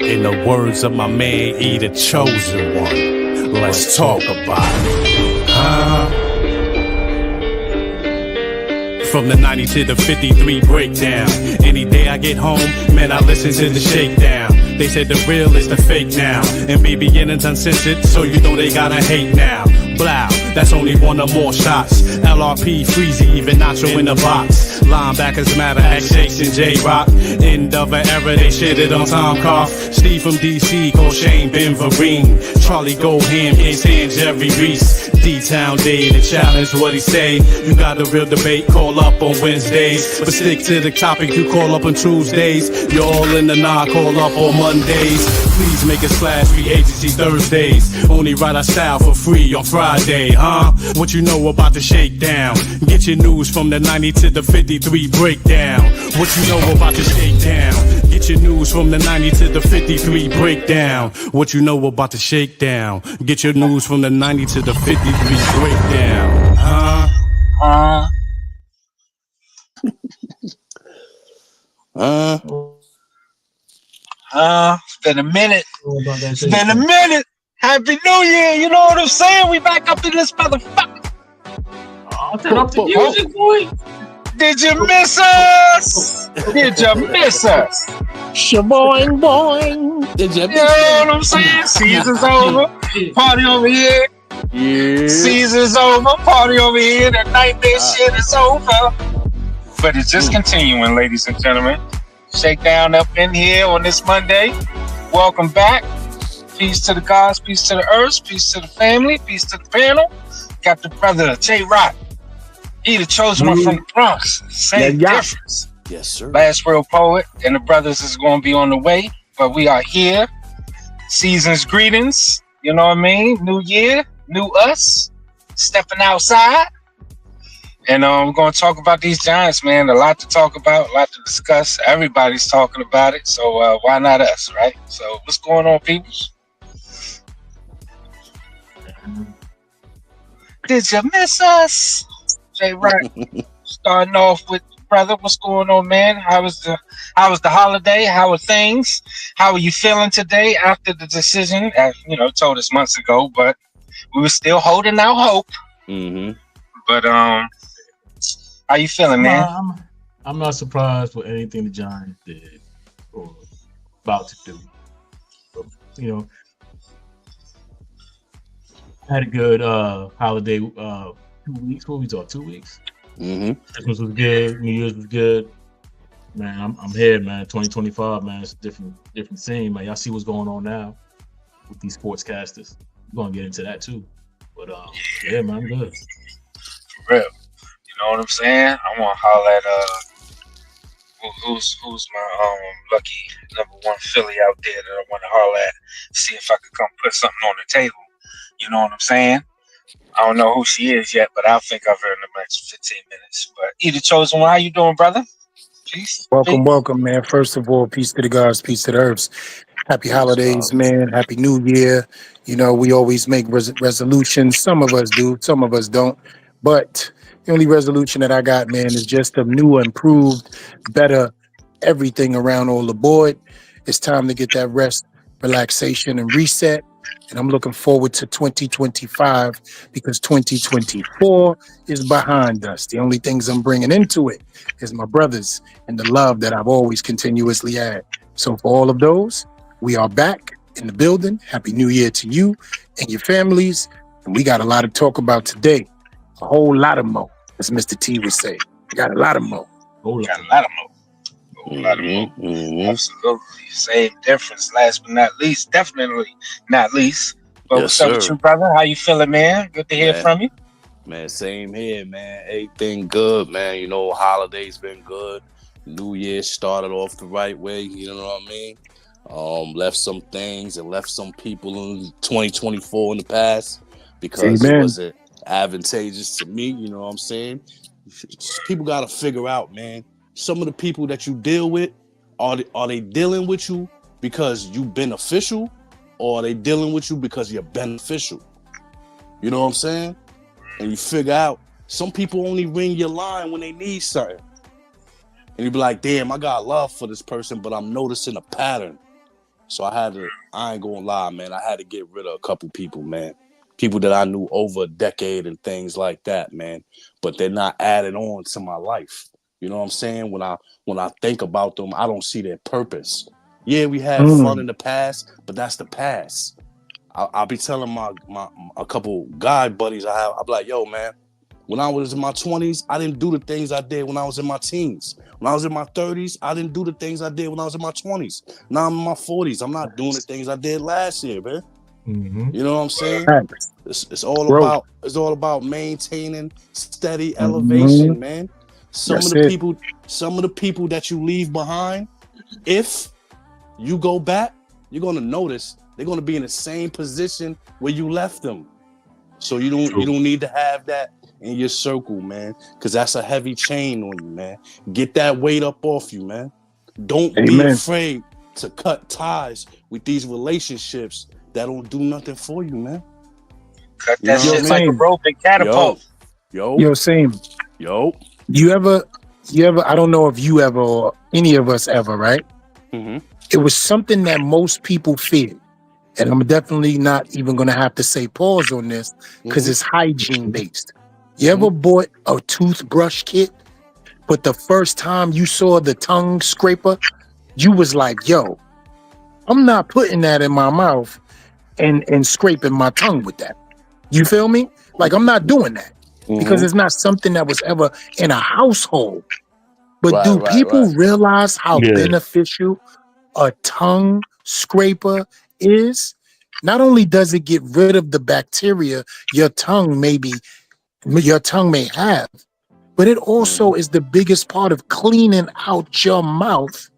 In the words of my man E, the chosen one, let's talk about it. From the 90 to the 53 breakdown. Any day I get home, man, I listen to the shakedown. They said the real is the fake now, and me beginning's uncensored, so you know they gotta hate now. Blow, that's only one or more shots. LRP, Freezy, even Nacho in the box. Linebackers matter, X-Shakes and J-Rock. End of an era, they shitted on Tom Cough. Steve from DC, called Shane Ben Vereen. Charlie Goham, Hands, Jerry Reese. D-Town Day, the challenge, what he say? You got a real debate, call up on Wednesdays. But stick to the topic, you call up on Tuesdays. You're all in the knock, call up on Mondays. Please make a slash free agency Thursdays. Only write our style for free on Friday, huh? What you know about the shakedown? Get your news from the 90 to the 53 breakdown. What you know about the shakedown? Get your news from the 90 to the 53 breakdown. What you know about the shakedown? Get your news from the 90 to the 53 breakdown, huh? It's been a minute. It's been a minute. Happy New Year. You know what I'm saying? We back up in this motherfucker. Turn up the music, boy. Did you miss us? Did you miss us? Shaboing boing. Did you know what I'm saying? Season's over. Party over here. Yeah. Season's over. Party over here. The nightmare shit is over. But it's just continuing, ladies and gentlemen. Shakedown up in here on this Monday. Welcome back. Peace to the gods, peace to the earth, peace to the family, peace to the panel. Got the brother J-Rock. He the chosen one from the Bronx. Same difference. Yes, sir. Last real poet, and the brothers is going to be on the way, but we are here. Season's greetings. You know what I mean? New year, new us, stepping outside. And we're going to talk about these Giants, man. A lot to talk about, a lot to discuss. Everybody's talking about it, so why not us, right? So what's going on, peoples? Did you miss us? J-Rock, starting off with brother. What's going on, man? How was the holiday? How are things? How are you feeling today after the decision? Told us months ago, but we were still holding out hope. Mm-hmm. But how you feeling, man? I'm not surprised with anything the Giants did or about to do. But, had a good holiday. 2 weeks. What we talk? 2 weeks. Mm-hmm. Christmas was good. New Year's was good. Man, I'm here, man. 2025, man. It's a different scene, man. Y'all see what's going on now with these sportscasters. We're gonna get into that too. But yeah, man, I'm good. For real. You know what I'm saying? I want to holler at who's my lucky number one Philly out there that I want to holler at, see if I could come put something on the table. You know what I'm saying? I don't know who she is yet, but I'll think of her in the next 15 minutes. But either chosen one, how you doing, brother? Peace. Welcome, man. First of all, peace to the gods, peace to the earths. Happy holidays, man. Happy New Year. We always make resolutions. Some of us do, some of us don't. But the only resolution that I got, man, is just a new, improved, better everything around all the board. It's time to get that rest, relaxation, and reset. And I'm looking forward to 2025 because 2024 is behind us. The only things I'm bringing into it is my brothers and the love that I've always continuously had. So for all of those, we are back in the building. Happy New Year to you and your families. And we got a lot to talk about today. A whole lot of mo, as Mr. T would say. We got a lot of mo. Got a lot of mo. Mm-hmm. Absolutely. Same difference. Last but not least. Definitely not least. But Yes, what's up with you, brother? How you feeling, man? Good to hear from you. Man, same here, man. Everything good, man. Holidays been good. New Year started off the right way. You know what I mean? Left some things and left some people in 2024 in the past because it wasn't advantageous to me. You know what I'm saying? People got to figure out, man. Some of the people that you deal with, are they dealing with you because you beneficial, or are they dealing with you because you're beneficial? You know what I'm saying? And you figure out some people only ring your line when they need something. And you be like, damn, I got love for this person, but I'm noticing a pattern. So I ain't gonna lie, man. I had to get rid of a couple people, man. People that I knew over a decade and things like that, man. But they're not adding on to my life. You know what I'm saying? When I think about them, I don't see their purpose. Yeah, we had fun in the past, but that's the past. I'll be telling my a couple guy buddies I have, I'll be like, yo, man, when I was in my 20s, I didn't do the things I did when I was in my teens. When I was in my 30s, I didn't do the things I did when I was in my 20s. Now I'm in my 40s. I'm not doing the things I did last year, man. Mm-hmm. You know what I'm saying? It's all about maintaining steady elevation, man. Some of the people that you leave behind, if you go back, you're gonna notice they're gonna be in the same position where you left them. So you don't need to have that in your circle, man, because that's a heavy chain on you, man. Get that weight up off you, man. Don't be afraid to cut ties with these relationships that don't do nothing for you, man. Cut that shit like a rope and catapult. Yo, same. Yo. You ever, I don't know if you ever or any of us ever, right? Mm-hmm. It was something that most people feared. And I'm definitely not even going to have to say pause on this because it's hygiene based. You ever bought a toothbrush kit, but the first time you saw the tongue scraper, you was like, yo, I'm not putting that in my mouth and scraping my tongue with that. You feel me? Like, I'm not doing that because it's not something that was ever in a household. But do people realize how beneficial a tongue scraper is? Not only does it get rid of the bacteria your tongue may have, but it also is the biggest part of cleaning out your mouth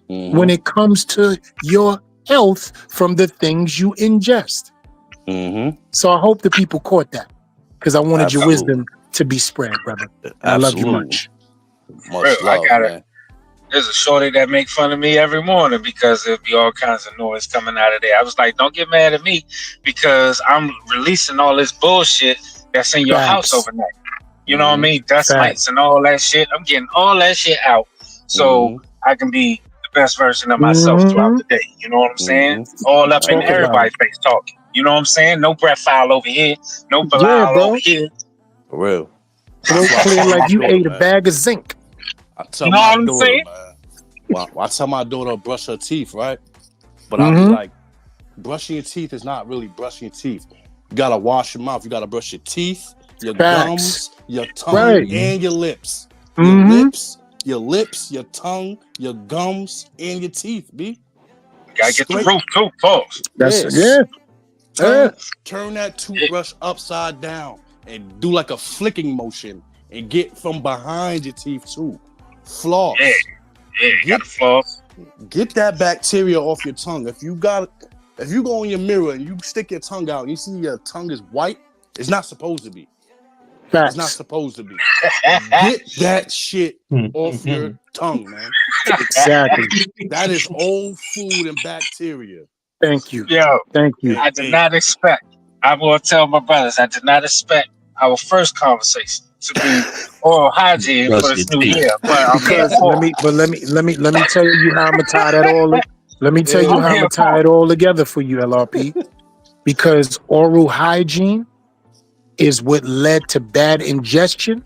when it comes to your health from the things you ingest. So I hope the people caught that because I wanted your wisdom to be spread, brother. I love you much. Much love, man. There's a shorty that make fun of me every morning because there'll be all kinds of noise coming out of there. I was like, don't get mad at me because I'm releasing all this bullshit that's in your house overnight. You know what I mean? Dust mites and all that shit. I'm getting all that shit out so I can be the best version of myself throughout the day. You know what I'm saying? All up in everybody's face talking. You know what I'm saying? No breath foul over here. No foul over here. For real. Throat clear like you ate a bag of zinc. I tell my daughter, man. I tell my daughter to brush her teeth, right? But I'll be like, brushing your teeth is not really brushing your teeth. You gotta wash your mouth. You gotta brush your teeth, your gums, your tongue, and your lips. Your lips, your tongue, your gums, and your teeth, B. You gotta get the roof too, pause. Turn that toothbrush upside down and do like a flicking motion and get from behind your teeth too. Floss. You gotta floss. Get that bacteria off your tongue. If you go in your mirror and you stick your tongue out and you see your tongue is white, it's not supposed to be. It's not supposed to be. Get that shit off your tongue, man. Exactly. That is old food and bacteria. Thank you. Yo, thank you. I did not expect. I'm gonna tell my brothers. I did not expect our first conversation to be oral hygiene for this new year. But let me tell you how I'm gonna tie that all. Let me tell you how I'm gonna tie it all together for you, LRP. Because oral hygiene is what led to bad ingestion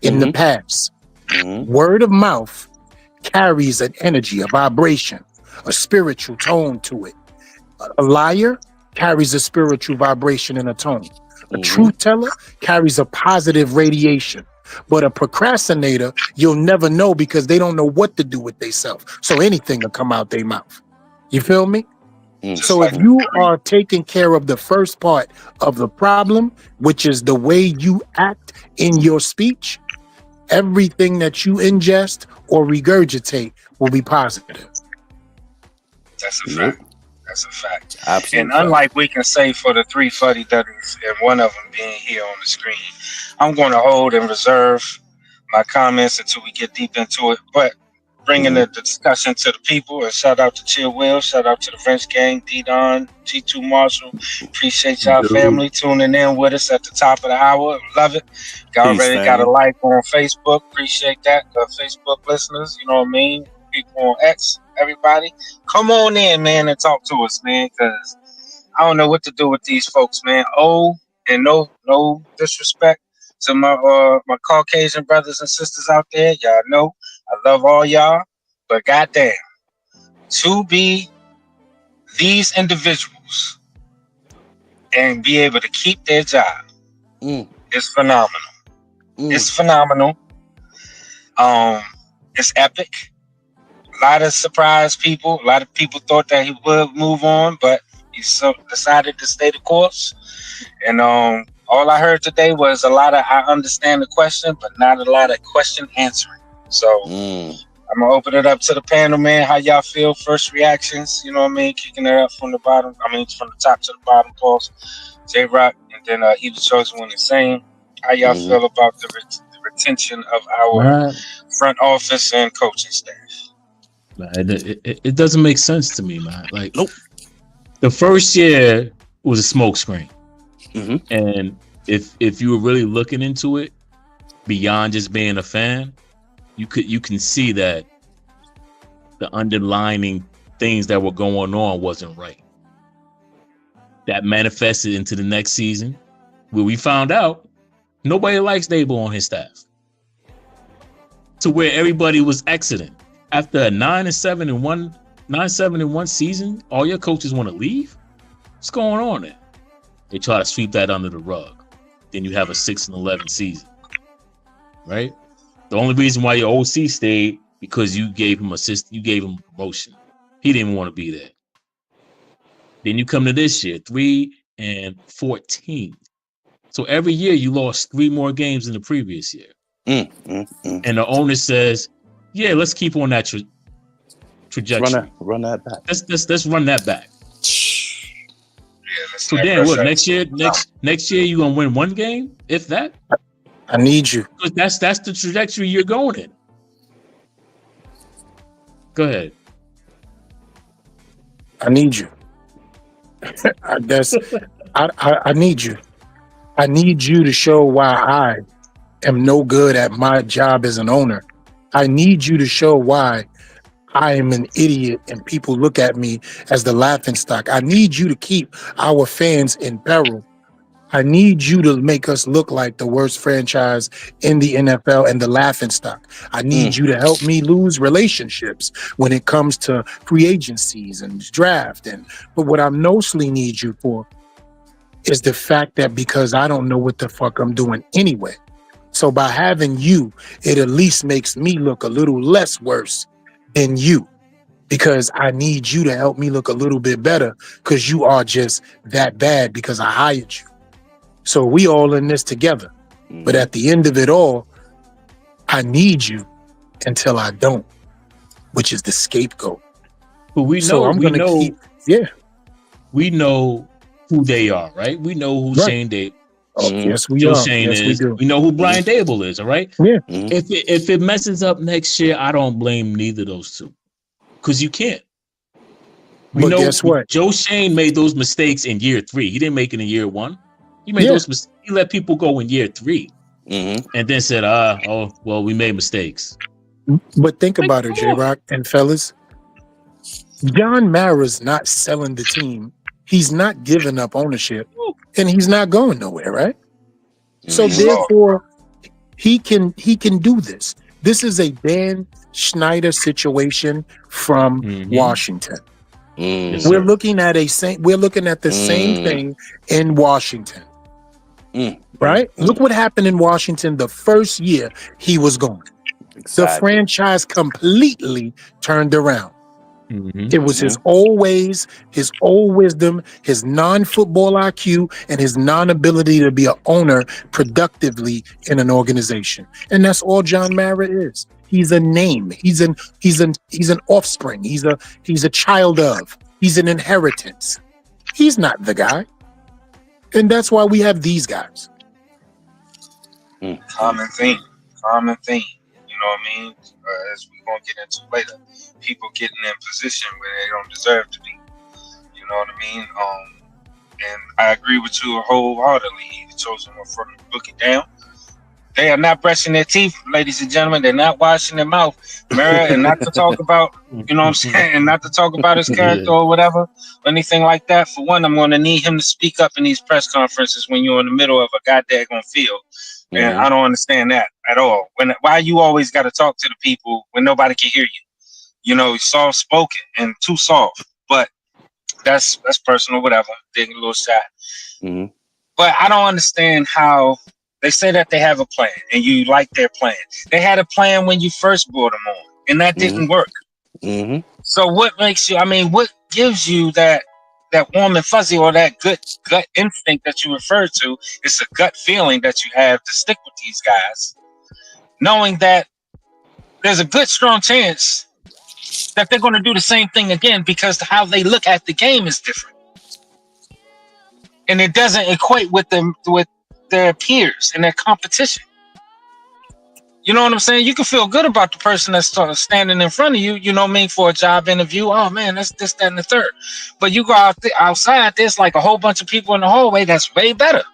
in the past. Word of mouth carries an energy, a vibration, a spiritual tone to it. A liar carries a spiritual vibration and a tone. A truth teller carries a positive radiation. But a procrastinator, you'll never know because they don't know what to do with themselves. So anything will come out their mouth. You feel me? So if you are taking care of the first part of the problem, which is the way you act in your speech, everything that you ingest or regurgitate will be positive. That's a fact. That's a fact. Absolutely. And unlike we can say for the three fuddy duddies and one of them being here on the screen, I'm going to hold and reserve my comments until we get deep into it. But bringing the discussion to the people, and shout out to Chill Will, shout out to the French Gang, D-Don, G2 Marshall. Appreciate y'all family tuning in with us at the top of the hour. Love it. Got a like on Facebook. Appreciate that. Facebook listeners, you know what I mean? people on X, everybody. Come on in, man, and talk to us, man, because I don't know what to do with these folks, man. Oh, and no disrespect to my Caucasian brothers and sisters out there. Y'all know I love all y'all, but goddamn, to be these individuals and be able to keep their job is phenomenal. It's phenomenal. It's epic. A lot of surprised people. A lot of people thought that he would move on, but he decided to stay the course. And all I heard today was a lot of I understand the question, but not a lot of question answering. So I'm gonna open it up to the panel, man. How y'all feel? First reactions, you know what I mean? Kicking it up from the bottom. I mean, from the top to the bottom. Pause. J Rock, and then either chosen one the same. How y'all feel about the retention of our front office and coaching staff? It doesn't make sense to me, man. Like, nope. The first year was a smokescreen, and if you were really looking into it beyond just being a fan, you can see that the underlying things that were going on wasn't right. That manifested into the next season, where we found out nobody likes Daboll on his staff, to where everybody was exiting after a 9-7-1 season. All your coaches want to leave. What's going on there? They try to sweep that under the rug. Then you have a 6-11 season, right? The only reason why your OC stayed because you gave him you gave him a promotion. He didn't want to be there. Then you come to this year, 3-14. So every year you lost 3 more games than the previous year. And the owner says, "Yeah, let's keep on that trajectory. Run that back. Let's run that back." Yeah, so then what? Next year you gonna win 1 game, if that. I need you. That's the trajectory you're going in. Go ahead. I need you. I need you. I need you to show why I am no good at my job as an owner. I need you to show why I am an idiot and people look at me as the laughingstock. I need you to keep our fans in peril. I need you to make us look like the worst franchise in the NFL and the laughingstock. I need you to help me lose relationships when it comes to free agencies and draft. But what I mostly need you for is the fact that because I don't know what the fuck I'm doing anyway. So by having you, it at least makes me look a little less worse than you, because I need you to help me look a little bit better, because you are just that bad because I hired you. So we all in this together. But at the end of it all, I need you until I don't, which is the scapegoat. But we know, so I'm we gonna know, keep, yeah. We know who they are, right? We know who Shane Daboll. Oh, yes, we Joe are. Shane yes, is. We do. We know who Brian Daboll is, all right? Yeah. If it messes up next year, I don't blame neither of those two, because you can't. But guess what? Joe Shane made those mistakes in year 3. He didn't make it in year 1. He made those mistakes. He let people go in year 3, and then said, "Oh, well, we made mistakes." But think about it, J-Rock and fellas. John Mara's not selling the team. He's not giving up ownership, and he's not going nowhere, right? So therefore, he can do this. This is a Dan Schneider situation from Washington. Yes, We're looking at the same thing in Washington. Right? Look what happened in Washington the first year he was gone. Exactly. The franchise completely turned around. It was his old ways, his old wisdom, his non-football IQ, and his non-ability to be an owner productively in an organization. And that's all John Mara is. He's a name. He's an offspring. He's a child of. He's an inheritance. He's not the guy. And that's why we have these guys. Common theme. You know what I mean? As we're going to get into later, people getting in position where they don't deserve to be. You know what I mean? And I agree with you wholeheartedly. He chose him from the book it down. They are not brushing their teeth, ladies and gentlemen. They're not washing their mouth. Mara, and not to talk about, you know what I'm saying, and not to talk about his character or whatever, or anything like that. For one, I'm going to need him to speak up in these press conferences when you're in the middle of a goddamn field. And I don't understand that at all. Why you always got to talk to the people when nobody can hear you? You know, soft spoken and too soft. But that's personal, whatever. Taking a little shot. But I don't understand how they say that they have a plan and you like their plan. They had a plan when you first brought them on, and that didn't work. So what makes you? I mean, what gives you that warm and fuzzy or that good gut instinct that you refer to? It's a gut feeling that you have to stick with these guys, knowing that there's a good, strong chance that they're going to do the same thing again because how they look at the game is different, and it doesn't equate with them with their peers and their competition. You know what I'm saying? You can feel good about the person that's standing in front of you, you know what I mean, for a job interview. Oh man, that's this, that, and the third. But you go outside, there's like a whole bunch of people in the hallway that's way better.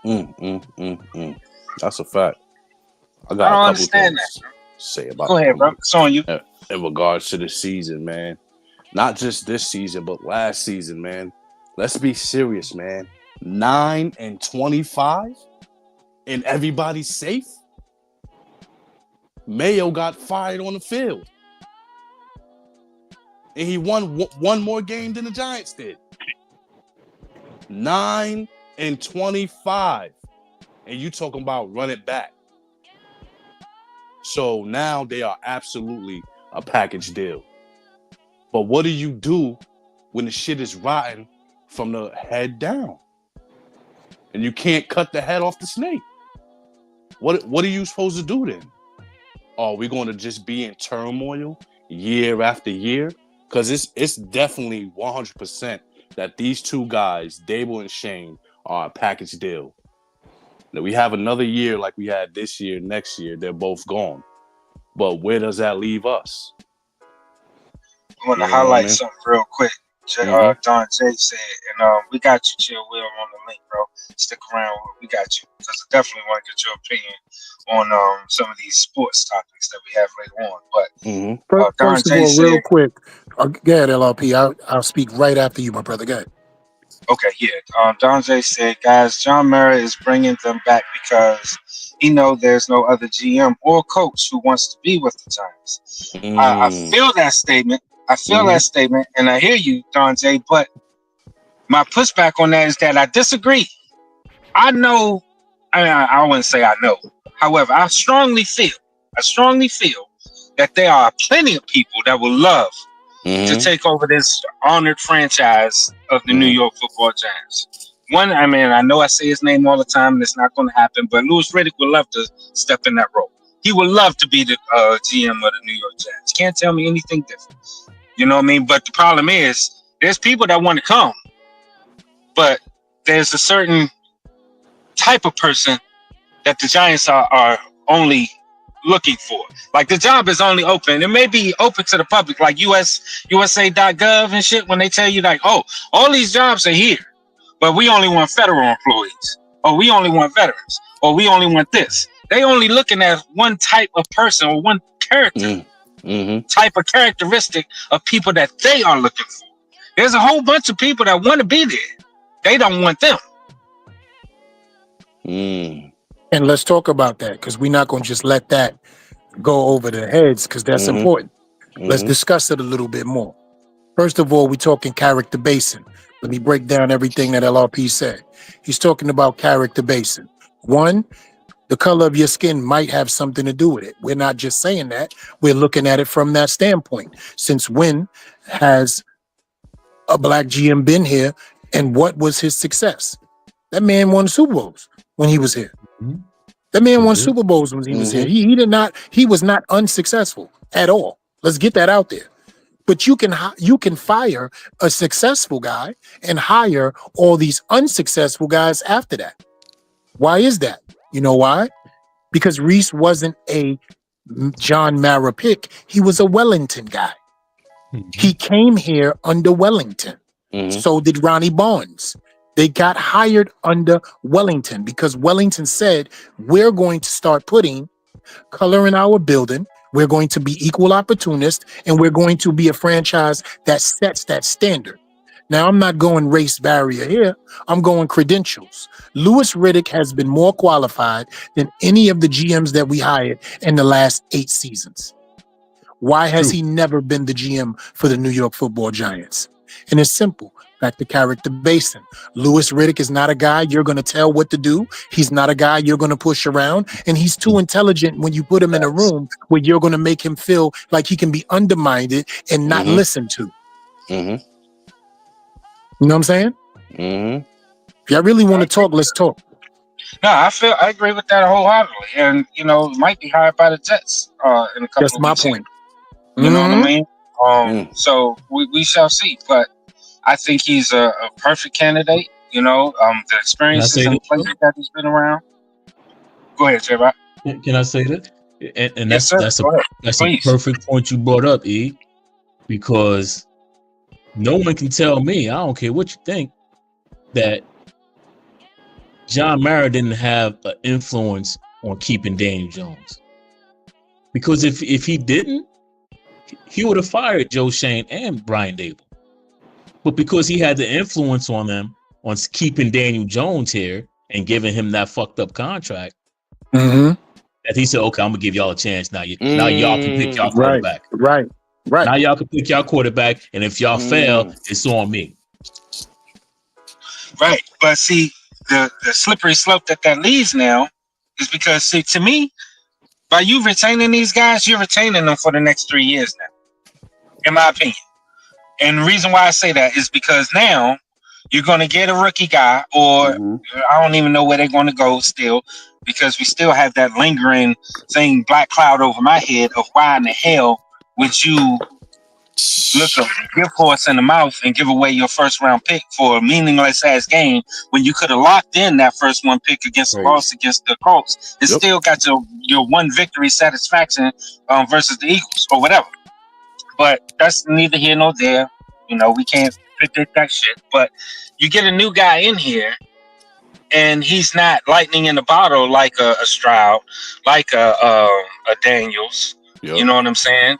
That's a fact. I got I don't a couple understand things that. to say about Go ahead, bro. It's on you. in regards to the season, man. Not just this season, but last season, man. Let's be serious, man. 9-25, and everybody's safe. Mayo got fired on the field, and he won one more game than the Giants did. 9-25, and you talking about run it back. So now they are absolutely a package deal. But what do you do when the shit is rotten from the head down? And you can't cut the head off the snake. What are you supposed to do then? Are we going to just be in turmoil year after year? Because it's definitely 100% that these two guys, DABOLL and SCHOEN, are a package deal. Now we have another year like we had this year, next year, they're both gone. But where does that leave us? I want to highlight something real quick. Don J said, and we got you, Chill Will, on the link, bro. Stick around, we got you, because I definitely want to get your opinion on some of these sports topics that we have later on. But first of all, real quick, go ahead, LRP. I'll speak right after you, my brother. Go ahead. Okay, yeah. Don J said, guys, John Mara is bringing them back because he know there's no other GM or coach who wants to be with the Giants. I feel that statement. That statement, and I hear you, Don J. But my pushback on that is that I disagree. I know. I wouldn't say I know. However, I strongly feel that there are plenty of people that would love to take over this honored franchise of the New York Football Giants. One, I mean, I know I say his name all the time, and it's not going to happen, but Louis Riddick would love to step in that role. He would love to be the GM of the New York Giants. Can't tell me anything different. You know what I mean? But the problem is, there's people that want to come, but there's a certain type of person that the Giants are only looking for. Like, the job is only open. It may be open to the public, like USA.gov and shit, when they tell you, like, oh, all these jobs are here, but we only want federal employees, or we only want veterans, or we only want this. They only looking at one type of person or one character. Type of characteristic of people that they are looking for. There's a whole bunch of people that want to be there. They don't want them. And let's talk about that, because we're not going to just let that go over their heads, because that's important. Let's discuss it a little bit more. First of all, we're talking character basing. Let me break down everything that LRP said. He's talking about character basing. One, the color of your skin might have something to do with it. We're not just saying that. We're looking at it from that standpoint. Since when has a black GM been here, and what was his success? That man won Super Bowls when he was here. That man won Super Bowls when he was here. He was not unsuccessful at all. Let's get that out there. But you can fire a successful guy and hire all these unsuccessful guys after that. Why is that? You know why? Because Reese wasn't a John Mara pick. He was a Wellington guy. He came here under Wellington. So did Ronnie Barnes. They got hired under Wellington because Wellington said, we're going to start putting color in our building. We're going to be equal opportunists, and we're going to be a franchise that sets that standard. Now, I'm not going race barrier here. I'm going credentials. Louis Riddick has been more qualified than any of the GMs that we hired in the last 8 seasons. Why has he never been the GM for the New York Football Giants? And it's simple. Back to character basing. Louis Riddick is not a guy you're going to tell what to do. He's not a guy you're going to push around. And he's too intelligent when you put him in a room where you're going to make him feel like he can be undermined and not listened to. Mm-hmm. You know what I'm saying? Mm-hmm. If y'all really want to talk, let's talk. No, I agree with that wholeheartedly. And, you know, it might be hired by the Jets in a couple That's of my weeks. point. You know what I mean? So we shall see. But I think he's a perfect candidate. You know, the experiences and places that he's been around. Go ahead, J-Rock. Can I say that? And Yes, that's a perfect point you brought up, E, because no one can tell me, I don't care what you think, that John Mara didn't have an influence on keeping Daniel Jones. Because if he didn't, he would have fired Joe Shane and Brian Dable. But because he had the influence on them on keeping Daniel Jones here and giving him that fucked up contract, that he said, okay, I'm gonna give y'all a chance now. Now y'all can pick y'all quarterback. Right. Now y'all can pick y'all quarterback, and if y'all fail, it's on me. Right. But see, the slippery slope that leads now is because, see, to me, by you retaining these guys, you're retaining them for the next 3 years now, in my opinion. And the reason why I say that is because now you're going to get a rookie guy, or I don't even know where they're going to go still, because we still have that lingering thing, black cloud over my head of why in the hell would you look a gift horse in the mouth and give away your first round pick for a meaningless ass game when you could have locked in that first one pick against the loss against the Colts and still got your one victory satisfaction versus the Eagles or whatever. But that's neither here nor there. You know, we can't predict that shit. But you get a new guy in here, and he's not lightning in the bottle like a Stroud, like a Daniels. Yep. You know what I'm saying?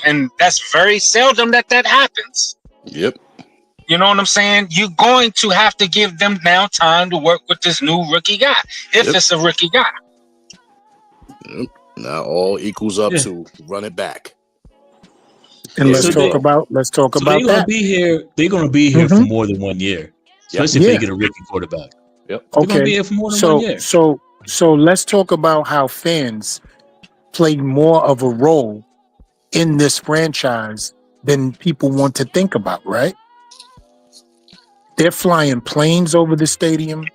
And that's very seldom that happens. Yep. You know what I'm saying? You're going to have to give them now time to work with this new rookie guy, if it's a rookie guy. Yep. Now all equals up to run it back. And let's talk about that. They're gonna be here for more than 1 year, especially if they get a rookie quarterback. Yep. They're gonna be here for more than 1 year. So let's talk about how fans play more of a role in this franchise than people want to think about, right? They're flying planes over the stadium.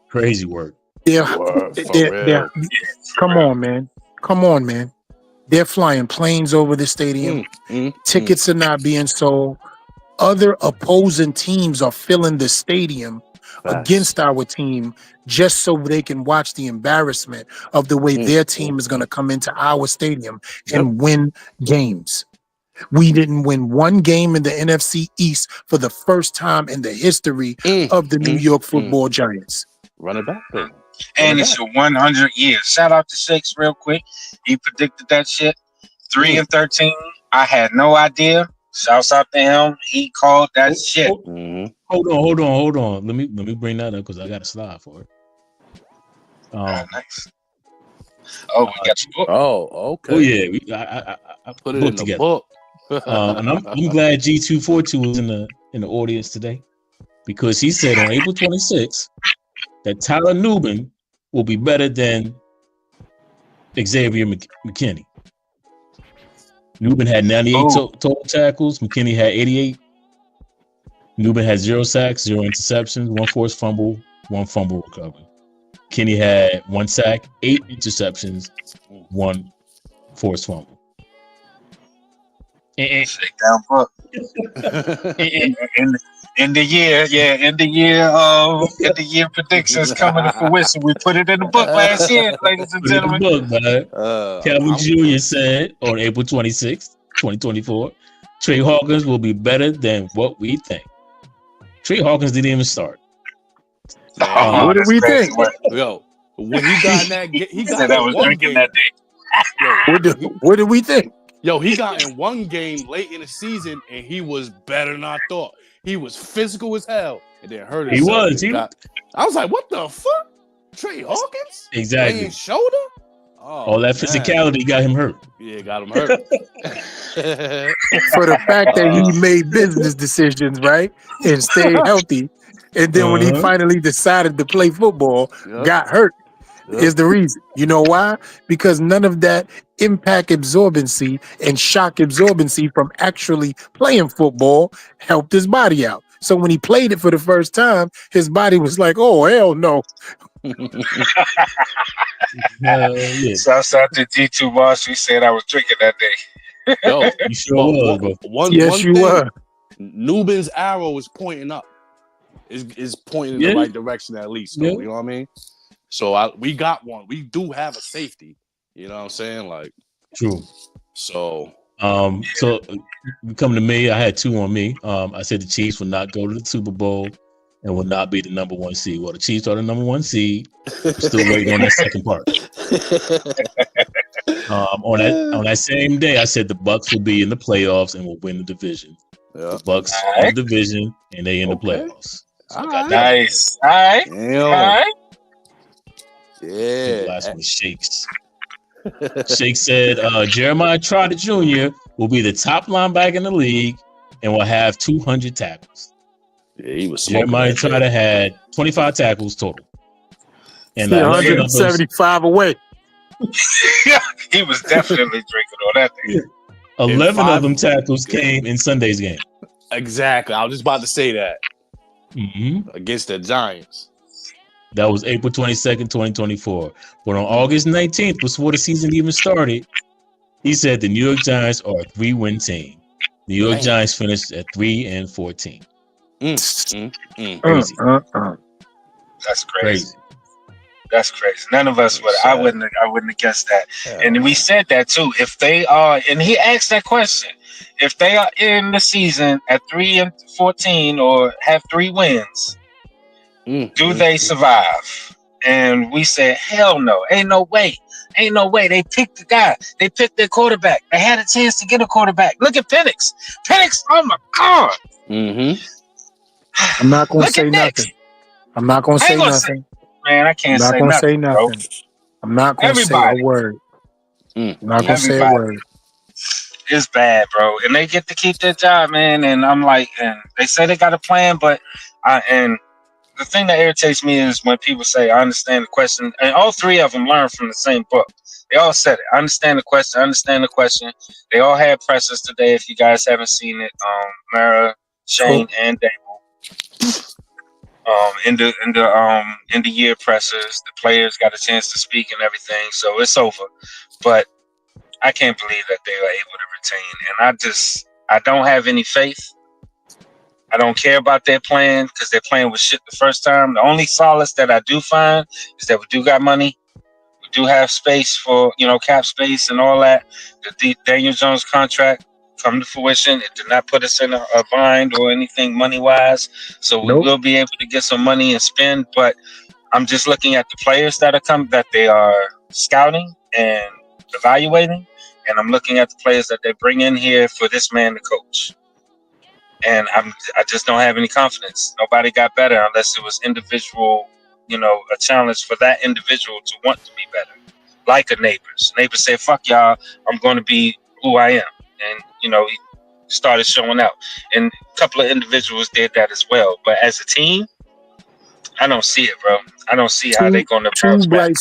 Crazy work. Come on, man. They're flying planes over the stadium. Tickets are not being sold. Other opposing teams are filling the stadium against our team just so they can watch the embarrassment of the way their team is going to come into our stadium and win games. We didn't win one game in the NFC East for the first time in the history of the New York Football Giants. Run it back, then. And it's your 100 years. Shout out to Shakes real quick. He predicted that shit. 3-13. I had no idea. Shouts out to him. He called that shit. Hold on. Let me bring that up because I got a slide for it. Nice. Oh, we got your book. Oh, okay. Oh yeah, I put it in the book. And I'm glad G242 was in the audience today because he said on April 26th that Tyler Nubin will be better than Xavier McKinney. Nubin had 98 total tackles. McKinney had 88. Nubin had 0 sacks, 0 interceptions, 1 forced fumble, 1 fumble recovery. McKinney had 1 sack, 8 interceptions, 1 forced fumble. Shake down book. In the year predictions coming to fruition. We put it in the book last year, ladies and gentlemen. Calvin Jr. said on April 26th, 2024, Trey Hawkins will be better than what we think. Trey Hawkins didn't even start. Oh, What do that's we crazy. think? What? Yo, when he got in that, he got Said I in was one drinking game. that day. What do we think? Yo, he got in one game late in the season, and he was better than I thought. He was physical as hell, and then hurt He himself. was. I was like, what the fuck? Trey Hawkins? Exactly. Playing shoulder? Oh, All that physicality got him hurt. Yeah, got him hurt. For the fact that he made business decisions, right, and stayed healthy, and then when he finally decided to play football, got hurt. Is the reason. You know why? Because none of that impact absorbency and shock absorbency from actually playing football helped his body out. So when he played it for the first time, his body was like, oh, hell no. Yeah. Shouts out to D2 Boss. He said I was drinking that day. Yo, You sure was, bro. one Yes, you thing, were. Nubin's arrow is pointing up. Is pointing in the right direction at least. Though, you know what I mean? So we got one. We do have a safety. You know what I'm saying? Like, True. So you come to me. I had two on me. I said the Chiefs will not go to the Super Bowl and will not be the number one seed. Well, the Chiefs are the number one seed. I'm still waiting on that second part. On that same day, I said the Bucks will be in the playoffs and will win the division. Yeah. The Bucks win the division and they in the playoffs. So All I got right. that. Nice. All right. Damn. All right. The last one is Shakes. Shake said Jeremiah Trotter Jr. will be the top linebacker in the league and will have 200 tackles. Yeah, he was smoking. Jeremiah Trotter had 25 tackles total. And 175 away. Yeah, he was definitely drinking all that thing. 11 of them tackles came in Sunday's game. Exactly. I was just about to say that. Mm-hmm. Against the Giants. That was April 22nd, 2024. But on August 19th, before the season even started, he said the New York Giants are a 3-win team. The New York Giants finished at 3-14. Crazy. That's crazy. That's crazy. None of us would. I wouldn't have guessed that. And we said that too. If they are, and he asked that question, if they are in the season at 3-14 or have 3 wins, do they survive? And we said, hell no. Ain't no way. Ain't no way. They picked the guy. They picked their quarterback. They had a chance to get a quarterback. Look at Penix. Penix, oh my God. I'm not going to say nothing. I'm not going to say nothing. Man, I can't say nothing. Bro. I'm not going to say a word. I'm not going to say a word. It's bad, bro. And they get to keep their job, man. And I'm like, and they say they got a plan, but and the thing that irritates me is when people say, I understand the question. And all 3 of them learned from the same book. They all said it. I understand the question. I understand the question. They all had pressers today. If you guys haven't seen it, Mara, Shane, and Dable. In the year pressers, the players got a chance to speak and everything. So it's over. But I can't believe that they were able to retain. And I don't have any faith. I don't care about their plan because their plan was shit the first time. The only solace that I do find is that we do got money. We do have space for, cap space and all that. The Daniel Jones contract come to fruition. It did not put us in a bind or anything money-wise. So we will be able to get some money and spend. But I'm just looking at the players that they are scouting and evaluating. And I'm looking at the players that they bring in here for this man to coach. And I just don't have any confidence. Nobody got better unless it was individual, a challenge for that individual to want to be better. Like a Neighbors. Neighbors said, fuck y'all, I'm going to be who I am. And, he started showing out. And a couple of individuals did that as well. But as a team, I don't see it, bro. I don't see how they're going to bounce back.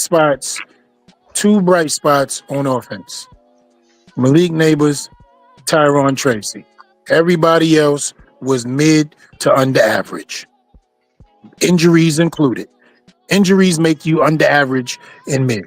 Two bright spots on offense. Malik Neighbors, Tyron Tracy. Everybody else was mid to under average. Injuries included. Injuries make you under average and mid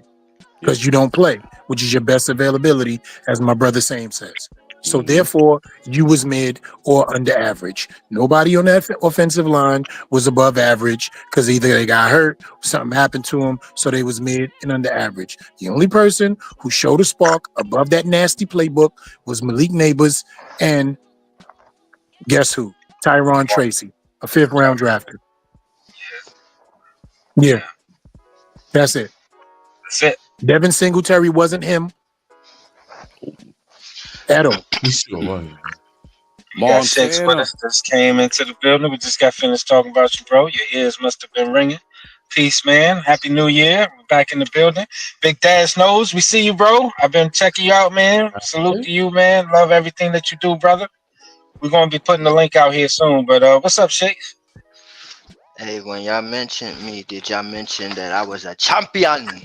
because you don't play, which is your best availability, as my brother Sam says. So therefore, you was mid or under average. Nobody on that offensive line was above average because either they got hurt, something happened to them, so they was mid and under average. The only person who showed a spark above that nasty playbook was Malik Neighbors and guess who? Tyron Tracy, a 5th round drafter. Yeah, that's it. That's it. Devin Singletary wasn't him at all. He sure was. You got Shakes with Montana. us. Just came into the building. We just got finished talking about you, bro. Your ears must have been ringing. Peace, man. Happy New Year. We're back in the building. Big Dash knows. We see you, bro. I've been checking you out, man. Salute to you, man. Love everything that you do, brother. We're gonna be putting the link out here soon. But what's up, Shakes? Hey, when y'all mentioned me, did y'all mention that I was a champion?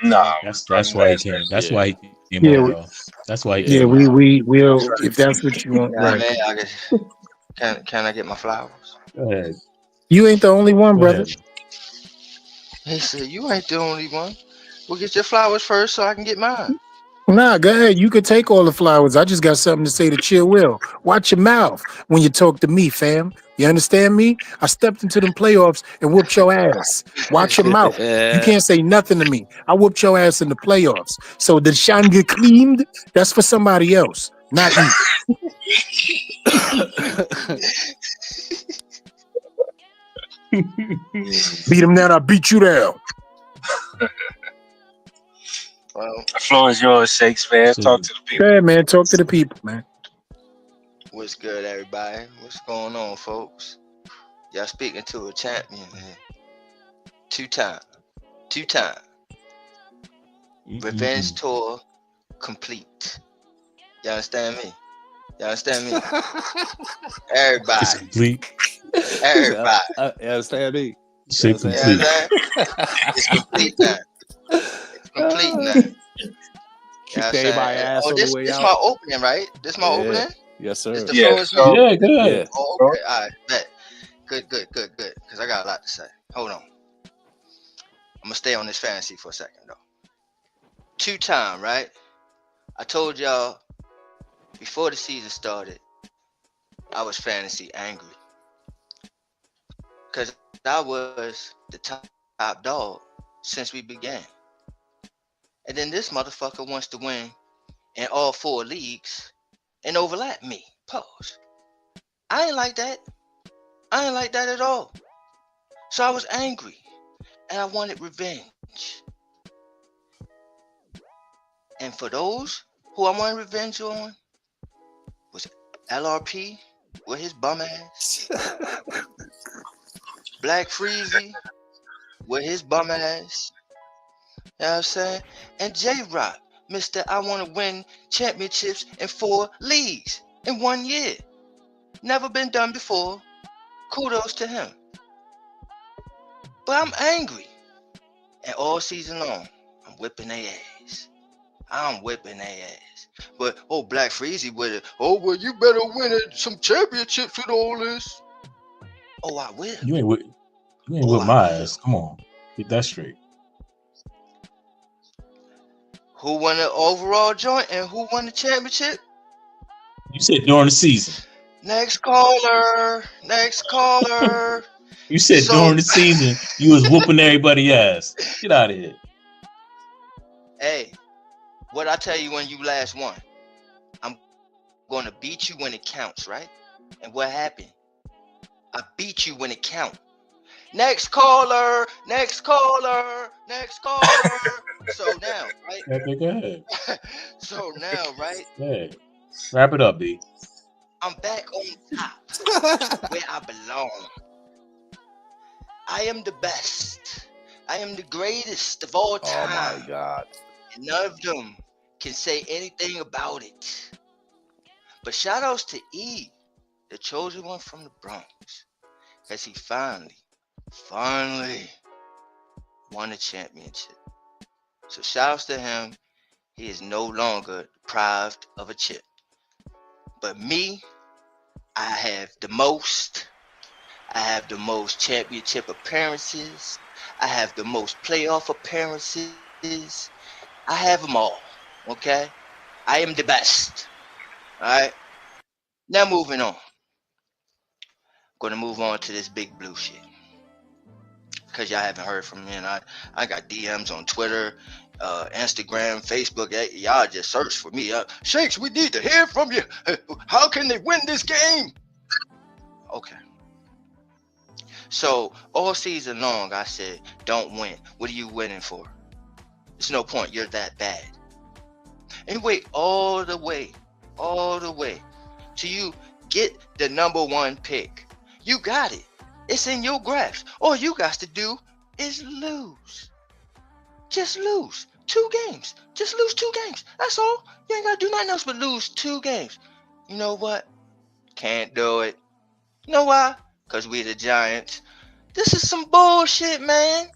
No. That's why he came. That's why he came Yeah, on, y'all. That's why he yeah, came on. we'll if that's what you want, Yeah, right? man, can I get my flowers? Go ahead. You ain't the only one, Go brother. ahead. He said, "You ain't the only one. Well, get your flowers first, so I can get mine." Nah, go ahead. You could take all the flowers. I just got something to say to Chill Will. Watch your mouth when you talk to me, fam. You understand me? I stepped into them playoffs and whooped your ass. Watch your mouth. You can't say nothing to me. I whooped your ass in the playoffs. So the shine get cleaned, that's for somebody else, not me. Beat him down, I beat you down. Well, The floor is yours, Shakes, man. So- Talk to the people. Yeah, man, talk to the people, man. what's good, everybody? What's going on, folks? Y'all speaking to a champion here. Two-time. Revenge tour complete. You understand me? Everybody. It's complete. Everybody. Understand me? Say You know what I'm complete. saying? It's complete now. It's complete now. You know what I'm Kicked everybody saying? ass Oh, on the this way this out. my opening, right? This my Yeah. opening? Yes, sir. This the Yeah, floor is so- me? Yeah, good. Yeah. Oh, okay. All right, bet. Good. Because I got a lot to say. Hold on. I'm going to stay on this fantasy for a second, though. Two-time, right? I told y'all before the season started, I was fantasy angry. Because I was the top dog since we began. And then this motherfucker wants to win in all 4 leagues and overlap me. Pause. I ain't like that. I ain't like that at all. So I was angry and I wanted revenge. And for those who I wanted revenge on was LRP with his bum ass, Black Freezy with his bum ass, you know what I'm saying? And J-Rock, Mr. I want to win championships in 4 leagues in 1 year. Never been done before. Kudos to him. But I'm angry. And all season long, I'm whipping their ass. I'm whipping their ass. But, oh, Black Freezy with it. Oh, well, you better win some championships with all this. Oh, I will. You ain't with I my will. ass. Come on. Get that straight. Who won the overall joint and who won the championship? You said during the season. Next caller. You said So- during the season you was whooping everybody ass. Get out of here. Hey, what I tell you when you last won? I'm going to beat you when it counts, right? And what happened? I beat you when it counts. Next caller. So now, right? Okay, go ahead. So now, right? Go ahead. Wrap it up, B. I'm back on top where I belong. I am the best. I am the greatest of all Oh time. my God. And none of them can say anything about it. But shout outs to E, the chosen one from the Bronx. Because he finally won a championship. So shout outs to him. He is no longer deprived of a chip. But me, I have the most. I have the most championship appearances. I have the most playoff appearances. I have them all. Okay? I am the best. Alright? Now moving on. Gonna move on to this big blue shit. Because y'all haven't heard from me, and I got DMs on Twitter, Instagram, Facebook. Y'all just search for me. Shakes, we need to hear from you. How can they win this game? Okay. So all season long, I said, don't win. What are you winning for? There's no point. You're that bad. And you wait all the way till you get the number one pick. You got it. It's in your grasp. All you got to do is lose. Just lose 2 games. Just lose 2 games. That's all. You ain't got to do nothing else but lose 2 games. You know what? Can't do it. You know why? Because we the Giants. This is some bullshit, man.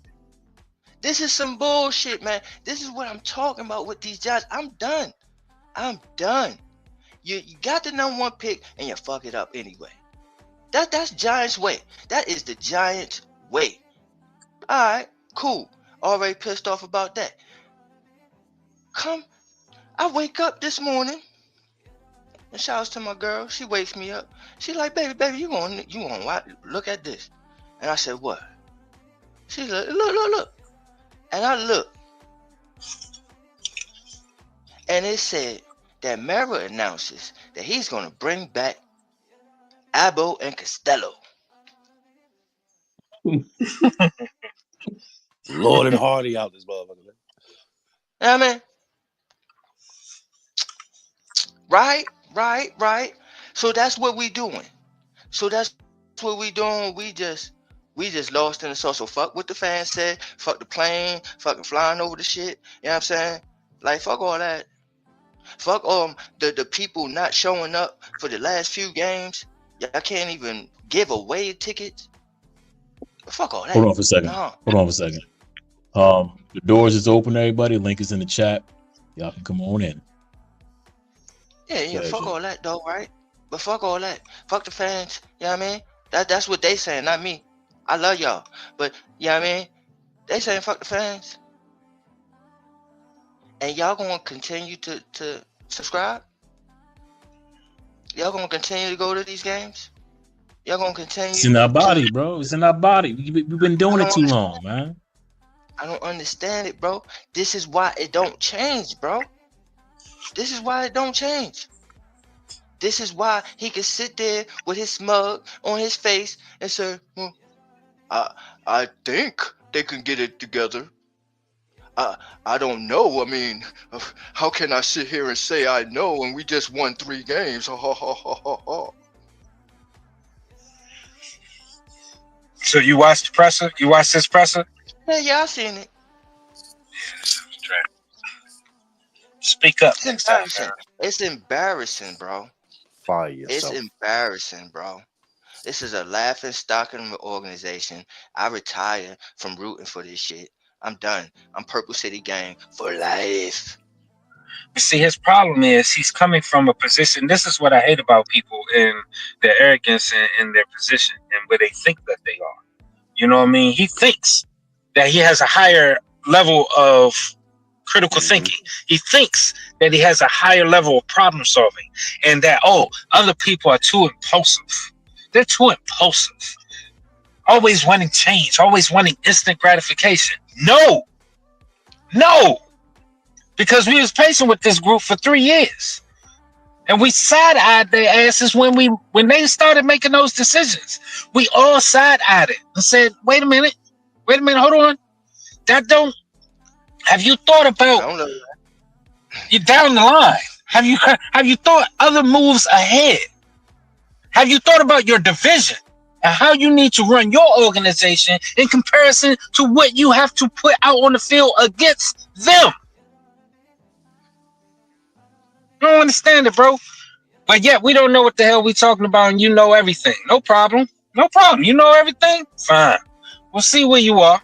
This is some bullshit, man. This is what I'm talking about with these Giants. I'm done. You got the number one pick and you fuck it up anyway. That's Giants way. That is the Giants way. Alright, cool. Already pissed off about that. I wake up this morning. And shouts to my girl. She wakes me up. She like, baby, you want what? Look at this. And I said, what? She's like, look. And I look. And it said that Mara announces that he's going to bring back Abo and Costello. Lord and Hardy out this motherfucker. You know what I mean? Right. So that's what we doing. We just lost in the sauce. So fuck what the fans said. Fuck the plane. Fucking flying over the shit. You know what I'm saying? Like, fuck all that. Fuck the people not showing up for the last few games. I can't even give away tickets. Fuck all that. Hold on for a second. The doors is open, everybody. Link is in the chat. Y'all can come on in. Yeah, fuck all that though, right? But fuck all that. Fuck the fans. You know what I mean? That's what they saying, not me. I love y'all. But you know what I mean? They saying fuck the fans. And y'all gonna continue to subscribe? Y'all gonna continue to go to these games? Y'all gonna continue? It's in our body, bro. It's in our body. We've been doing it too long, man. I don't understand it, bro. This is why it don't change, bro. This is why it don't change. This is why he can sit there with his smug on his face and say, I think they can get it together. I don't know. I mean, how can I sit here and say I know when we just won 3 games? So you watched the presser? You watched this presser? Yeah, I seen it. Speak up. It's embarrassing. It's embarrassing, bro. Fire yourself. It's embarrassing, bro. This is a laughing stock in the organization. I retire from rooting for this shit. I'm done. I'm Purple City Gang for life. You see, his problem is he's coming from a position. This is what I hate about people in their arrogance in their position and where they think that they are. You know what I mean? He thinks that he has a higher level of critical thinking. He thinks that he has a higher level of problem solving and that, other people are too impulsive. They're too impulsive. Always wanting change, always wanting instant gratification. No. Because we was patient with this group for 3 years. And we side-eyed their asses when they started making those decisions. We all side-eyed it and said, wait a minute, hold on. Have you thought about you down the line? Have you thought other moves ahead? Have you thought about your division and how you need to run your organization in comparison to what you have to put out on the field against them? I don't understand it, bro. But yet we don't know what the hell we talking about, and you know everything. No problem. You know everything? Fine. We'll see where you are.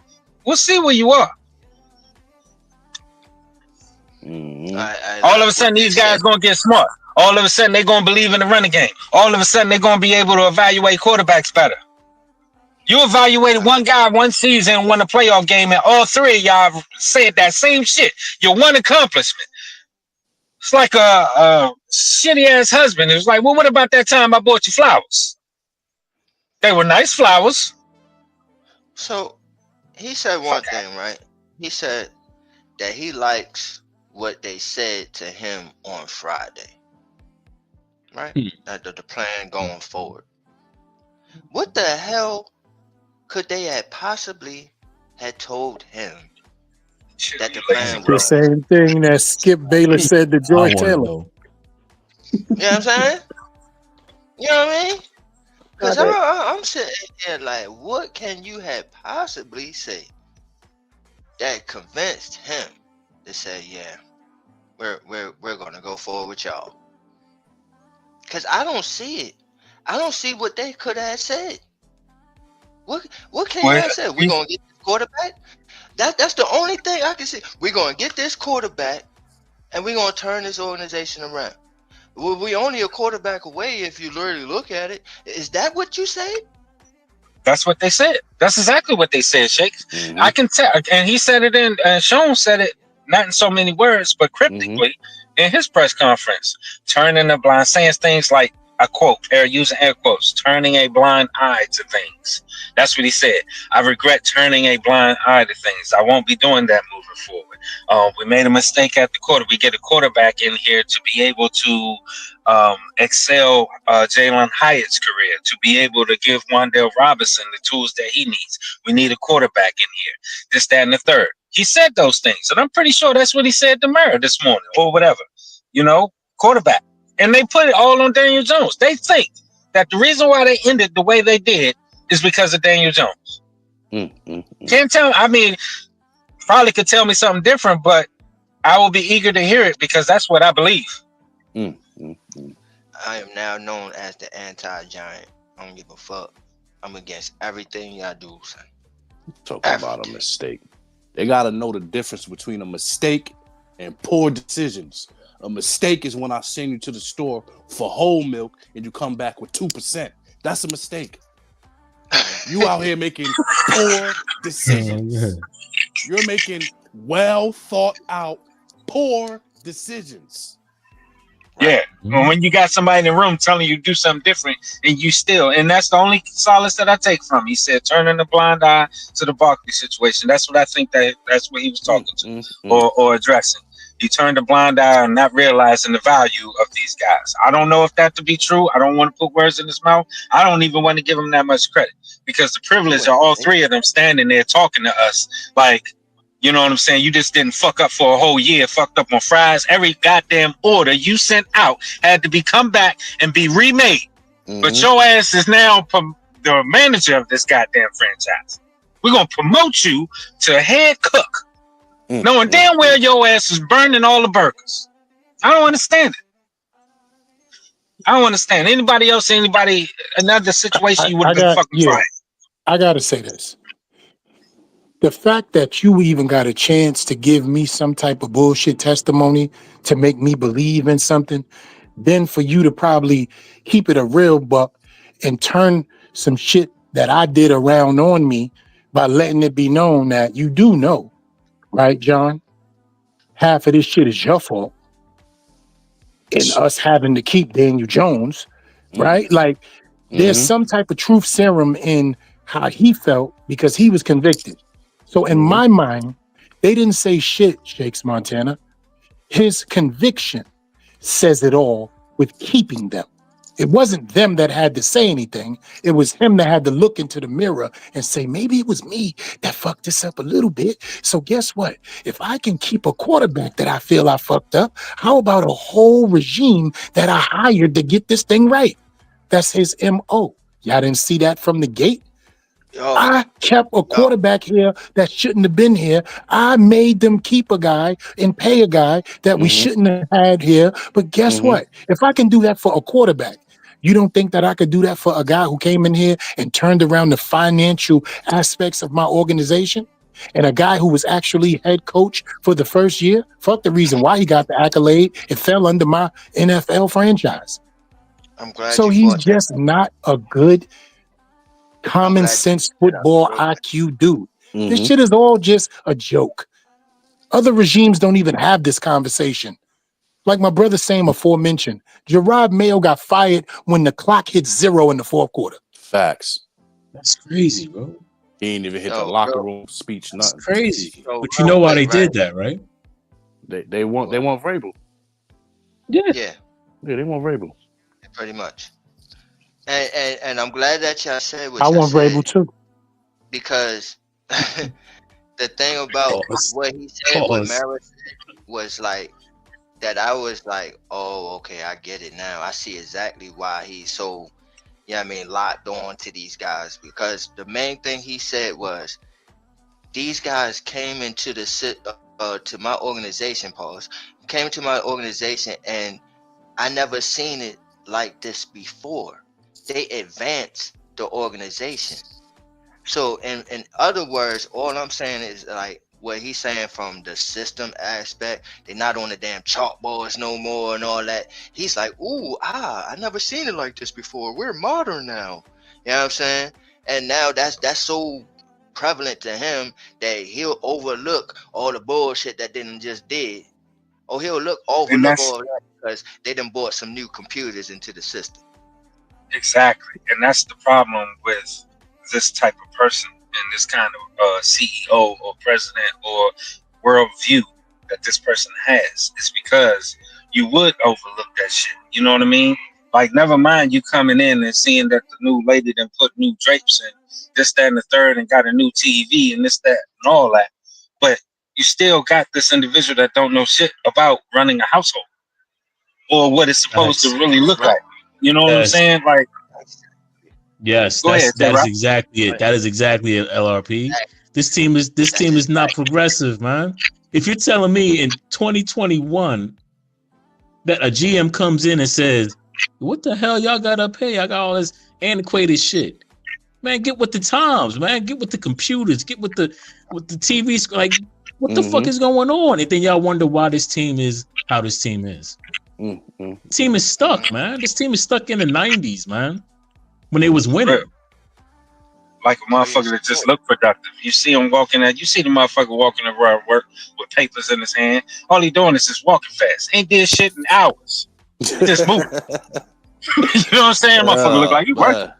All of a sudden, these guys gonna get smart. All of a sudden, they're gonna believe in the running game. All of a sudden, they're gonna be able to evaluate quarterbacks better. You evaluated one guy one season and won a playoff game, and all 3 of y'all said that same shit. Your one accomplishment. It's like a shitty ass husband. It's like, well, what about that time I bought you flowers? They were nice flowers. So he said one thing, right? He said that he likes what they said to him on Friday, right? That the plan going forward. What the hell could they have possibly had told him that the Like, plan The was? same thing that Skip Bayless said to I Joy want to Taylor. know. You know what I'm saying? You know what I mean? Because Got it. I'm sitting here like, what can you have possibly say that convinced him to say, yeah, we're gonna go forward with y'all? Because I don't see it. I don't see what they could have said. What can you well, have said? We're gonna get this quarterback. That's the only thing I can see. We're gonna get this quarterback, and we're gonna turn this organization around. Well, we only a quarterback away if you really look at it. Is that what you say? that's what they said. That's exactly what they said, Shakes. Mhm. I can tell, and he said it in. Sean said it not in so many words, but cryptically in his press conference, turning a blind, saying things like, I quote, using air quotes, turning a blind eye to things. That's what he said. I regret turning a blind eye to things. I won't be doing that moving forward. We made a mistake at the quarter. We get a quarterback in here to be able to excel Jalen Hyatt's career, to be able to give Wan'Dale Robinson the tools that he needs. We need a quarterback in here. This, that, and the third. He said those things, and I'm pretty sure that's what he said to Murray this morning or whatever. Quarterback. And they put it all on Daniel Jones. They think that the reason why they ended the way they did is because of Daniel Jones. Can't tell. I mean, probably could tell me something different, but I will be eager to hear it because that's what I believe. I am now known as the anti-giant. I don't give a fuck. I'm against everything y'all do, son. Talking about a mistake. They got to know the difference between a mistake and poor decisions. A mistake is when I send you to the store for whole milk and you come back with 2%. That's a mistake. You out here making poor decisions. You're making well thought out poor decisions. Right? Yeah. When you got somebody in the room telling you to do something different and you still, and that's the only solace that I take from him. He said, turning a blind eye to the Barkley situation. That's what I think that's what he was talking to or addressing. He turned a blind eye and not realizing the value of these guys. I don't know if that to be true. I don't want to put words in his mouth. I don't even want to give him that much credit because the privilege of all three of them standing there talking to us like, you know what I'm saying? You just didn't fuck up for a whole year, fucked up on fries. Every goddamn order you sent out had to be come back and be remade. But your ass is now the manager of this goddamn franchise. We're going to promote you to head cook. Knowing damn well your ass is burning all the burgers. I don't understand it. I don't understand. Another situation you would have been fucking fired. I got to say this. The fact that you even got a chance to give me some type of bullshit testimony to make me believe in something, then for you to probably keep it a real buck and turn some shit that I did around on me by letting it be known that you do know. Right, John? Half of this shit is your fault. And us having to keep Daniel Jones, right? Like, there's some type of truth serum in how he felt because he was convicted. So in my mind, they didn't say shit, Shakes Montana. His conviction says it all with keeping them. It wasn't them that had to say anything. It was him that had to look into the mirror and say, maybe it was me that fucked this up a little bit. So guess what? If I can keep a quarterback that I feel I fucked up, how about a whole regime that I hired to get this thing right? That's his MO. Y'all didn't see that from the gate? I kept a quarterback here that shouldn't have been here. I made them keep a guy and pay a guy that we shouldn't have had here. But guess what? If I can do that for a quarterback, you don't think that I could do that for a guy who came in here and turned around the financial aspects of my organization? And a guy who was actually head coach for the first year? Fuck the reason why he got the accolade. It fell under my NFL franchise. I'm glad so he's just not a good common sense football IQ dude. This shit is all just a joke. Other regimes don't even have this conversation. Like my brother Sam aforementioned, Gerard Mayo got fired when the clock hit 0 in the fourth quarter. Facts. That's crazy, bro. He ain't even hit the locker room speech. Nothing. That's crazy. But you know why they did that, right? They want Vrabel. Yeah, they want Vrabel. Pretty much. And I'm glad that y'all said what I y'all want said. Vrabel too. because the thing about Pause. what he said, what Pause. Mara said, was like that. I was like, oh, okay, I get it now. I see exactly why he's so, I mean, locked on to these guys, because the main thing he said was these guys came into to my organization. Pause. Came to my organization, and I never seen it like this before. They advanced the organization. So in other words, all I'm saying is like what he's saying from the system aspect. They're not on the damn chalkboards no more and all that. He's like, ooh, I never seen it like this before. We're modern now. You know what I'm saying? And now that's so prevalent to him that he'll overlook all the bullshit that they done just did. Or he'll And overlook that's all that because they done bought some new computers into the system. exactly, and that's the problem with this type of person and this kind of CEO or president or worldview that this person has. It's because you would overlook that shit. You know what I mean? Like, never mind you coming in and seeing that the new lady done put new drapes in this, that, and the third, and got a new TV and this, that, and all that. But you still got this individual that don't know shit about running a household or what it's supposed to Nice. really look like. You know what I'm Yes. saying? Like, Yes, go ahead, that is J-Rock. exactly it. That is exactly it, LRP. This team is not progressive, man. If you're telling me in 2021 that a GM comes in and says, "What the hell y'all got up here? Y'all got all this antiquated shit." Man, get with the times, man. Get with the computers. Get with the TVs. Like, what the fuck is going on? And then y'all wonder why this team is how this team is. Team is stuck, man. This team is stuck in the 90s, man, when they was winning. Like a motherfucker that just look productive. You see him walking you see the motherfucker walking around work with papers in his hand. All he doing is just walking fast. Ain't did shit in hours. He just moving. You know what I'm saying? Motherfucker look like he working.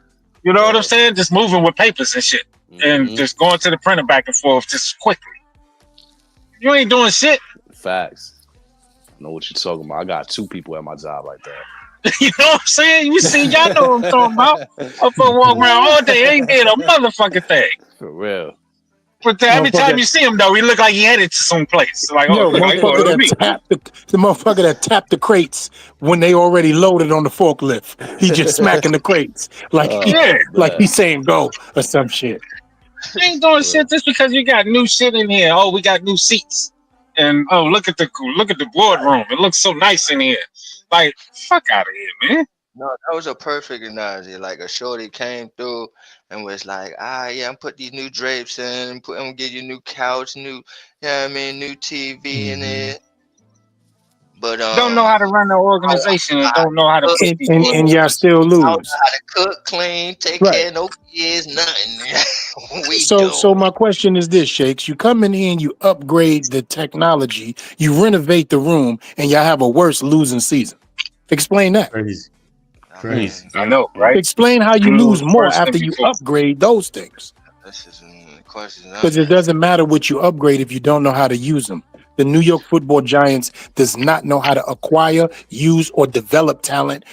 You know what I'm saying? Just moving with papers and shit. And just going to the printer back and forth just quickly. You ain't doing shit. Facts. I know what you're talking about. I got 2 people at my job like that. You know what I'm saying? You see, y'all know what I'm talking about. I'm gonna walk around all day, ain't did a motherfucking thing. For real. But every time you see him, though, he look like he headed to some place. Like, Yo, oh, look, motherfucker that tapped the motherfucker that tapped the crates when they already loaded on the forklift. He just smacking the crates like like he's saying go or some shit. You ain't doing shit just because you got new shit in here. Oh, we got new seats, and oh, look at the boardroom. It looks so nice in here. Like, fuck out of here, man. No, that was a perfect analogy. Like a shorty came through and was like, yeah, I'm put these new drapes in, I'm gonna get you new couch, new, new TV in it. But don't know how to run the organization and don't know how to put people and y'all still lose. I don't know how to cook, clean, take care of no kids, nothing. So my question is this, Shakes. You come in here and you upgrade the technology, you renovate the room, and y'all have a worse losing season. Explain that. Crazy. I know, right? Explain how you lose more after you upgrade those things. This is a question. Because it doesn't matter what you upgrade if you don't know how to use them. The New York Football Giants does not know how to acquire, use, or develop talent.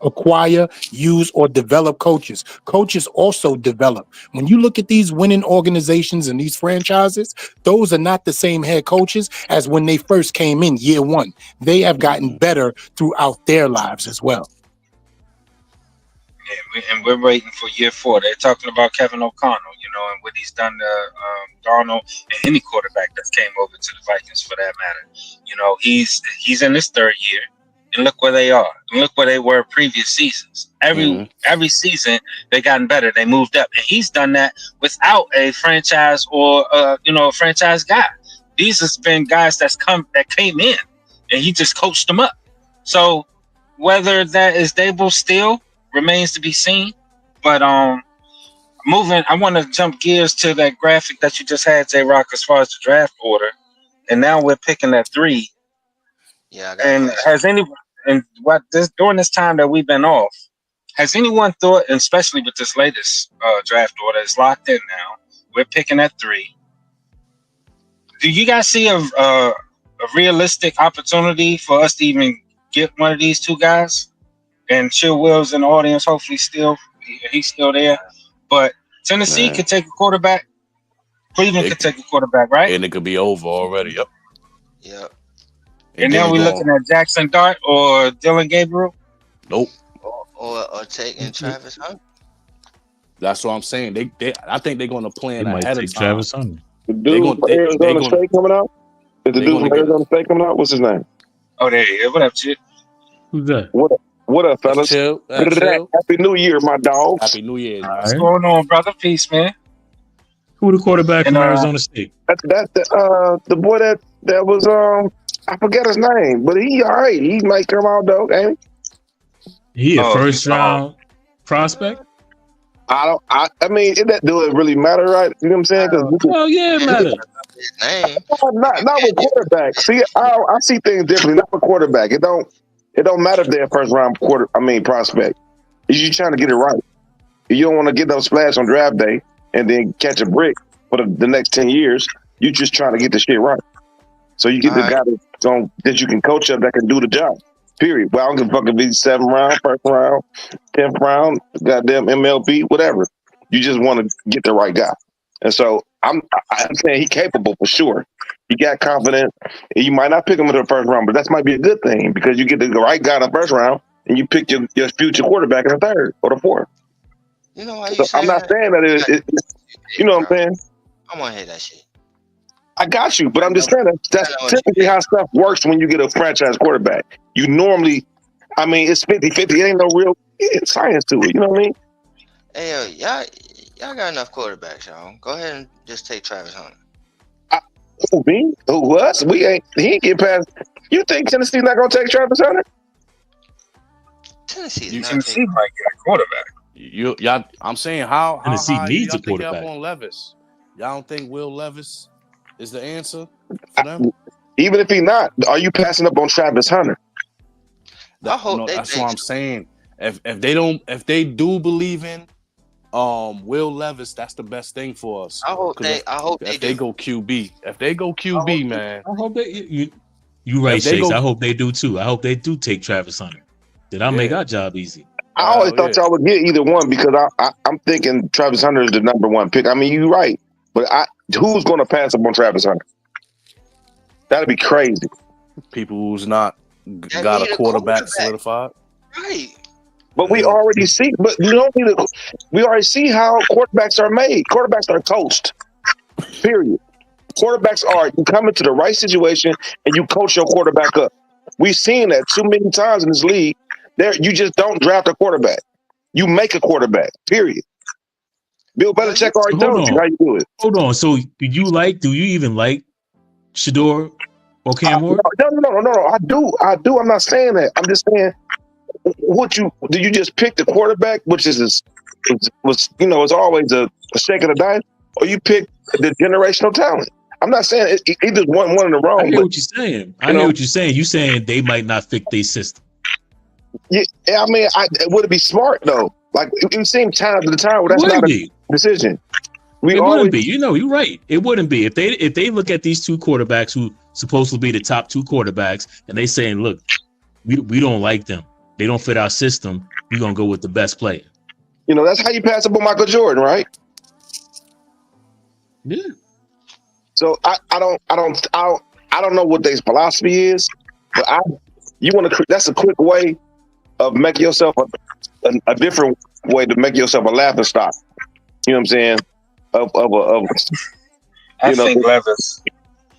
Acquire, use, or develop coaches. Coaches also develop. When you look at these winning organizations and these franchises, those are not the same head coaches as when they first came in year one. They have gotten better throughout their lives as well. Yeah, and we're waiting for year 4. They're talking about Kevin O'Connell, and what he's done to Darnold and any quarterback that came over to the Vikings for that matter. He's in his 3rd year. And look where they are. And look where they were previous seasons. Every season they gotten better. They moved up, and he's done that without a franchise or a franchise guy. These has been guys that came in, and he just coached them up. So whether that is Daboll still remains to be seen. But moving, I want to jump gears to that graphic that you just had, J-Rock, as far as the draft order, and now we're picking at 3. Yeah, I got and has anyone, and during this time that we've been off, has anyone thought, and especially with this latest draft order, it's locked in now. We're picking at 3. Do you guys see a realistic opportunity for us to even get one of these 2 guys? And Chill Will's in the audience. Hopefully, he's still there. But Tennessee Man. could take a quarterback. Cleveland could take a quarterback, right? And it could be over already. Yep. Yep. And now we're looking at Jackson Dart or Dylan Gabriel. Nope. Or taking Travis Hunter. That's what I'm saying. I think they're going to plan They might ahead of take time. Travis Hunter. The dude from Arizona State coming out? Is the dude from Arizona State coming out? What's his name? Oh, there he is. What up, Chip? Who's that? What up, fellas? Chill. Happy New Year, my dogs. Happy New Year. What's going on, brother? Peace, man. Who the quarterback from Arizona State? That's the boy that was I forget his name, but he all right. He might come out though, ain't he? A first round prospect? I mean, it that do it really matter, right? You know what I'm saying? Well, yeah, it matters. His name. Not with quarterback. See, I see things differently. Not with quarterback. It don't matter if they're a first round prospect. You trying to get it right. You don't want to get no splash on draft day and then catch a brick for the next 10 years. You just trying to get the shit right. So you get the guy that you can coach up that can do the job. Period. Well, I don't give a fuck if he's 7th round, 1st round, 10th round, goddamn MLB, whatever. You just want to get the right guy. And so I'm saying he's capable for sure. He got confidence. You might not pick him in the 1st round, but that might be a good thing because you get the right guy in the 1st round and you pick your future quarterback in the 3rd or the 4th. You know how you I'm not saying that you know what I'm saying? I want to hear that shit. I got you, but I'm just saying that's typically how stuff works when you get a franchise quarterback. You normally, I mean, it's 50-50. It ain't no real science to it. You know what I mean? Hey, y'all got enough quarterbacks, y'all. Go ahead and just take Travis Hunter. Who, me? Who, us? He ain't get past. You think Tennessee's not going to take Travis Hunter? Tennessee might get a quarterback. I'm saying how Tennessee high needs y'all a think y'all quarterback. on Levis? Y'all don't think Will Levis is the answer for them? Even if he not, are you passing up on Travis Hunter? That's what I'm saying. If they do believe in Will Levis, that's the best thing for us. I hope they go QB. If they go QB, man. I hope you right, Shakes. I hope they do too. I hope they do take Travis Hunter. Then I'll make our job easy. I always thought y'all would get either one because I'm thinking Travis Hunter is the number 1 pick. I mean, you're right, but who's going to pass up on Travis Hunter? That'd be crazy. People who's not got a quarterback solidified, right? But we already see. But you don't need to. We already see how quarterbacks are made. Quarterbacks are coached. Period. Quarterbacks are you come into the right situation and you coach your quarterback up. We've seen that too many times in this league. You just don't draft a quarterback. You make a quarterback. Period. Bill Belichick already told you how you do it. Hold on. So do you even like Shador or Cam Ward? No. I do. I'm not saying that. I'm just saying do you just pick the quarterback, which is it's always a shake of the dice, or you pick the generational talent. I'm not saying either one in the wrong. I hear what you're saying. I hear what you're saying. You saying they might not fit their system. Yeah, I mean, would it be smart though? Like it seems time to the time where that's not a decision. It wouldn't be. You're right. It wouldn't be if they look at these 2 quarterbacks who supposed to be the top 2 quarterbacks, and they saying, look, we don't like them. They don't fit our system. We're gonna go with the best player. That's how you pass up on Michael Jordan, right? Yeah. So I don't know what their philosophy is, but you want to. That's a quick way of making yourself a different way to make yourself a laughing stock. You know what I'm saying? I think Levis.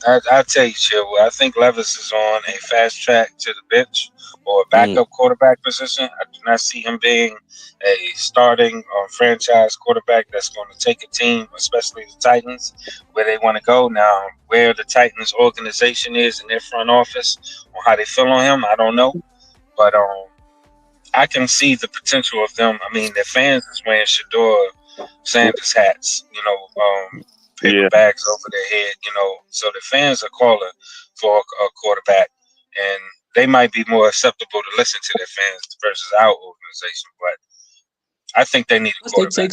I'll tell you, Chill. I think Levis is on a fast track to the bench or a backup quarterback position. I do not see him being a starting or franchise quarterback that's going to take a team, especially the Titans, where they want to go. Now, where the Titans organization is in their front office or how they feel on him, I don't know. But I can see the potential of them. I mean, their fans is wearing Shador Sanders hats, paper bags over their head, so the fans are calling for a quarterback, and they might be more acceptable to listen to their fans versus our organization. But I think they need a quarterback.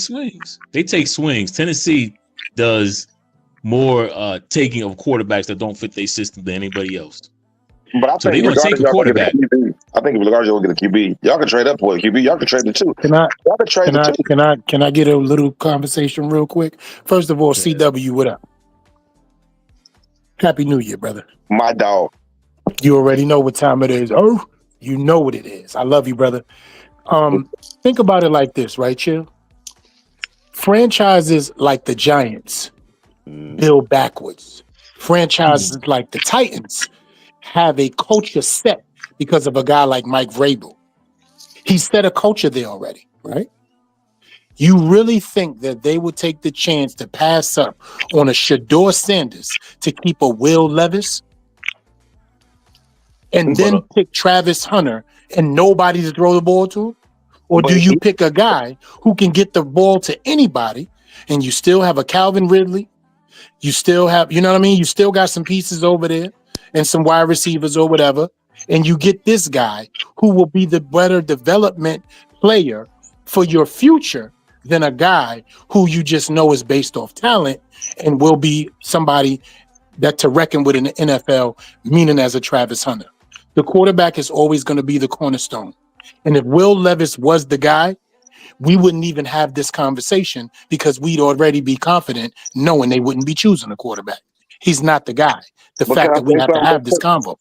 They take swings. Tennessee does more taking of quarterbacks that don't fit their system than anybody else. But I So think they're gonna take regardless, a y'all gonna quarterback. get a QB. I think regardless, y'all gonna get a QB. Y'all can trade up for a QB. Y'all can trade the two. Can I Y'all can trade the two. can I get a little conversation real quick? First of all, CW, what up? Happy New Year, brother. My dog. You already know what time it is. Oh, you know what it is. I love you, brother. Think about it like this, right, Chill? Franchises like the Giants build backwards. Franchises like the Titans have a culture set because of a guy like Mike Vrabel. He set a culture there already, right? You really think that they would take the chance to pass up on a Shador Sanders to keep a Will Levis and then pick Travis Hunter and nobody to throw the ball to? Or do you pick a guy who can get the ball to anybody and you still have a Calvin Ridley? You still have, you know what I mean? You still got some pieces over there and some wide receivers or whatever. And you get this guy who will be the better development player for your future than a guy who you just know is based off talent and will be somebody that to reckon with in the NFL, meaning as a Travis Hunter. The quarterback is always going to be the cornerstone. And if Will Levis was the guy, we wouldn't even have this conversation because we'd already be confident knowing they wouldn't be choosing a quarterback. He's not the guy. The fact that we have to have this convo.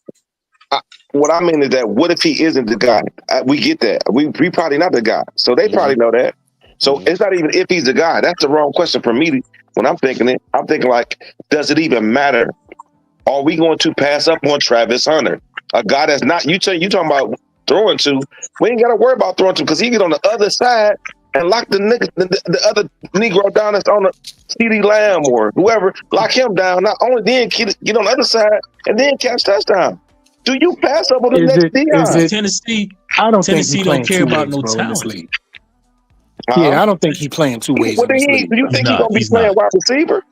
What I mean is that what if he isn't the guy? We get that. We probably not the guy. So they probably know that. So it's not even if he's the guy. That's the wrong question for me when I'm thinking it. I'm thinking like, does it even matter? Are we going to pass up on Travis Hunter? A guy that's not, you talking about throwing to, we ain't got to worry about throwing to because he get on the other side and lock the nigga, the other Negro down that's on the CD Lamb or whoever, lock him down. Not only then get on the other side and then catch touchdown. Do you pass up on the next Deion? Tennessee, I don't Tennessee think he don't care about ways, no bro, in this talent. league. Yeah, I don't think he playing two ways in this league. Do you think he's gonna be playing wide receiver?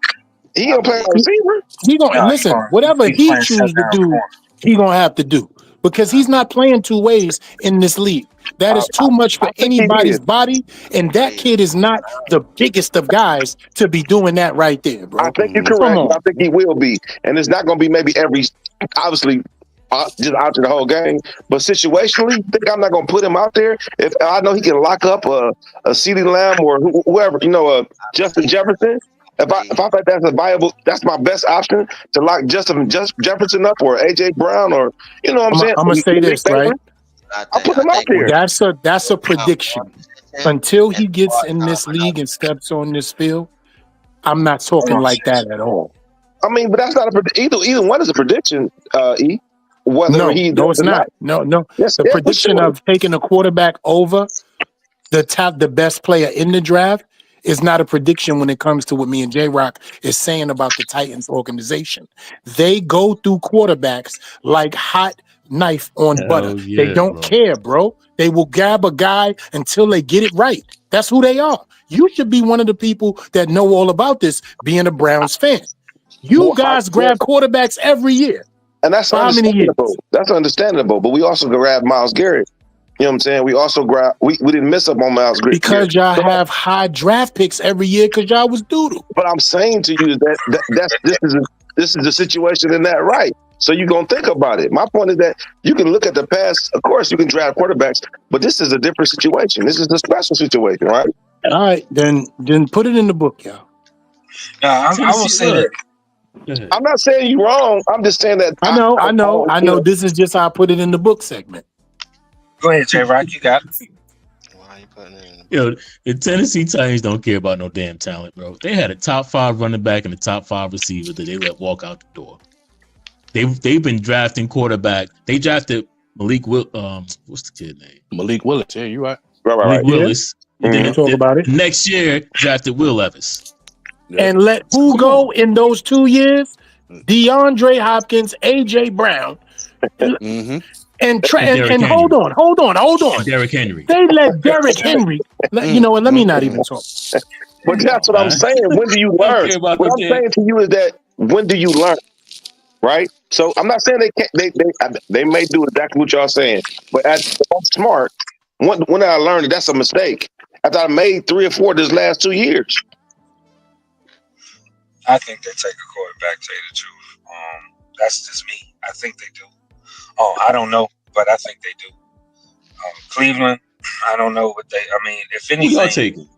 He gonna play wide receiver? He gonna listen. Whatever he chooses to do, he gonna have to do because he's not playing two ways in this league. That is too much for anybody's body, and that kid is not the biggest of guys to be doing that right there, bro. I think you're correct. I think he will be, and it's not gonna be maybe obviously. Just out to the whole game, but situationally, I think I'm not gonna put him out there if I know he can lock up a CeeDee Lamb or whoever, Justin Jefferson. If I think that's my best option to lock Justin Jefferson up or AJ Brown or what I'm saying. I'm gonna say this right. I'll put him out there. That's a prediction. Until he gets in this league and steps on this field, I'm not talking like that at all. I mean, but that's not either one is a prediction. E. No, it's not. No. Yes, the prediction of taking a quarterback over the best player in the draft is not a prediction when it comes to what me and J-Rock is saying about the Titans organization. They go through quarterbacks like hot knife on butter. They don't care, bro. They will grab a guy until they get it right. That's who they are. You should be one of the people that know all about this, being a Browns fan. You guys grab quarterbacks every year. And that's understandable. That's understandable. But we also grab Myles Garrett. You know what I'm saying? We also we didn't miss up on Myles Garrett. Because y'all have high draft picks every year because y'all was doodle. But I'm saying to you that this is a situation in that right. So you're gonna think about it. My point is that you can look at the past, of course you can draft quarterbacks, but this is a different situation. This is a special situation, right? All right, then put it in the book, y'all. I will say that. I'm not saying you're wrong. I'm just saying that I know. This is just how I put it in the book segment. Go ahead, J-Rock. You got it. Why you putting it in? Yo, the Tennessee Titans don't care about no damn talent, bro. They had a top 5 running back and a top 5 receiver that they let walk out the door. They've been drafting quarterback. They drafted Malik what's the kid name? Malik Willis. Yeah, you right. Malik Willis. Yeah. And then talk about it. Next year, drafted Will Levis. Yeah. And let who go in those 2 years? DeAndre Hopkins, AJ Brown, and hold on. Derrick Henry. They let Derrick Henry. You know what? Let me not even talk. But that's what I'm saying. When do you learn? What I'm saying to you is that when do you learn? Right. So I'm not saying they can't. They may do exactly what y'all saying, but I'm smart. When I learned that that's a mistake, after I made 3 or 4 this last 2 years. I think they take a quarterback, tell you the truth. That's just me. I think they do. Oh, I don't know, but I think they do. Cleveland, I don't know what they. I mean, if Who y'all anything, taking?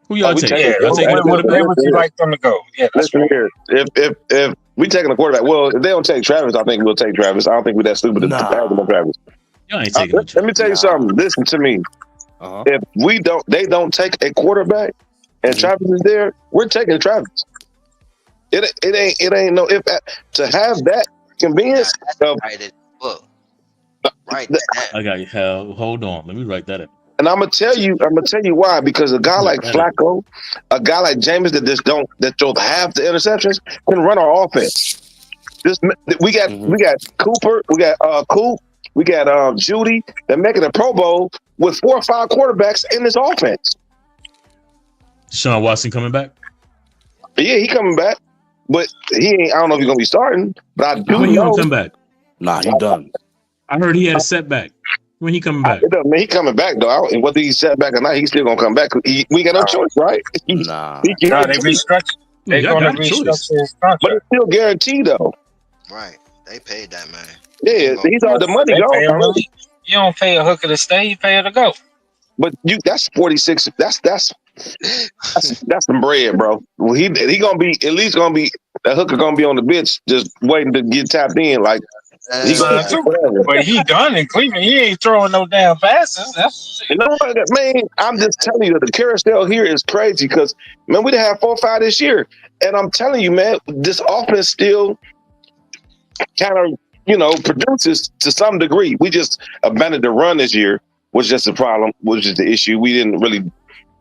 Who y'all we taking? yeah. Y'all taking a Where quarterback? would you like them to go? Yeah, that's Listen right. here. If we taking a quarterback, well, if they don't take Travis, I think we'll take Travis. I don't think we're that stupid to pass on Travis. Y'all ain't taking no Let me tell you Nah. something. Listen to me. Uh-huh. If they don't take a quarterback, and Mhm. Travis is there, we're taking Travis. It ain't no if to have that convenience of. Right at the book. Right The- now. I got you. Hell, hold on. Let me write that up. And I'm gonna tell you why. Because a guy like Write that up. Flacco, a guy like James that don't have the interceptions can run our offense. We got Cooper, we got Coop, we got Judy. They're making a Pro Bowl with 4 or 5 quarterbacks in this offense. Sean Watson coming back? Yeah, he coming back, but he ain't. I don't know if he's gonna be starting, but I do When he know. gonna come back? Nah, he done. I heard he had a setback. When he coming back? It doesn't mean he coming back though. And whether he's set back or not, he's still gonna come back. We got no choice, right? Nah. He No, they guaranteed, restructured. They're Y'all going to got a choice. restructure his but contract. it's still guaranteed though. Right. They paid that man. Yeah, he's all the money They gone pay him already. to, you don't pay a hooker to stay, you pay her to go. But that's 46. That's some bread, bro. Well, he gonna be at least gonna be that hooker gonna be on the bench just waiting to get tapped in. Like he gonna Too. But he done in Cleveland. He ain't throwing no damn passes. That's You know what, man? I'm just telling you, the carousel here is crazy because man, we done had 4 or 5 this year, and I'm telling you, man, this offense still kind of produces to some degree. We just abandoned the run this year, was just the problem, was just the issue. We didn't really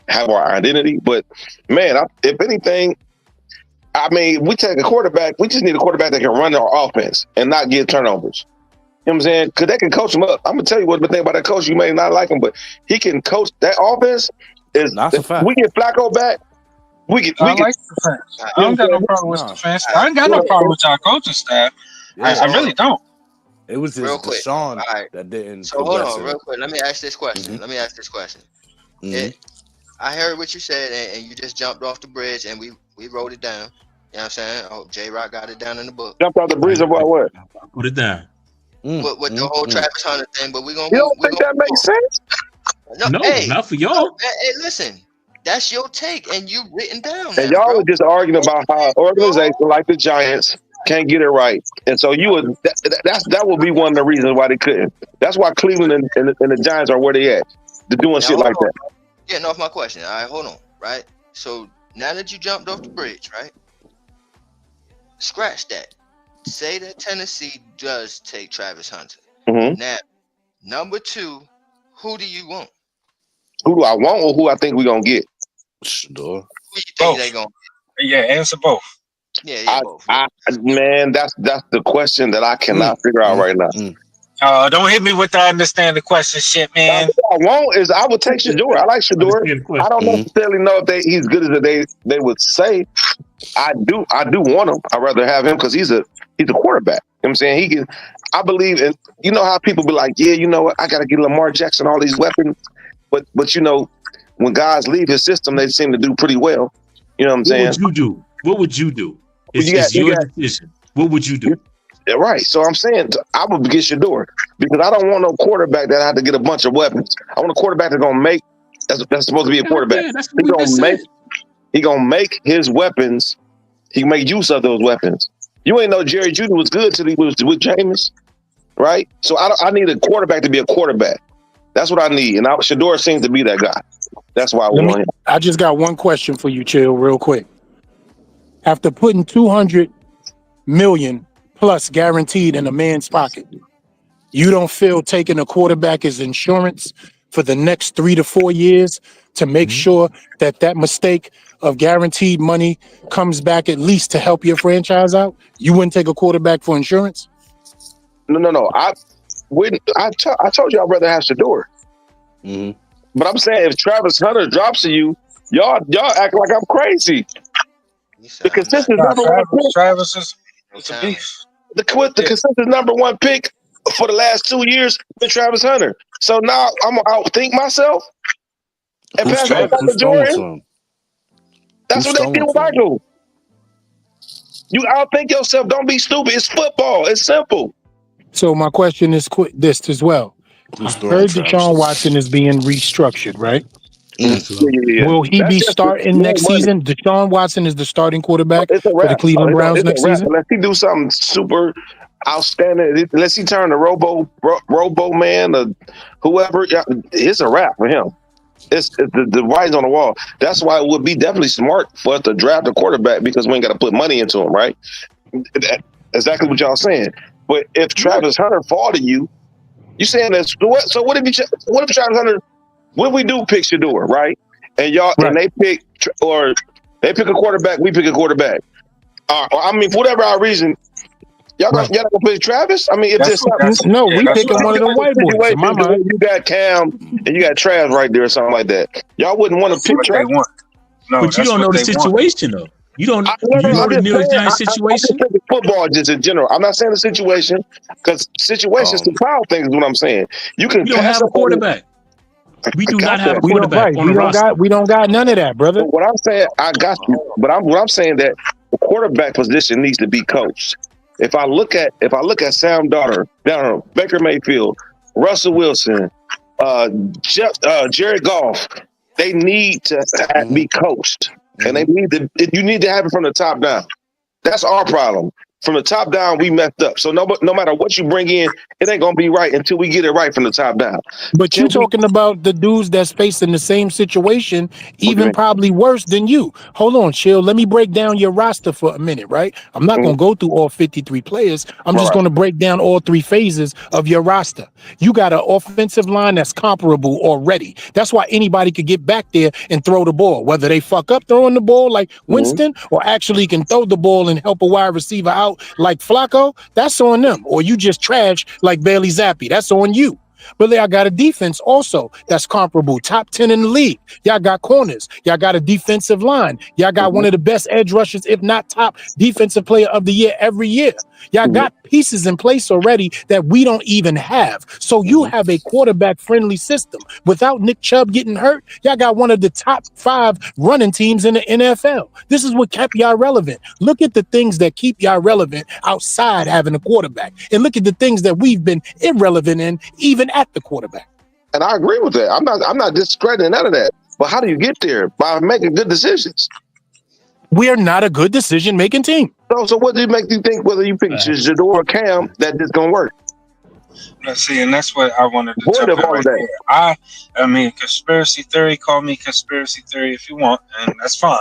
have our identity, but man, if anything, I mean, we take a quarterback. We just need a quarterback that can run our offense and not get turnovers. You know what I'm saying? Because they can coach him up. I'm gonna tell you what the thing about that coach. You may not like him, but he can coach that offense. That's a fact. We get Flacco back. We I can. like defense. I don't got no problem with defense. I ain't got no problem with our coaching staff. Yeah. I really don't. It was Real just quick. Deshaun All right. that didn't So hold progress on, him. real quick. Let me ask this question. Mhm. I heard what you said, and you just jumped off the bridge, and we wrote it down. You know what I'm saying? Oh, J Rock got it down in the book. Jump off the bridge about what? Put it down. With the whole Travis Hunter thing, but we gonna You move. don't think that makes sense? No, hey, not for y'all. hey, listen, that's your take, and you written down And now, y'all bro. are just arguing about how an organization like the Giants can't get it right, and so you would that would be one of the reasons why they couldn't. That's why Cleveland and the Giants are where they at. They're doing Now, shit hold like on. that. Getting off my question. All right, hold on. Right. So now that you jumped off the bridge, right? Scratch that. Say that Tennessee does take Travis Hunter. Mm-hmm. Now, number 2, who do you want? Who do I want, or who I think we're gonna get? Sure. Who you think Both. they gonna? Yeah, answer both. Yeah, both. Man, that's the question that I cannot figure out right now. Don't hit me with the understand the question shit, man. What I want is I would take Shador. I like Shador. Understand the question. I don't necessarily know if he's good as they would say. I do want him. I'd rather have him because he's a quarterback. You know what I'm saying? He can. I believe in. You know how people be like, yeah, you know what? I got to get Lamar Jackson all these weapons, but when guys leave his system, they seem to do pretty well. You know what I'm saying? What would you do? It's You your got- decision. What would you do? Yeah, right. So I'm saying I would get Shador because I don't want no quarterback that I have to get a bunch of weapons. I want a quarterback that's gonna make. That's supposed to be a quarterback. Yeah, that's what we just said. He gonna make his weapons. He can make use of those weapons. You ain't know Jerry Judy was good till he was with Jameis, right? So I need a quarterback to be a quarterback. That's what I need, and Shador seems to be that guy. That's why I want him. I just got one question for you, Chill, real quick. After putting $200 million plus guaranteed in a man's pocket, you don't feel taking a quarterback as insurance for the next 3 to 4 years to make sure that mistake of guaranteed money comes back at least to help your franchise out? You wouldn't take a quarterback for insurance? No. I wouldn't. I told you I'd rather have Shador. But I'm saying if Travis Hunter drops to you, y'all act like I'm crazy. The consistent number one pick. Travis is a beast. The consistent number one pick for the last 2 years been Travis Hunter. So now I'm gonna outthink myself and pass on back to Jordan. That's what they did with Michael. You outthink yourself. Don't be stupid. It's football. It's simple. So my question is this as well. I Who's throwing heard Travis? Deshaun Watson is being restructured, right? Yes, sir. Yeah. Will he That's be just starting more next money. season? Deshaun Watson is the starting quarterback It's a for the wrap. Cleveland Browns It's a next wrap. season? Unless he do something super outstanding, unless he turn the Robo man or whoever, it's a wrap for him. It's the writing's on the wall. That's why it would be definitely smart for us to draft a quarterback because we ain't got to put money into him, right? Exactly what y'all saying. But if Travis Hunter fall to you, you saying that. So what if Travis Hunter? When we do pick Shador, right? And y'all Right. and they pick a quarterback, we pick a quarterback. Or I mean, for whatever our reason, y'all Right. not gonna pick Travis. I mean, if That's there's what. something. No, Yeah, we that's picking what. one of them white boys in my Situation to where mind. you got Cam and you got Trav right there or something like that. Y'all wouldn't want to That's pick what they Travis. want. No, But you that's don't what know the they want. situation though. You don't. No, You know I'm the just New York saying. Giants I'm just situation. thinking football just in general. I'm not saying the situation because situations to power things is what I'm saying. You can We don't pass have a up on it. quarterback. We I do got not have that. a quarterback on the roster. We don't got none of that, brother. But what I'm saying, I got you. But what I'm saying that the quarterback position needs to be coached. If I look at Sam Darnold, Baker Mayfield, Russell Wilson, Jared Goff, they need to be coached, and you need to have it from the top down. That's our problem. From the top down, we messed up. So no matter what you bring in, it ain't gonna be right until we get it right from the top down. But you talking about the dudes that's facing the same situation, What do you even mean? probably worse than you. Hold on, chill. Let me break down your roster for a minute, right? I'm not going to go through all 53 players. I'm just Right. going to break down all three phases of your roster. You got an offensive line that's comparable already. That's why anybody could get back there and throw the ball, whether they fuck up throwing the ball like Winston or actually can throw the ball and help a wide receiver out like Flacco. That's on them. Or you just trash like Bailey Zappi. That's on you. But y'all got a defense also that's comparable, top 10 in the league. Y'all got corners. Y'all got a defensive line. Y'all got one of the best edge rushers, if not top defensive player of the year every year. Y'all got pieces in place already that we don't even have. So you have a quarterback-friendly system. Without Nick Chubb getting hurt, y'all got one of the top 5 running teams in the NFL. This is what kept y'all relevant. Look at the things that keep y'all relevant outside having a quarterback. And look at the things that we've been irrelevant in, even at the quarterback. And I agree with that. I'm not discrediting none of that. But how do you get there? By making good decisions. We're not a good decision-making team. So what did it make you think whether you pick Jador or Cam that this gonna work? See, and that's what I wanted to Void jump of in all right of that. there. I mean, conspiracy theory. Call me conspiracy theory if you want, and that's fine.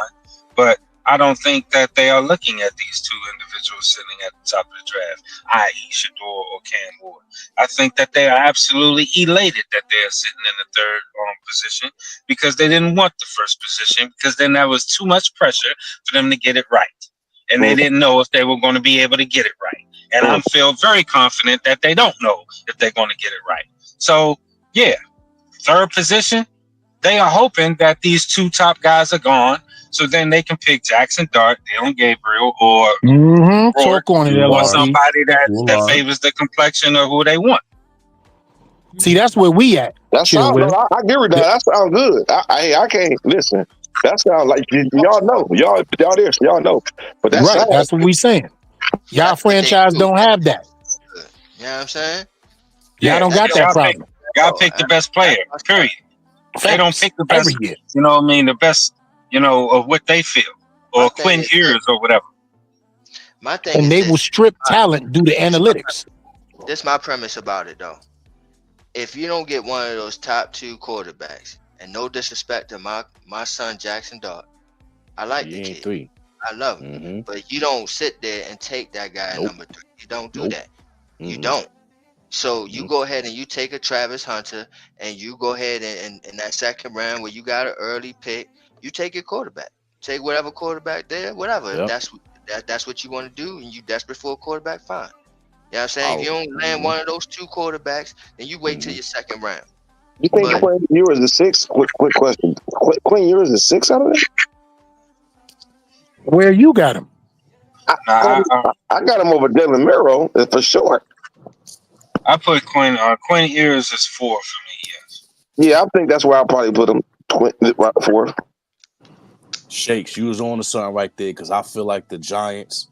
But I don't think that they are looking at these two individuals sitting at the top of the draft, i.e., Shador or Cam Ward. I think that they are absolutely elated that they are sitting in the third position because they didn't want the first position because then that was too much pressure for them to get it right, and they didn't know if they were going to be able to get it right. And I feel very confident that they don't know if they're going to get it right. So, yeah, third position, they are hoping that these two top guys are gone so then they can pick Jackson Dart, Dylan Gabriel, or Talk on it, or LRP. somebody that favors the complexion of who they want. See, that's where we at. That sounds. No, I agree with that. That sounds good. I can't listen. That sounds like y'all know. Y'all there, so y'all know. But that's right. That's what we saying. Y'all franchise don't have that. You know what I'm saying? Y'all don't got that problem. Y'all pick the best player, period. They don't pick the best, you know what I mean, the best, you know, of what they feel. Or Quinn Ewers or whatever. My thing and is they this. will strip talent due to analytics. This is my premise about it, though. If you don't get one of those top 2 quarterbacks, and no disrespect to my son Jackson Dart, I like the kid. 3. I love him. But you don't sit there and take that guy at number 3. You don't do that. You don't. So you go ahead and you take a Travis Hunter, and you go ahead and in that second round where you got an early pick, you take your quarterback. Take whatever quarterback there, whatever. If that's what you want to do, and you desperate for a quarterback, fine. You know what I'm saying? If you don't land one of those 2 quarterbacks, then you wait till your second round. You think Quinn Ewers is 6? Quick question. Quinn Ewers is 6 out of that? Where you got him? I got him over Dylan Miro for sure. I put Quinn Ewers as 4 for me, yes. Yeah, I think that's where I'll probably put him 4. Shakes, you was on the sun right there because I feel like the Giants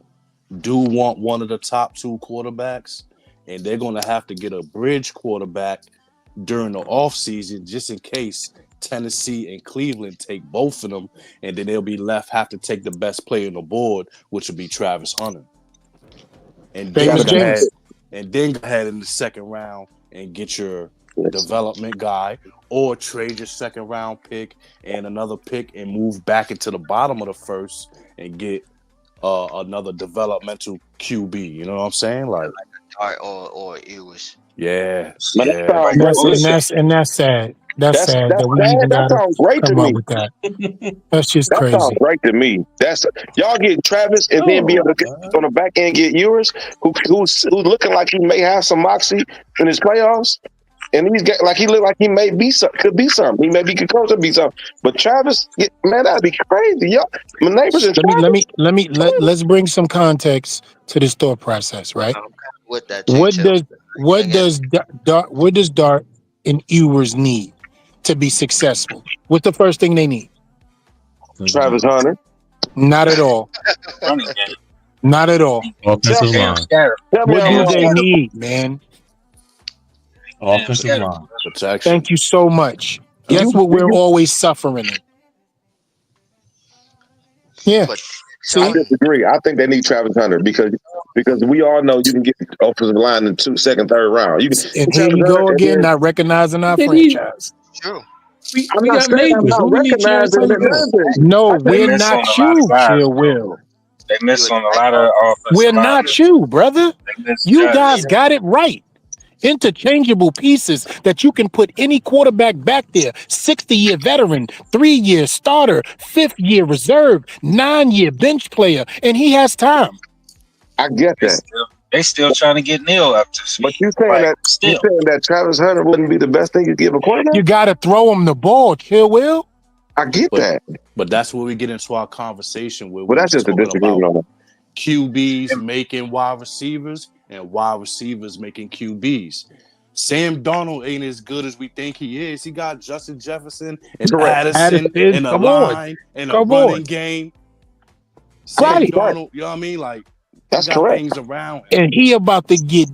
do want one of the top 2 quarterbacks, and they're going to have to get a bridge quarterback during the offseason just in case Tennessee and Cleveland take both of them, and then they'll be left have to take the best player on the board, which would be Travis Hunter. And then Famous go ahead, James. and then go ahead in the second round and get your development guy, or trade your second round pick and another pick and move back into the bottom of the first and get another developmental QB. You know what I'm saying? Like or it was. Yeah, Man, yeah. That's sad. That's sad that we sad. even That gotta sounds great to come up me. with that. That's just That sounds crazy. great to me. That's y'all get Travis and then be able to get on the back end get Ewers, who's looking like he may have some moxie in his playoffs, and he's got like he look like he may be could be something. He maybe could coach to be something. But Travis, man, that'd be crazy. Y'all, my neighbors and Let's bring some context to this thought process, right? With that, What does Dart and Ewers need to be successful? What's the first thing they need? Travis Hunter. Not at all. Not at all. Offensive line. What do they need, man? Offensive line. Protection. Thank you so much. Guess what we're always suffering in? Yeah. I disagree. I think they need Travis Hunter because we all know you can get offensive line in second, third round. And here you go again, not recognizing our franchise. True. We got neighbors. What we need Travis Hunter for? No, we're not you, Chill Will. They miss on a lot of offensive We're not you, brother. You guys got it right. Interchangeable pieces that you can put any quarterback back there. 60-year veteran, 3-year starter, 5th-year reserve, 9-year bench player, and he has time. I get that. They still trying to get Neil up to speed. But you saying that Travis Hunter wouldn't be the best thing you give a quarterback? You got to throw him the ball, Chill Will. I get that. But that's where we get into our conversation with. Well, that's just a disagreement on that. QBs making wide receivers and wide receivers making QBs. Sam Darnold ain't as good as we think he is. He got Justin Jefferson and Addison in a line and a running game. Sam Darnold, you know what I mean? Like, that's got correct. Things around him. And he about to get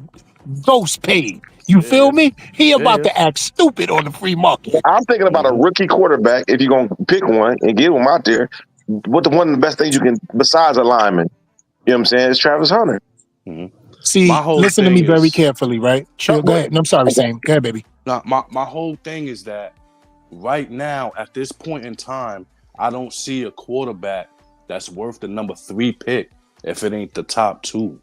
ghost paid. You feel me? He about to act stupid on the free market. I'm thinking about a rookie quarterback. If you're gonna pick one and get him out there, one of the best things you can besides a lineman, you know what I'm saying, is Travis Hunter. Mm-hmm. See, listen to me very carefully, right? Chill, go ahead. No, I'm sorry, Sam. Go ahead, baby. Now, my whole thing is that right now, at this point in time, I don't see a quarterback that's worth the number 3 pick if it ain't the top 2.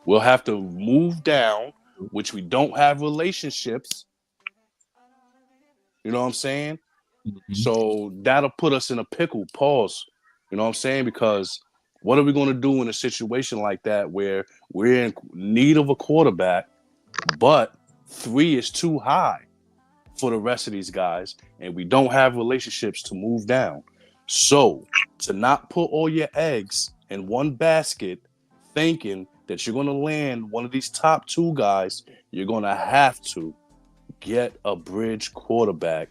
We'll have to move down, which we don't have relationships. You know what I'm saying? Mm-hmm. So that'll put us in a pickle. Pause. You know what I'm saying? Because what are we going to do in a situation like that where we're in need of a quarterback, but 3 is too high for the rest of these guys, and we don't have relationships to move down? So to not put all your eggs in one basket thinking that you're going to land one of these top 2 guys, you're going to have to get a bridge quarterback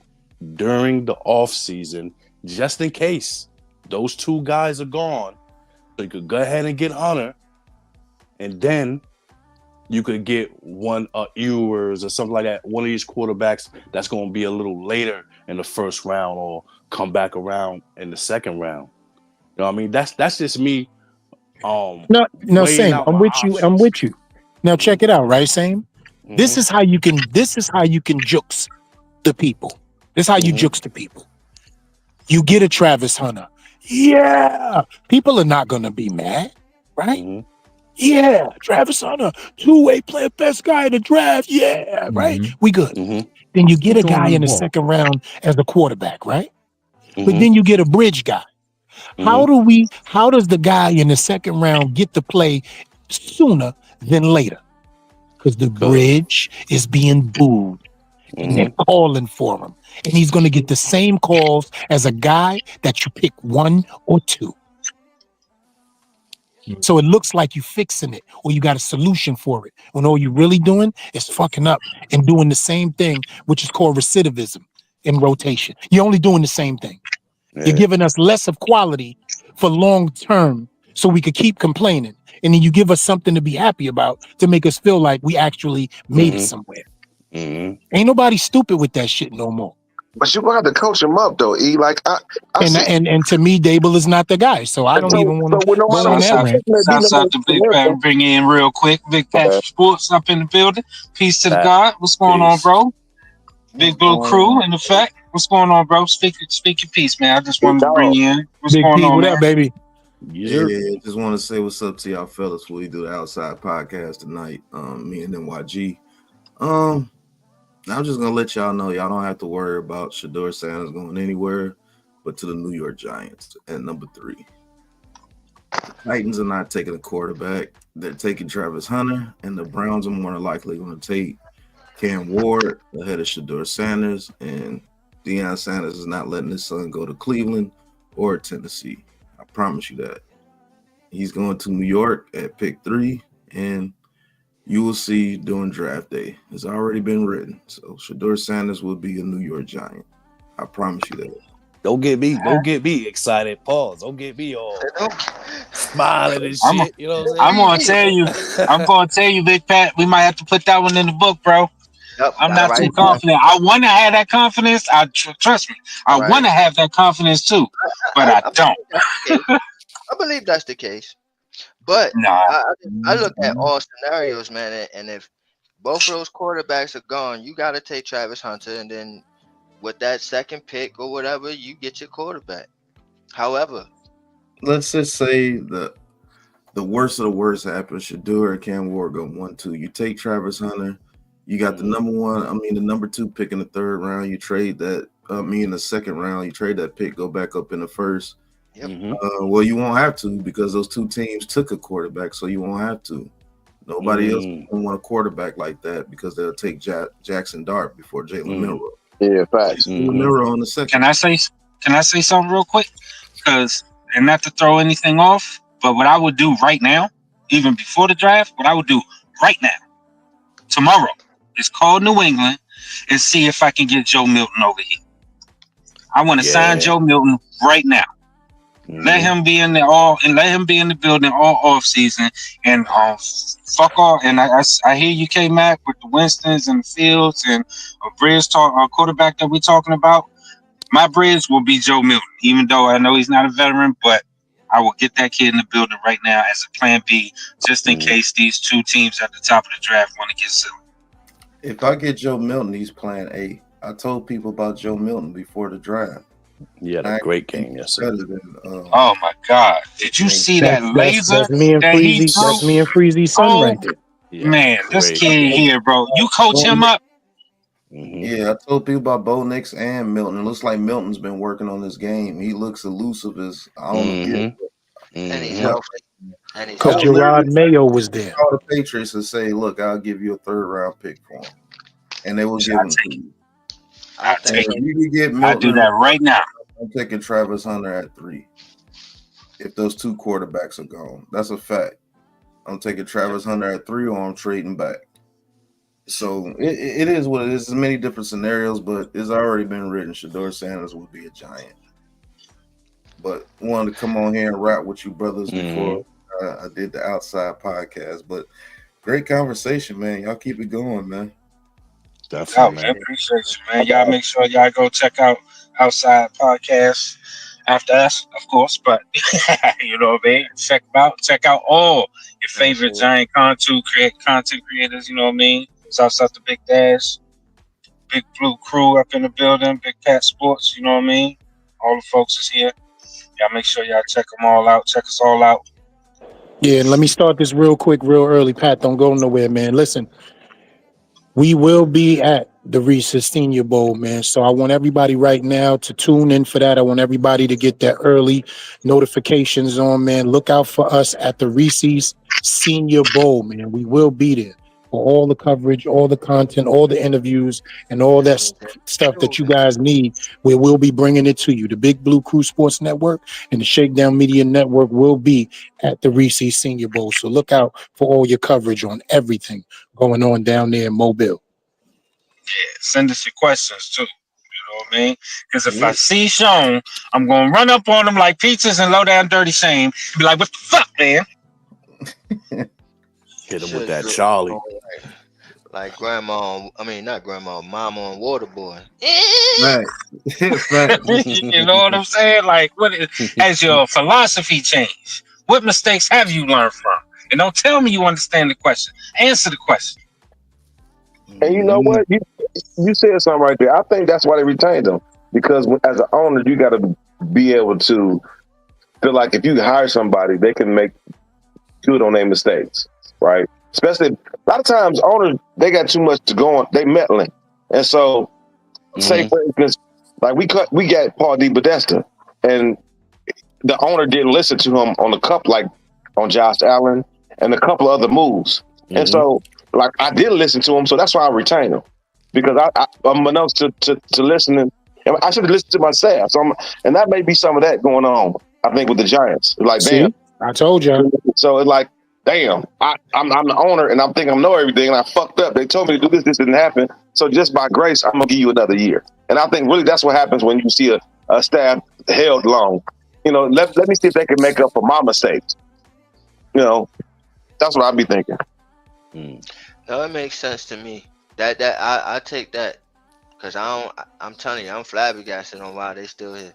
during the offseason just in case those 2 guys are gone. So you could go ahead and get Hunter, and then you could get one Ewers or something like that, one of these quarterbacks that's going to be a little later in the first round or come back around in the second round. You know what I mean? That's just me. No, Sam, I'm with you. Now check it out, right, Sam? Mm-hmm. This is how you can jukes the people. This is how you jukes the people. You get a Travis Hunter. Yeah. People are not gonna be mad, right? Mm-hmm. Yeah, Travis Hunter, 2-way player, best guy in the draft. Yeah, right. We good. Mm-hmm. Then you get a guy in the second round as a quarterback, right? Mm-hmm. But then you get a bridge guy. Mm-hmm. How does the guy in the second round get to play sooner than later? Because the bridge is being booed and they're calling for him. And he's going to get the same calls as a guy that you pick 1 or 2. So it looks like you're fixing it or you got a solution for it when all you're really doing is fucking up and doing the same thing, which is called recidivism in rotation. You're only doing the same thing. Yeah. You're giving us less of quality for long term so we could keep complaining. and then you give us something to be happy about to make us feel like we actually made it somewhere. Ain't nobody stupid with that shit no more. But you gonna have to coach him up though, E. Like I And see. and to me, Dable is not the guy, so I don't even want So with to no go on matter that rant. Shouts out to Big Pat, bring in real quick. Big Pat Sports up in the building. Peace to the God. What's going on, bro? Big Blue Crew in effect. What's going on, bro? Speak your piece, man. I just wanted to bring you in. What's Big going P, on, what man? up, baby? Yeah, just want to say what's up to y'all fellas. We do the outside podcast tonight. Me and NYG. I'm just gonna let y'all know y'all don't have to worry about Shedeur Sanders going anywhere but to the New York Giants at number 3. The Titans are not taking a quarterback. They're taking Travis Hunter, and the Browns are more than likely going to take Cam Ward ahead of Shedeur Sanders, and Deion Sanders is not letting his son go to Cleveland or Tennessee. I promise you that. He's going to New York at pick 3, and you will see during draft day. It's already been written. So Shedeur Sanders will be a New York Giant. I promise you that. Don't get me excited. Pause. Don't get me all smiling and shit. You know what I'm saying? I'm gonna tell you, Big Pat, we might have to put that one in the book, bro. Yep, I'm not too confident. I want to have that confidence. Trust me. I want to have that confidence too, but I don't. I believe that's the case. But I look at all scenarios, man, and if both of those quarterbacks are gone, you got to take Travis Hunter, and then with that second pick or whatever, you get your quarterback. However, let's just say the worst of the worst happens. Shedeur and Cam Ward go 1-2. You take Travis Hunter. You got the the number 2 pick in the 3rd round. You trade that. In the 2nd round, you trade that pick, go back up in the 1st. Yep. Well, you won't have to because those 2 teams took a quarterback, so you won't have to. Nobody else will want a quarterback like that because they'll take Jackson Dart before Jalen Milroe. Yeah, facts. Milroe on the 2nd. Can I say something real quick? Because, and not to throw anything off, but what I would do right now, even before the draft, what I would do right now, tomorrow, is call New England and see if I can get Joe Milton over here. I want to sign Joe Milton right now. Let him be in the building all off season and fuck off. And I hear you, K Mac, with the Winstons and the Fields and a Bridge quarterback that we're talking about. My Bridge will be Joe Milton, even though I know he's not a veteran, but I will get that kid in the building right now as a plan B, just in case these 2 teams at the top of the draft want to get silly. If I get Joe Milton, he's plan A. I told people about Joe Milton before the draft. Yeah, a great game, yes, sir. Oh my God! Did you see that laser? That's me and Freezy. That's me and Freezy's son right there. Yeah, man, this kid here, bro. You coach him up. Yeah, I told people about Bo Nix and Milton. It looks like Milton's been working on this game. He looks elusive as I don't know. And he's healthy. Because Gerard Mayo was there. Call the Patriots and say, "Look, I'll give you a 3rd round pick for him," and they will give him to you. I take it. You can get Milton. I do that right now. I'm taking Travis Hunter at 3. If those 2 quarterbacks are gone, that's a fact. I'm taking Travis Hunter at 3, or I'm trading back. So it is what it is. There's many different scenarios, but it's already been written. Shedeur Sanders will be a Giant. But wanted to come on here and rap with you brothers before I did the outside podcast. But great conversation, man. Y'all keep it going, man. Definitely, man. Appreciate you, man. Y'all make sure y'all go check out Outside Podcast after us, of course. But you know what I mean? Check out all your favorite Giant content creators, you know what I mean? Shouts out to Big Dash, Big Blue Crew up in the building, Big Pat Sports, you know what I mean? All the folks is here. Y'all make sure y'all check them all out. Check us all out. Yeah, and let me start this real quick, real early. Pat, don't go nowhere, man. Listen, we will be at the Reese's Senior Bowl, man. So I want everybody right now to tune in for that. I want everybody to get that early notifications on, man. Look out for us at the Reese's Senior Bowl, man. We will be there for all the coverage, all the content, all the interviews, and all that stuff that you guys need. We will be bringing it to you. The Big Blue Crew Sports Network and the Shakedown Media Network will be at the Reese's Senior Bowl. So look out for all your coverage on everything going on down there in Mobile. Yeah, send us your questions too. You know what I mean? Because if I see Sean, I'm gonna run up on him like pizzas and low down dirty shame. Be like, "What the fuck, man?" Hit him with Should that do it Charlie. like grandma. I mean, not grandma. Mama on Waterboy. Right. Fact. You know what I'm saying? Like, has your philosophy changed? What mistakes have you learned from? And don't tell me you understand the question. Answer the question. And you know what? You said something right there. I think that's why they retained him. Because as an owner, you got to be able to feel like if you hire somebody, they can make good on their mistakes, right? Especially a lot of times owners, they got too much to go on. They meddling. And so, say for instance, like we got Paul DePodesta, and the owner didn't listen to him on the cup, like on Josh Allen and a couple of other moves. And so, like, I didn't listen to him, so that's why I retained him, because I'm enough to listening. And I should have listened to myself. So and that may be some of that going on, I think, with the Giants. Like, damn, I told you. So it's like, damn, I'm the owner, and I'm thinking I know everything, and I fucked up. They told me to do this. This didn't happen. So just by grace, I'm gonna give you another year. And I think really that's what happens when you see a staff held long. You know, let me see if they can make up for my mistakes. You know, that's what I'd be thinking. No, it makes sense to me. That I take that, because I'm telling you, I'm flabbergasted on why they still here.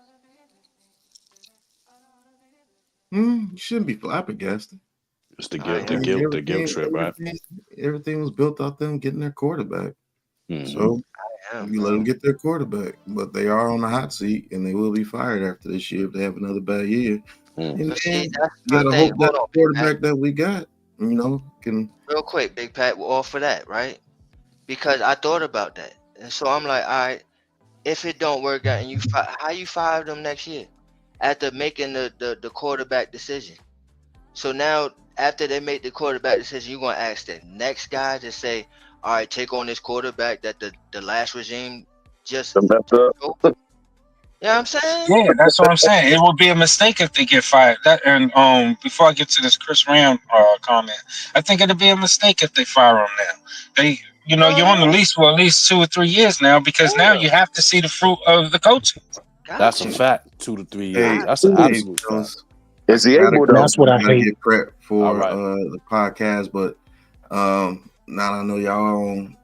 You shouldn't be flabbergasted. It's the guilt trip, right? Everything was built off them getting their quarterback. So you let them get their quarterback, but they are on the hot seat, and they will be fired after this year if they have another bad year. And See, you that's gotta my hope thing. that Hold on, quarterback that we got, can. real quick, Big Pat, we're all for that, right? Because I thought about that, and so I'm like, all right, if it don't work out, and how you fire them next year after making the quarterback decision? So now, after they make the quarterback decision, you're gonna ask the next guy to say, all right, take on this quarterback that the last regime just. You know what I'm saying? Yeah, that's what I'm saying. It would be a mistake if they get fired. And before I get to this Chris Ram comment, I think it'd be a mistake if they fire him now. You're on the lease for at least 2 or 3 years now, because now you have to see the fruit of the coaching. That's a fact. 2 to 3 years. Hey, That's an absolute fact. Is he able to? That's what I hate. Get prepped for the podcast, but now I know y'all on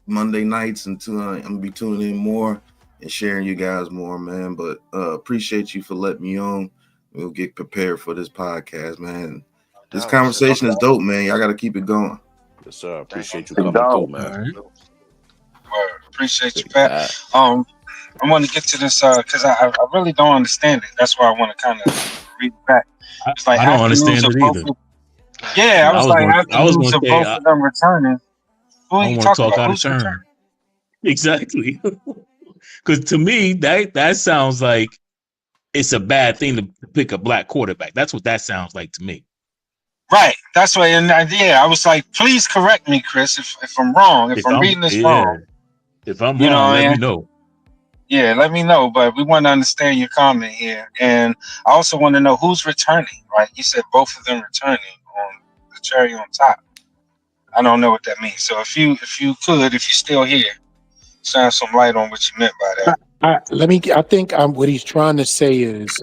Monday nights, and I'm gonna be tuning in more and sharing you guys more, man. But appreciate you for letting me on. We'll get prepared for this podcast, man. This conversation is dope, man. Y'all got to keep it going. Yes, sir. Appreciate you coming through, man. Appreciate you, Pat. I want to get to this because I really don't understand it. That's why I want to kind of read it back. It's like I don't understand it either. Yeah, I was like, after news of both of them returning. Who are you talking about? Who's returning? Exactly. Because to me, that sounds like it's a bad thing to pick a black quarterback. That's what that sounds like to me. Right. That's why. And I was like, please correct me, Chris, if I'm wrong. If I'm reading this wrong. If I'm wrong, let me know. Yeah, let me know. But we want to understand your comment here. And I also want to know who's returning, right? You said both of them returning on the cherry on top. I don't know what that means. So if you're still here, shine some light on what you meant by that. I think what he's trying to say is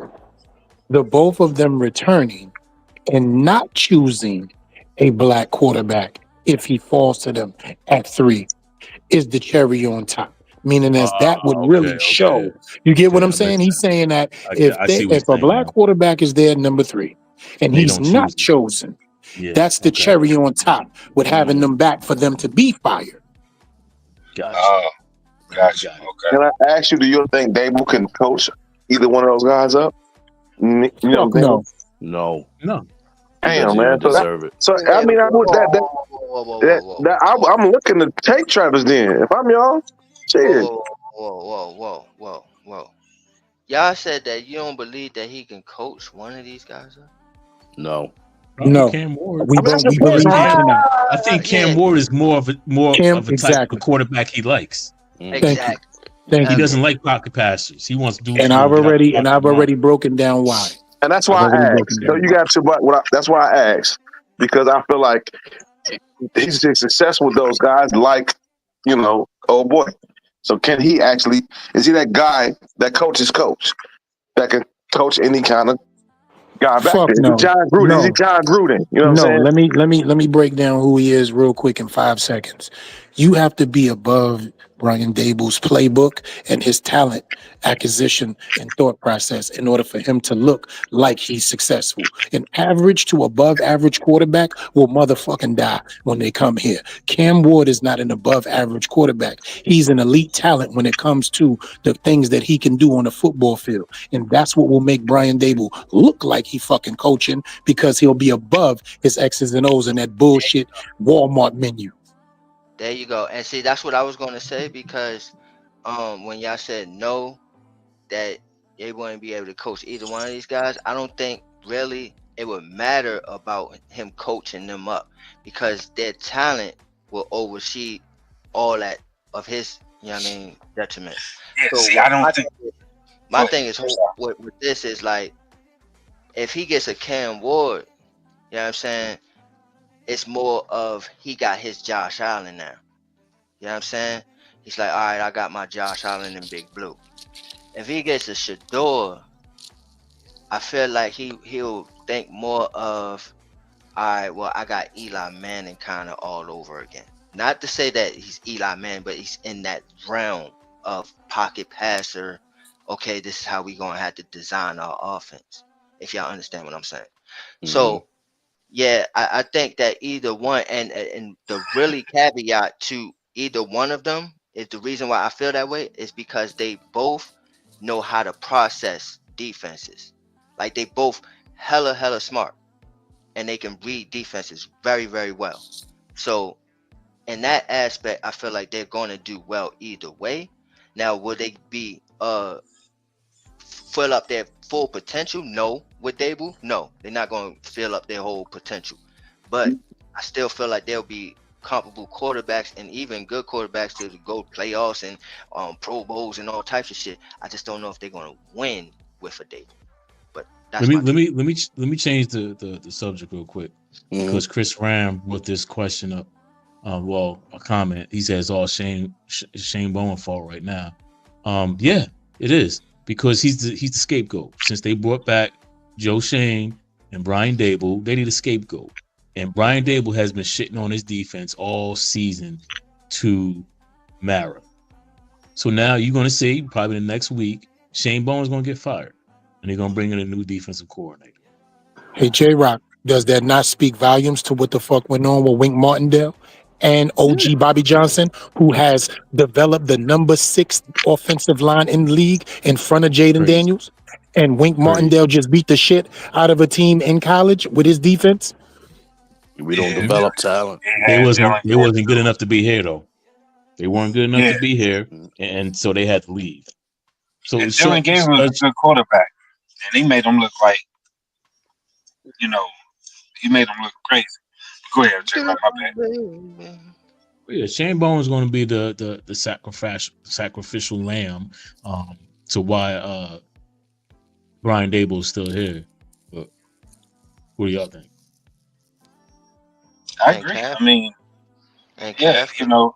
the both of them returning and not choosing a black quarterback if he falls to them at 3 is the cherry on top. Meaning that would really show. You get what I'm saying? He's saying that if a black quarterback is there at number 3 and he's not chosen, that's the cherry on top with having them back for them to be fired. Gotcha. Okay. Can I ask you, do you think Dable can coach either one of those guys up? No. Damn, man. I mean, I'm looking to take Travis then. If I'm y'all, shit. Whoa. Y'all said that you don't believe that he can coach one of these guys up? No. Cam Ward. We believe Cam. I think Cam Ward is more of a type of quarterback he likes. Exactly. He doesn't like pocket passes. He wants to do. And I've already broken down why. And that's why I asked. So you got that's why I asked, because I feel like he's successful with those guys, like, oh boy. So is he that guy that coaches coach that can coach any kind of God back Fuck there. no. John Gruden. Is he No. John Gruden? You know what I'm No, saying? let me break down who he is real quick in 5 seconds. You have to be above Brian Daboll's playbook and his talent acquisition and thought process in order for him to look like he's successful. An average to above average quarterback will motherfucking die when they come here. Cam Ward is not an above average quarterback. He's an elite talent when it comes to the things that he can do on the football field. And that's what will make Brian Daboll look like he fucking coaching, because he'll be above his X's and O's and that bullshit Walmart menu. There you go. And see, that's what I was gonna say, because when y'all said no, that they wouldn't be able to coach either one of these guys, I don't think really it would matter about him coaching them up, because their talent will oversee all that of his, you know what I mean, detriment. Yeah, So see, I don't think. my thing is with this is like, if he gets a Cam Ward, you know what I'm saying, it's more of he got his Josh Allen now. You know what I'm saying? He's like, all right, I got my Josh Allen and Big Blue. If he gets a Shador, I feel like he'll think more of, all right, well, I got Eli Manning kind of all over again. Not to say that he's Eli Manning, but he's in that realm of pocket passer. Okay, this is how we gonna have to design our offense, if y'all understand what I'm saying. So yeah, I think that either one, and the really caveat to either one of them is the reason why I feel that way is because they both know how to process defenses. Like, they both hella smart, and they can read defenses very, very well. So in that aspect, I feel like they're going to do well either way. Now, will they be fill up their full potential? No. With Daboll, no, they're not going to fill up their whole potential. But I still feel like they'll be comparable quarterbacks, and even good quarterbacks, to go playoffs and Pro Bowls and all types of shit. I just don't know if they're going to win with a Daboll. But that's let me change the subject real quick, because Chris Ram brought this question up. Well, a comment. He says all Shane Bowen fault right now. Yeah, it is, because he's the scapegoat. Since they brought back Joe Shane and Brian Daboll, they need a scapegoat. And Brian Daboll has been shitting on his defense all season to Mara. So now you're going to see, probably the next week, Shane Bowen's going to get fired, and they're going to bring in a new defensive coordinator. Hey, J-Rock, does that not speak volumes to what the fuck went on with Wink Martindale and OG Bobby Johnson, who has developed the number 6 offensive line in the league in front of Jaden Daniels? And Wink Martindale just beat the shit out of a team in college with his defense? We don't develop talent. They wasn't good enough to be here, though. They weren't good enough to be here, and so they had to leave. So Dylan Gabriel was a good quarterback, and he made them look like, you know, he made them look crazy. Go ahead, check out my bad. Yeah, Shane Bowen is going to be the sacrificial lamb to why Brian Daboll is still here. But what do y'all think? I agree. I mean, yeah, you know,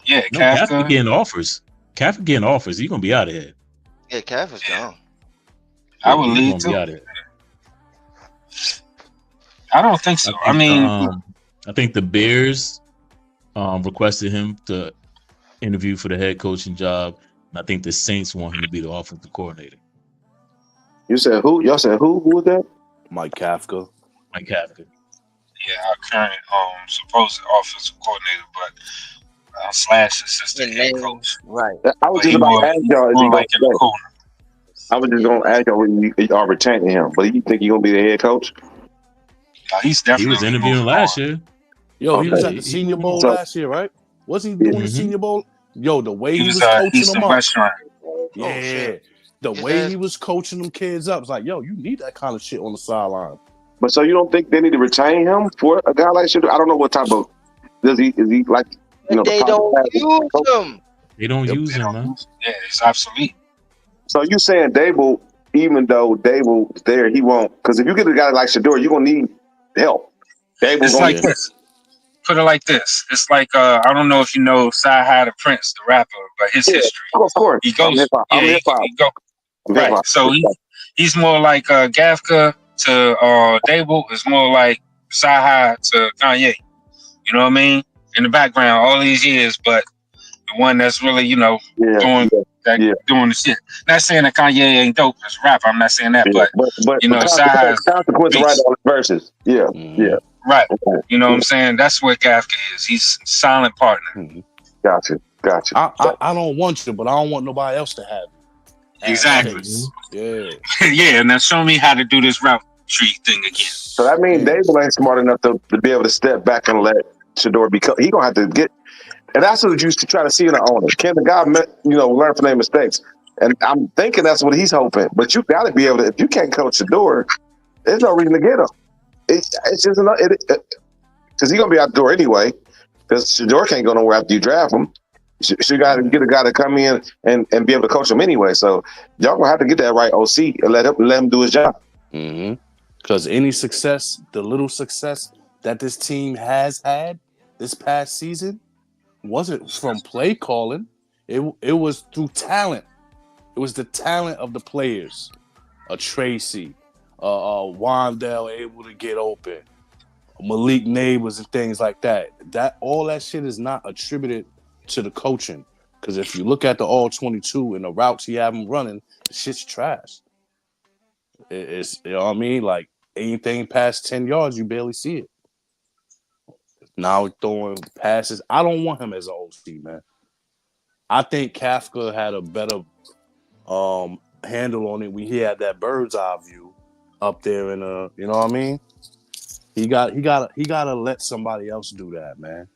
yeah, no, Kafka getting offers. Kafka getting offers. He's gonna be out of here. Yeah, Kafka's gone. I would leave too. Be out of here. I don't think so. I think the Bears requested him to interview for the head coaching job, and I think the Saints want him to be the offensive coordinator. You said who? Y'all said who? Who was that? Mike Kafka. Mike Kafka. Yeah, our current supposed offensive coordinator, but / assistant head coach. Right. I was just about to ask y'all if he like in the corner. I was just going to ask y'all when y'all retaining him, but you think he's going to be the head coach? He's definitely. He was interviewing last year. Yo, he was at the Senior Bowl last year, right? Wasn't he doing the Senior Bowl? Yo, the way he was coaching them up. Yeah. The way he was coaching them kids up, it's like, yo, you need that kind of shit on the sideline. But so you don't think they need to retain him for a guy like Shador? I don't know what type of is he like, you know, they don't use him. They don't use him, man. Yeah, it's obsolete. So you saying Daboll, even though Daboll's there, he won't, because if you get a guy like Shador, you're gonna need help. It's like this. Put it like this. It's like I don't know if you know Sci-Hi the Prince, the rapper, but his history. Of course. He goes. I'm hip-hop. Right. So He's more like Gafka to Dable is more like Sci-Hi to Kanye. You know what I mean? In the background all these years, but the one that's really, Yeah, doing yeah. doing the shit. Not saying that Kanye ain't dope as a rapper. I'm not saying that, Yeah, but but Sci-Hi is consequence right beast. on the verses. Yeah, yeah. Right. Okay. You know what I'm saying? That's what Gafka is. He's silent partner. Gotcha. I don't want you, but I don't want nobody else to have it. Exactly. Yeah. Yeah, now show me how to do this route tree thing again. So that means Dable ain't smart enough to be able to step back and let Shador become. He gonna have to get, and that's what you used to try to see in the owner. Can the guy, learn from their mistakes? And I'm thinking that's what he's hoping. But you got to be able to. If you can't coach Shador, there's no reason to get him. It's just enough because he's gonna be out the door anyway. Because Shador can't go nowhere after you draft him. So you got to get a guy to come in and be able to coach him anyway. So y'all gonna have to get that right OC and let him do his job. Because any success, the little success that this team has had this past season, wasn't from play calling. It was through talent. It was the talent of the players. A Tracy, Wandell able to get open, Malik Neighbors and things like that. All that shit is not attributed to the coaching. Because if you look at the all 22 and the routes he have them running, the shit's trash. It's, you know what I mean? Like anything past 10 yards, you barely see it. Now throwing passes. I don't want him as an OC, man. I think Kafka had a better handle on it when he had that bird's eye view up there in you know what I mean? He gotta let somebody else do that, man.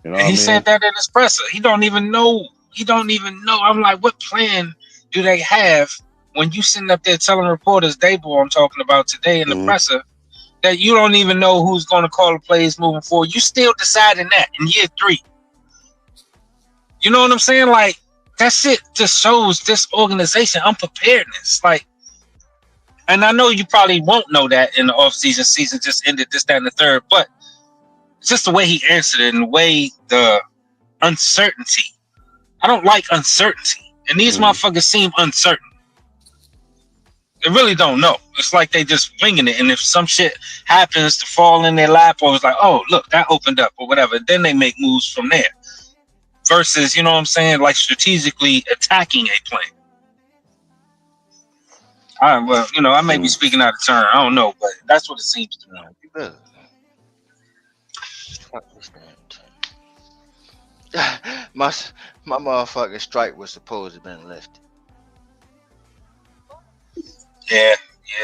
You know what I mean? He said that in his presser. He don't even know. I'm like, what plan do they have when you sitting up there telling reporters, Dayball I'm talking about today in the presser, that you don't even know who's going to call the plays moving forward? You still deciding that in year 3. You know what I'm saying? Like, that shit just shows this organization unpreparedness. Like, and I know you probably won't know that in the offseason. Season just ended, this, that, and the third, but it's just the way he answered it and the way the uncertainty. I don't like uncertainty. And these motherfuckers seem uncertain. They really don't know. It's like they just winging it. And if some shit happens to fall in their lap, or it's like, oh, look, that opened up or whatever, then they make moves from there. Versus, you know what I'm saying, like strategically attacking a plan. I may be speaking out of turn. I don't know, but that's what it seems to me. My motherfucking strike was supposed to have been lifted. Yeah,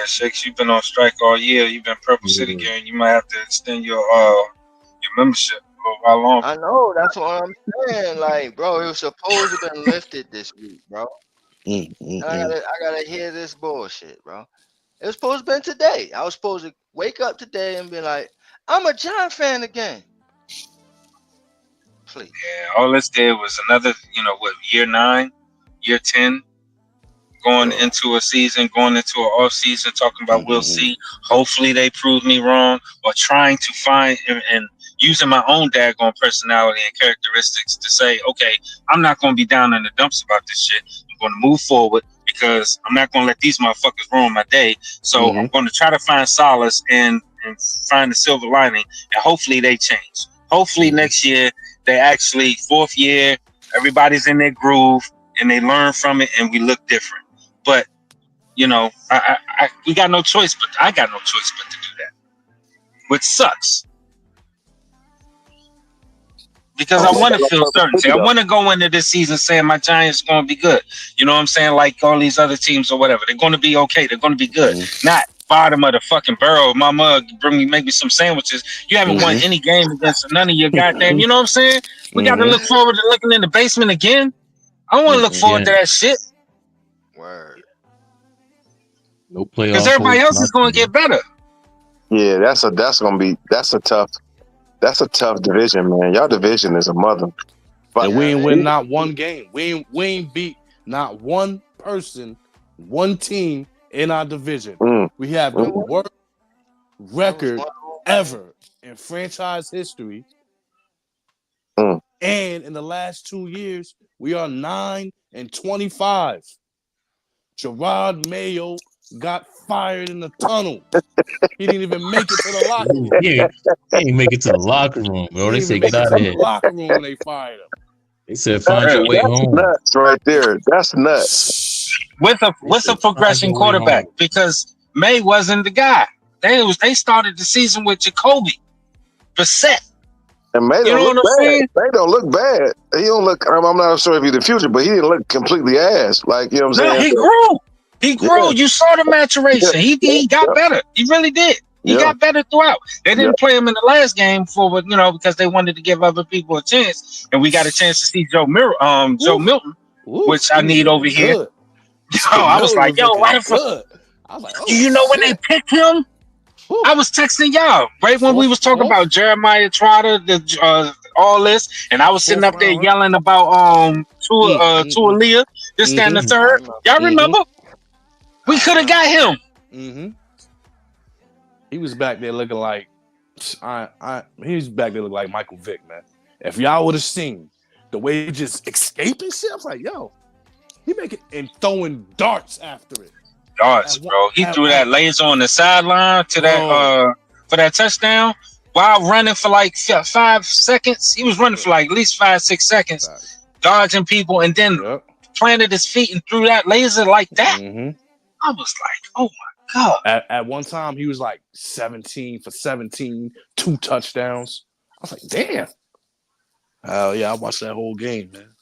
Shakes, you've been on strike all year. You've been Purple City gang. You might have to extend your membership for a while longer. I know, that's what I'm saying. Like, bro, it was supposed to have been lifted this week, bro. I gotta hear this bullshit, bro. It was supposed to have been today. I was supposed to wake up today and be like, I'm a Giant fan again. Please. Yeah, all this did was another, year 9, year 10, going into a season, going into an off season, talking about we'll see. Hopefully they prove me wrong, or trying to find and using my own daggone personality and characteristics to say, okay, I'm not going to be down in the dumps about this shit. I'm going to move forward because I'm not going to let these motherfuckers ruin my day. So I'm going to try to find solace and find the silver lining, and hopefully they change. Hopefully next year they actually, 4th year, everybody's in their groove and they learn from it and we look different. But, we got no choice, but I got no choice but to do that, which sucks. Because I want to feel certainty. I want to go into this season saying my Giants are going to be good. You know what I'm saying? Like all these other teams or whatever. They're going to be okay. They're going to be good. Not bottom of the fucking barrel. My mug, make me some sandwiches. You haven't won any game against none of your goddamn, you know what I'm saying? We got to look forward to looking in the basement again. I don't want to look forward to that shit. Word. No playoff. Because everybody else is going to get better. Yeah, that's a tough division, man. Y'all division is a mother. And we ain't win not one game. We ain't beat not one person, one team in our division. We have the worst record ever in franchise history. And in the last 2 years, we are 9-25. Gerard Mayo got fired in the tunnel. He didn't even make it to the locker room. He ain't make it to the locker room, bro. They said get out of here. The locker room when they fired him. They said find your way home. Nuts right there. That's nuts. With a progression quarterback, because May wasn't the guy. They started the season with Jacoby Brissett. And May don't look bad. May don't look bad. He don't look. I'm not sure if he's the future, but he didn't look completely ass. Like, you know what I'm saying? He grew. He grew. Yeah. You saw the maturation. Yeah. He got better. He really did. He got better throughout. They didn't play him in the last game because they wanted to give other people a chance, and we got a chance to see Joe Milton, which I need over here. I was like, yo, why the fuck? I was like, you know when they picked him? I was texting y'all right when we was talking about Jeremiah Trotter, all this, and I was sitting up there yelling about Tua this, that, and the third. Y'all remember? We could have got him. Mm-hmm. He was back there looking like he was back there looking like Michael Vick, man. If y'all would have seen the way he just escaping shit, I was like, yo, he making and throwing darts after it. Darts, bro. He threw that laser on the sideline to that for that touchdown while running for like 5 seconds. He was running for like at least 5-6 seconds, dodging people, and then planted his feet and threw that laser like that. Mm-hmm. I was like, oh my God. At one time, he was like 17 for 17, 2 touchdowns. I was like, damn. Oh, yeah, I watched that whole game, man.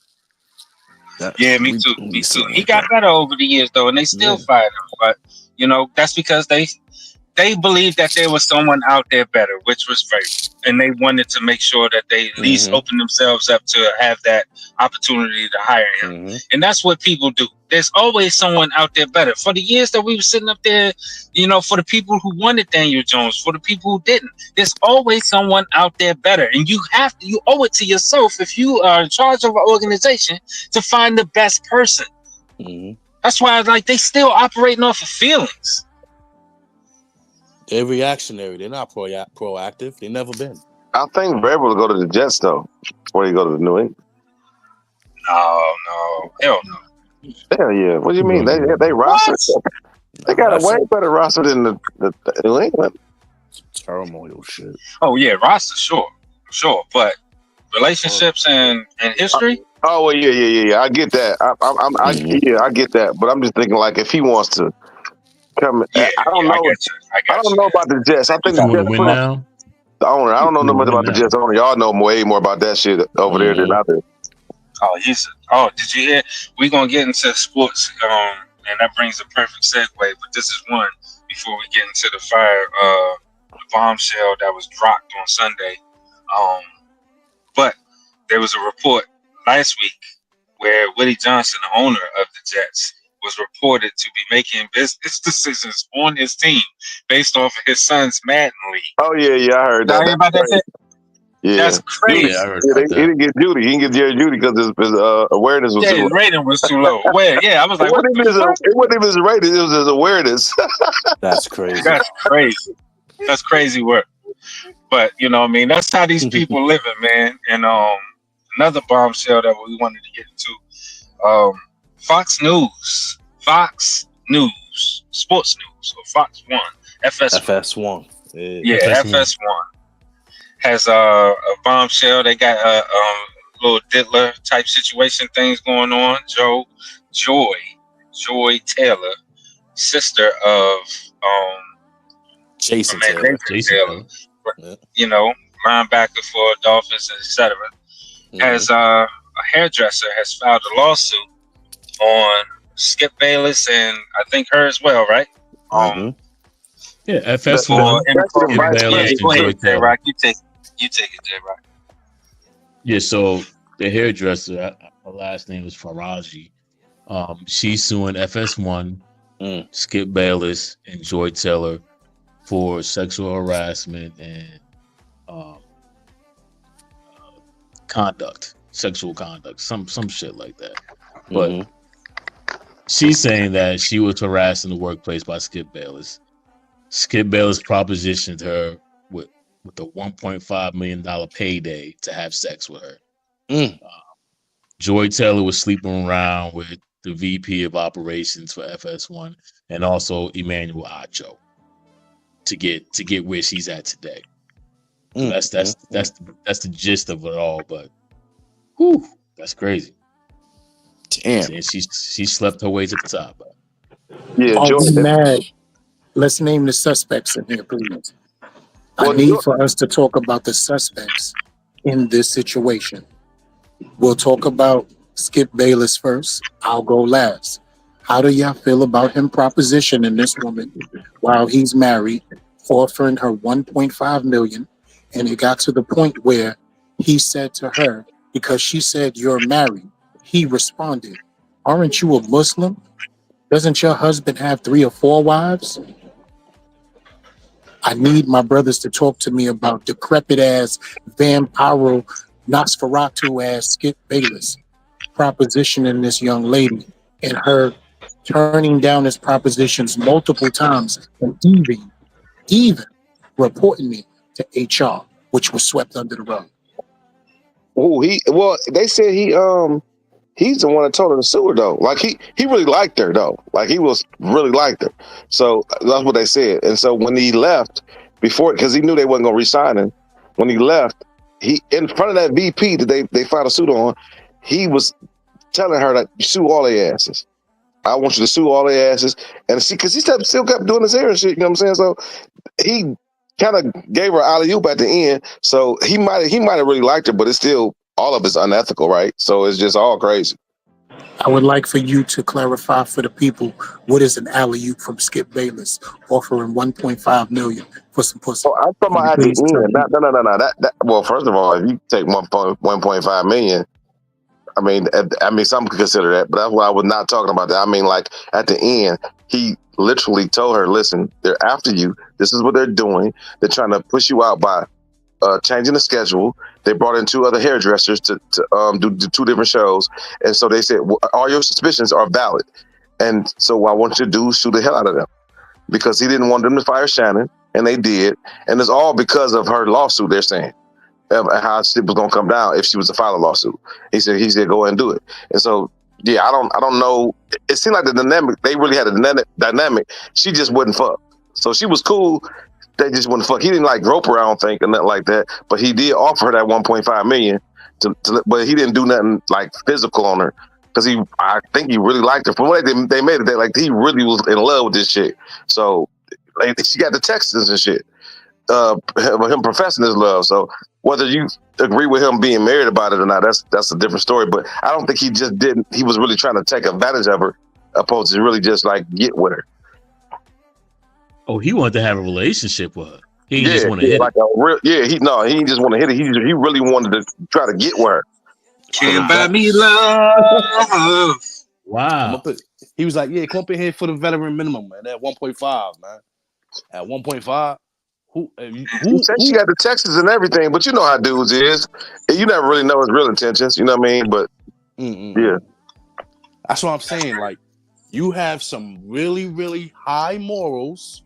Me too. He got better over the years, though, and they still fired him. But, that's because they believed that there was someone out there better, which was Vrabel. And they wanted to make sure that they at least open themselves up to have that opportunity to hire him. Mm-hmm. And that's what people do. There's always someone out there better. For the years that we were sitting up there, for the people who wanted Daniel Jones, for the people who didn't, there's always someone out there better. And you owe it to yourself, if you are in charge of an organization, to find the best person. Mm-hmm. That's why they still operating off of feelings. They're reactionary. They're not proactive. They've never been. I think Vrabel will go to the Jets, though, before he go to the New England. No. Hell no. Hell yeah. What do you mean? They roster. They got a way better roster than the New England. Turmoil shit. Oh, yeah. Roster, sure. But relationships and history? Oh, well, yeah. I get that. I get that. But I'm just thinking, like, if he wants to come, I don't know. I don't know about the Jets. I think the Jets win now. The owner. I don't know much about the Jets owner. Y'all know way more about that shit over there than I do. Did you hear? We're gonna get into sports, and that brings a perfect segue. But this is one before we get into the the bombshell that was dropped on Sunday. But there was a report last week where Woody Johnson, the owner of the Jets, was reported to be making business decisions on his team based off of his son's Madden league. Oh yeah, I heard that. About that? Yeah, that's crazy. Yeah, he didn't get Judy. He didn't get Jerry Judy because his awareness was too low. His rating was too low. I was like, it wasn't even his rating. It was his awareness. That's crazy. That's crazy work. But that's how these people living, man. And another bombshell that we wanted to get into. Fox News, Sports News, or Fox 1, FS1. Yeah, FS1 has a bombshell. They got a little diddler type situation things going on. Joy Taylor, sister of Jason Taylor. Linebacker for Dolphins, etc. Has a hairdresser has filed a lawsuit on Skip Bayless and I think her as well, right? Yeah, FS1. Go ahead, J-Rock. You take it, J-Rock. Yeah, so the hairdresser, her last name is Faraji. She's suing FS1, Skip Bayless, and Joy Taylor for sexual harassment and sexual conduct, some shit like that. But she's saying that she was harassed in the workplace by Skip Bayless. Skip Bayless propositioned her with a $1.5 million payday to have sex with her. Joy Taylor was sleeping around with the VP of operations for FS1, and also Emmanuel Acho to get where she's at today. So that's the gist of it all. But whew, that's crazy. Damn. And she slept her way to the top. Yeah, Are we Jordan. mad? Let's name the suspects in here, please. I Well, need for us to talk about the suspects in this situation. We'll talk about Skip Bayless first. I'll go last. How do y'all feel about him propositioning this woman while he's married, offering her 1.5 million? And it got to the point where he said to her, because she said, "You're married," he responded, "Aren't you a Muslim? Doesn't your husband have 3 or 4 wives?" I need my brothers to talk to me about decrepit ass, vampiro, Nosferatu ass Skip Bayless propositioning this young lady and her turning down his propositions multiple times and even reporting me to HR, which was swept under the rug. Oh, they said he's the one that told her to sue her though. Like he really liked her though. Like he was really liked her. So that's what they said. And so when he left before, because he knew they wasn't gonna resign him, when he left, he in front of that VP that they filed a suit on, he was telling her that sue all their asses. I want you to sue all their asses. And because he still kept doing his hair and shit, you know what I'm saying? So he kind of gave her alley-oop at the end. So he might have really liked her, but it's still all of it's unethical, right? So it's just all crazy. I would like for you to clarify for the people what is an alley-oop from Skip Bayless offering 1.5 million for some pussy. So I'm talking about at the end. No. That well, first of all, if you take 1.5 million, I mean, some could consider that, but that's why I was not talking about that. I mean, like at the end, he literally told her, "Listen, they're after you. This is what they're doing. They're trying to push you out by changing the schedule. They brought in 2 other hairdressers to do 2 different shows, and so they said, well, all your suspicions are valid, and so what I want you to do is sue the hell out of them," because he didn't want them to fire Shannon, and they did, and it's all because of her lawsuit. They're saying how shit was gonna come down if she was to file a lawsuit. He said go ahead and do it. And so yeah, I don't know. It seemed like the dynamic, they really had a dynamic. She just wouldn't fuck. So she was cool. They just wouldn't fuck. He didn't like grope her, I don't think, or nothing like that. But he did offer her that 1.5 million but he didn't do nothing like physical on her. Because I think he really liked her. From what they made it, like he really was in love with this chick. So like, she got the texts and shit. Him professing his love. So whether you agree with him being married about it or not, that's a different story. But I don't think he was really trying to take advantage of her, opposed to really just like get with her. Oh, he wanted to have a relationship with her. He just want to hit like it. He didn't just want to hit it. He really wanted to try to get with her. Can't buy me love. Wow. He was like, "Yeah, come up in here for the veteran minimum, man. At 1.5, man. At 1.5." Who said she got the Texas and everything, but you know how dudes is. You never really know his real intentions, you know what I mean? But yeah. That's what I'm saying. Like, you have some really, really high morals,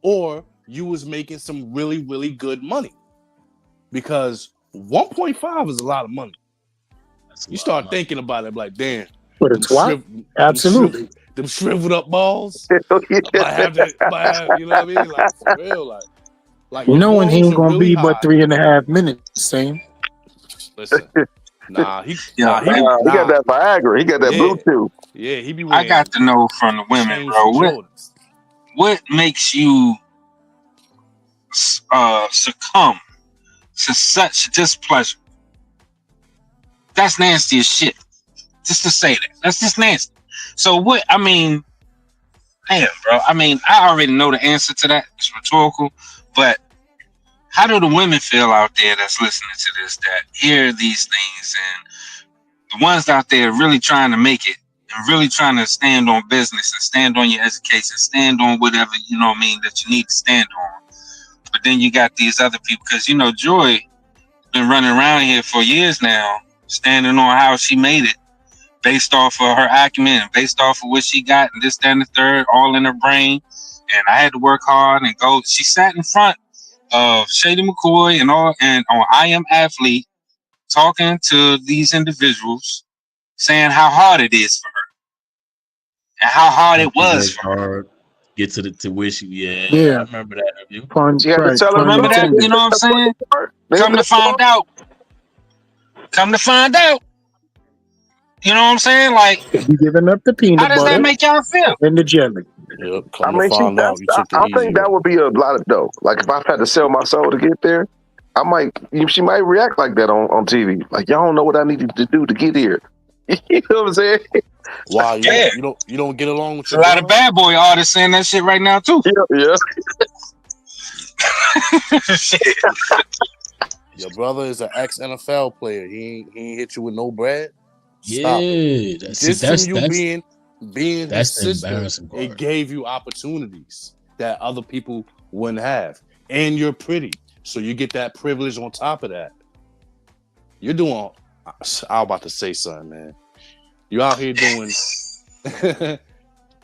or you was making some really, really good money. Because 1.5 is a lot of money. You start thinking about it, like, damn. But it's what? Absolutely. Them shriveled up balls. Might have, you know what I mean? Like, for real, like knowing he ain't gonna really be but 3.5 minutes, same. Listen, he got that Viagra. He got that Bluetooth. Yeah, he be. I got to know from the women, bro. What makes you succumb to such displeasure? That's nasty as shit. Just to say that, that's just nasty. So what? I mean, damn, bro. I mean, I already know the answer to that. It's rhetorical. But how do the women feel out there that's listening to this, that hear these things, and the ones out there really trying to make it and really trying to stand on business and stand on your education, stand on whatever, you know what I mean, that you need to stand on. But then you got these other people, because, you know, Joy been running around here for years now, standing on how she made it based off of her acumen and based off of what she got and this, that, and the third, all in her brain. And I had to work hard and go. She sat in front of Shady McCoy and on I Am Athlete, talking to these individuals, saying how hard it is for her. and how hard it was Work for her. hard, get to where she. Yeah, I Yeah, remember that interview. pun She had to right, tell her pun Remember son, that? this You intended. know what I'm is the saying? part. This Come to is find out. Come to find out. You know what I'm saying? Like, You giving up the how peanut does that butter make y'all feel? and the jelly. Yep. I Come to mean, find out, you took the I easy think that way. would be a lot of dope. Like if I had to sell my soul to get there, I might. She might react like that on TV. Like y'all don't know what I needed to do to get here. You know what I'm saying? Why Yeah. you don't get along with There's a your lot of brother? bad boy artists saying that shit right now too. Yeah. Shit. Your brother is an ex NFL player. He ain't hit you with no bread. Stop it. Yeah, Just from you being his that's the sister, embarrassing part. it gave you opportunities that other people wouldn't have. And you're pretty, so you get that privilege on top of that. You're doing. I was about to say something, man. You out here doing.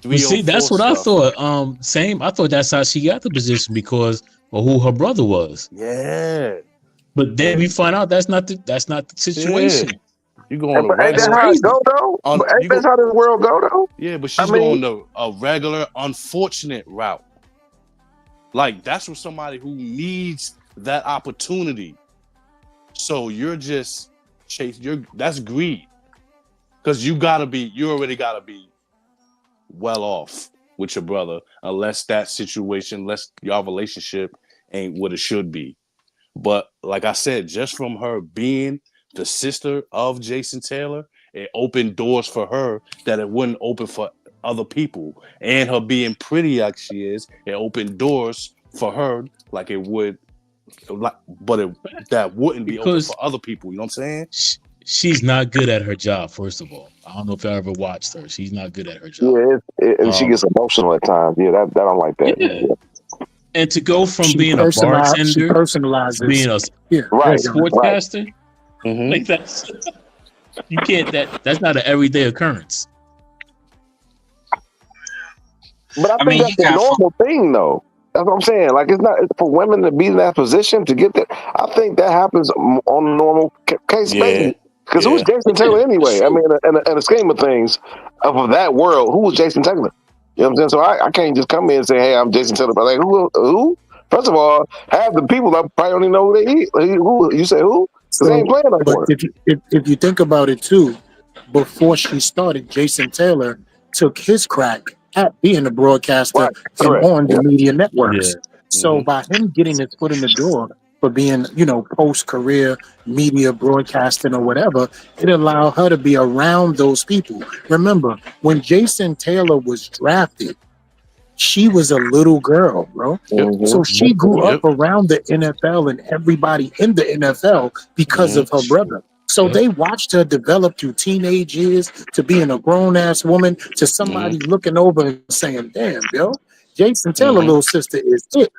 But see, that's what I stuff. thought. Same. I thought that's how she got the position because of who her brother was. Yeah. But then we find out that's not the situation. Yeah. You go on a But ain't that regular. how it go though? But ain't that how this world go though? Yeah, but she's I mean- going a regular, unfortunate route. Like that's for somebody who needs that opportunity. So you're just that's greed. Because you already gotta be well off with your brother, unless that situation, unless your relationship ain't what it should be. But like I said, just from her being the sister of Jason Taylor, it opened doors for her that it wouldn't open for other people. And her being pretty like she is, it opened doors for her like it would, that wouldn't be open Because for other people. You know what I'm saying? she's not good at her job. First of all, I don't know if I ever watched her. She's not good at her job. Yeah, and she gets emotional at times. Yeah, that I don't like that. Yeah. And to go from She being a bartender she personalizes. to being a Right. sportscaster, Mhm. like that's you can't. That's not an everyday occurrence. But I I think mean, that's a normal thing, though. That's what I'm saying. Like, it's not for women to be in that position to get that. I think that happens on a normal case basis. Because who's Jason Taylor anyway? I mean, in the scheme of things, of that world, who was Jason Taylor? You know what I'm saying? So I can't just come in and say, "Hey, I'm Jason Taylor." But like, who? First of all, half the people I probably don't even know who they is. Who you say who? Because they ain't playing no But more. if you think about it too, before she started, Jason Taylor took his crack at being a broadcaster Right. and Correct. on the media networks. Yeah. So by him getting his foot in the door for being, post-career media broadcasting or whatever, it allowed her to be around those people. Remember, when Jason Taylor was drafted, she was a little girl, bro. So she grew up around the NFL and everybody in the NFL because of her brother. So they watched her develop through teenage years to being a grown-ass woman to somebody looking over and saying, damn, yo, Jason Taylor, little sister, is it.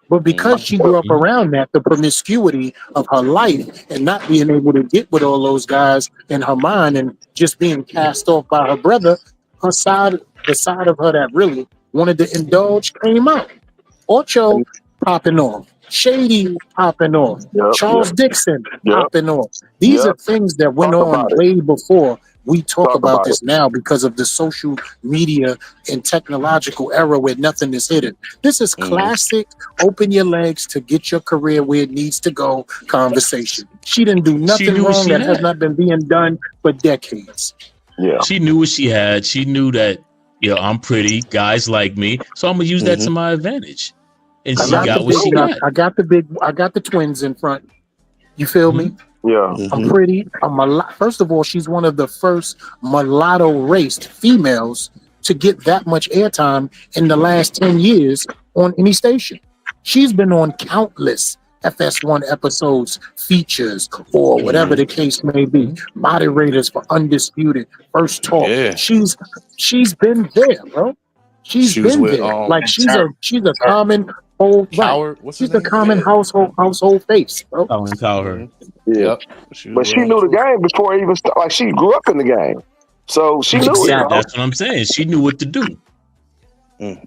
But because she grew up around that, the promiscuity of her life and not being able to get with all those guys in her mind and just being cast off by her brother, the side of her that really wanted to indulge came out. Ocho popping off. Shady popping off. Charles Dixon popping off. These are things that went on way before we talk about this now because of the social media and technological era where nothing is hidden. This is classic open your legs to get your career where it needs to go conversation. She didn't do nothing wrong that has not been being done for decades. Yeah. She knew what she had. She knew that, I'm pretty, guys like me, so I'm gonna use that to my advantage. And she got what she got. I got the twins in front. You feel me? Yeah. I'm pretty. First of all, she's one of the first mulatto-raced females to get that much airtime in the last 10 years on any station. She's been on countless FS1 episodes, features, or whatever the case may be. Moderators for Undisputed, First Talk. Yeah. She's been there, bro. She's been there. Like she's a common old Coward. What's she's his a name? common household face, bro. I'll empower her. Yeah. But she knew the game before it even started. Like she grew up in the game. So she knew it. That's what I'm saying. She knew what to do.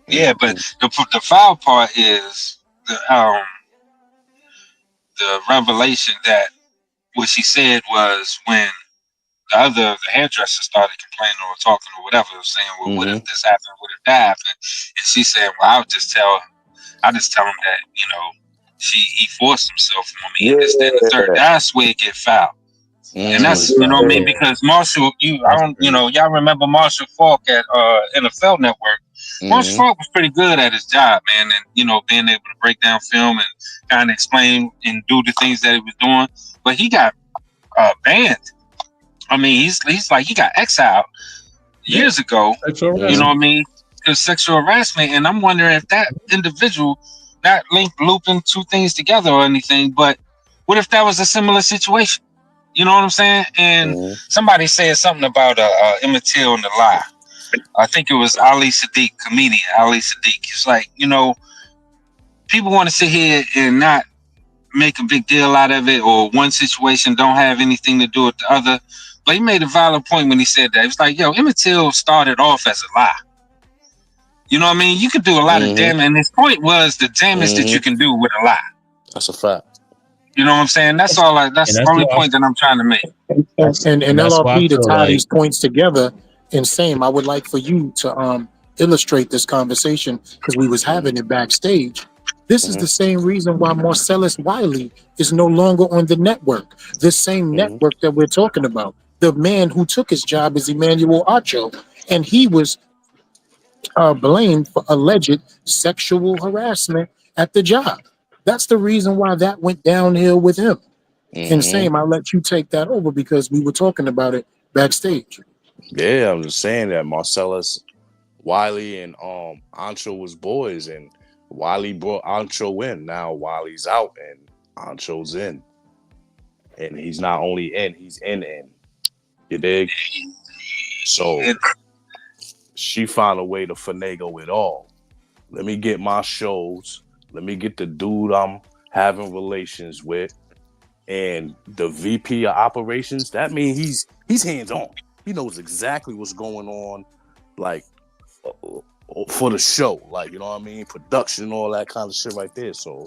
Yeah, but the foul part is the revelation that what she said was when the hairdresser started complaining or talking or whatever, saying, "Well, what if this happened? What if that happened?" And she said, "Well, I just tell him that he forced himself on me, and this, that, and the third." That's where it get foul. And that's what I mean, because Marshall, y'all remember Marshall Falk at NFL Network. Marshall Falk was pretty good at his job, man, and being able to break down film and kind of explain and do the things that he was doing. But he got banned. I mean, he's like, he got exiled years ago. You know what I mean? It's sexual harassment, and I'm wondering if that individual, not looping two things together or anything, but what if that was a similar situation? You know what I'm saying? And somebody said something about Emmett Till and the lie. I think it was Ali Sadiq, comedian Ali Sadiq. It's like, people want to sit here and not make a big deal out of it, or one situation don't have anything to do with the other. But he made a valid point when he said that. It was like, Emmett Till started off as a lie. You know what I mean? You could do a lot of damage, and his point was the damage that you can do with a lie. That's a fact. You know what I'm saying? That's all. That's the only point that I'm trying to make. And LRP, to tie these points together, and Sam, I would like for you to illustrate this conversation, because we was having it backstage. This is the same reason why Marcellus Wiley is no longer on the network. This same network that we're talking about. The man who took his job is Emmanuel Acho, and he was blamed for alleged sexual harassment at the job. That's the reason why that went downhill with him. And Sam, I'll let you take that over, because we were talking about it backstage. Yeah, I'm just saying that Marcellus Wiley and Ancho was boys, and Wiley brought Ancho in. Now Wiley's out and Ancho's in. And he's not only in, he's in. You dig? So she found a way to finagle it all. Let me get my shows. Let me get the dude I'm having relations with, and the VP of operations. That means he's hands on. He knows exactly what's going on, like for the show, like, you know what I mean, production, all that kind of shit right there. So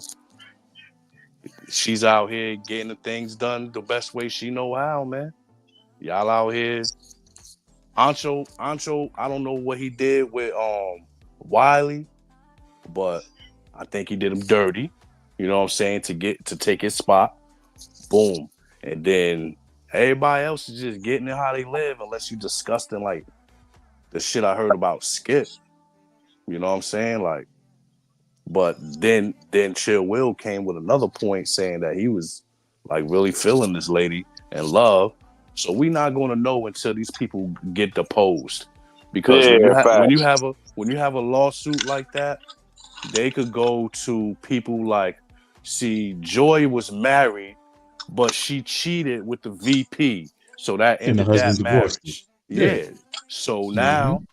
she's out here getting the things done the best way she know how, man. Y'all out here. Ancho, I don't know what he did with Wiley, but I think he did him dirty, you know what I'm saying, to take his spot. Boom. And then everybody else is just getting it how they live, unless you disgusting like the shit I heard about Skip. You know what I'm saying? Like, but then Chill Will came with another point saying that he was like really feeling this lady and love. So we not gonna know until these people get deposed. Because when you have a lawsuit like that, they could go to people like, see, Joy was married, but she cheated with the VP. So that ended that marriage. Yeah. So now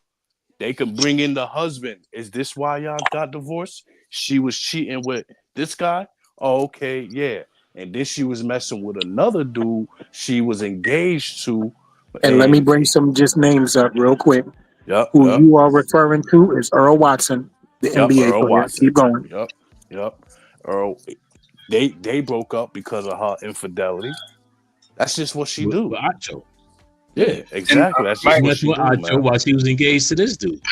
they could bring in the husband. Is this why y'all got divorced? She was cheating with this guy? Oh, okay, yeah. And then she was messing with another dude she was engaged to. And let me bring some just names up real quick. Who you are referring to is Earl Watson, the NBA Earl player. Watson. Keep going. Yep. Earl, they broke up because of her infidelity. That's just what she do. With Acho. Yeah, exactly. That's just what she do, man. While she was engaged to this dude.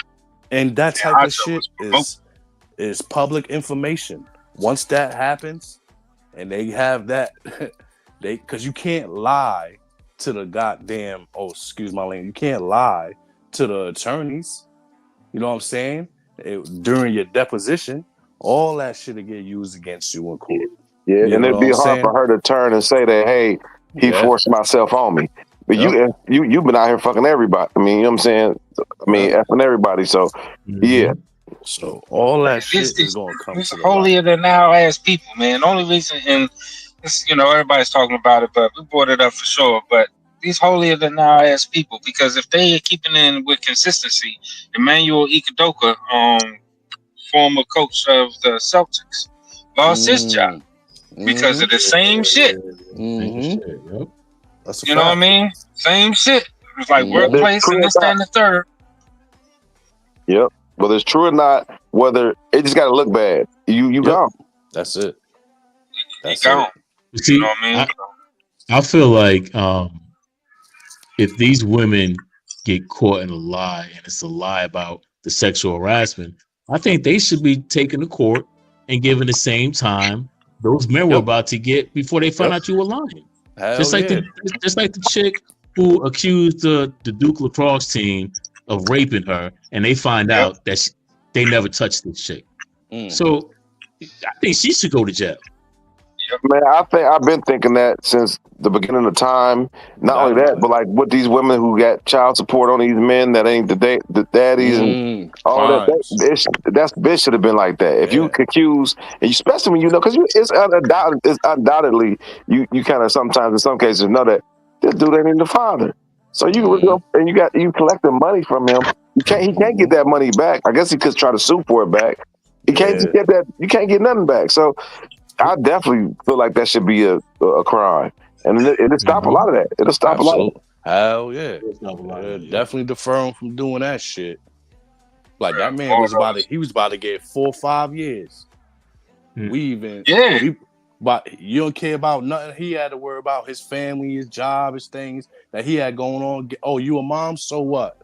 And that type of shit is public information. Once that happens, and they have that, because you can't lie to the goddamn, excuse my language, you can't lie to the attorneys. You know what I'm saying? During your deposition, all that shit will get used against you in court. Yeah, you and it'd be hard for her to turn and say that, hey, he forced myself on me. But you've been out here fucking everybody. I mean, you know what I'm saying? I mean, effing everybody. So, yeah. So all that shit is going to come it's to the holier than thou ass people, man. The only reason, and it's, everybody's talking about it, but we brought it up for sure. But these holier than thou ass people, because if they are keeping in with consistency, Emmanuel Iguodala, former coach of the Celtics, lost his job because of the same shit. That's a you know what I mean? Same shit. It's like workplace and this, that, and the third. Yep. Whether it's true or not, whether it just got to look bad. You gone. That's it. That's gone. See, you know what I mean? I feel like if these women get caught in a lie and it's a lie about the sexual harassment, I think they should be taken to court and given the same time those men were about to get before they found out you were lying. Hell Just like yeah. the chick who accused the Duke lacrosse team of raping her, and they find out that they never touched this chick. So I think she should go to jail. Man, I've been thinking that since the beginning of time. Not only that, but like with these women who got child support on these men that ain't the daddies and all that bitch should have been like that. If you accuse, and especially when you know, because it's undoubtedly you kind of sometimes in some cases know that this dude ain't even the father. So you go and you collecting money from him. He can't get that money back. I guess he could try to sue for it back. He can't get that. You can't get nothing back. So I definitely feel like that should be a crime, and it'll stop a lot of that. It'll stop a lot of that. Hell yeah. Definitely defer him from doing that shit. Like that man was about to get 4 or 5 years. But you don't care about nothing he had to worry about, his family, his job, his things that he had going on. Oh, you a mom? So what?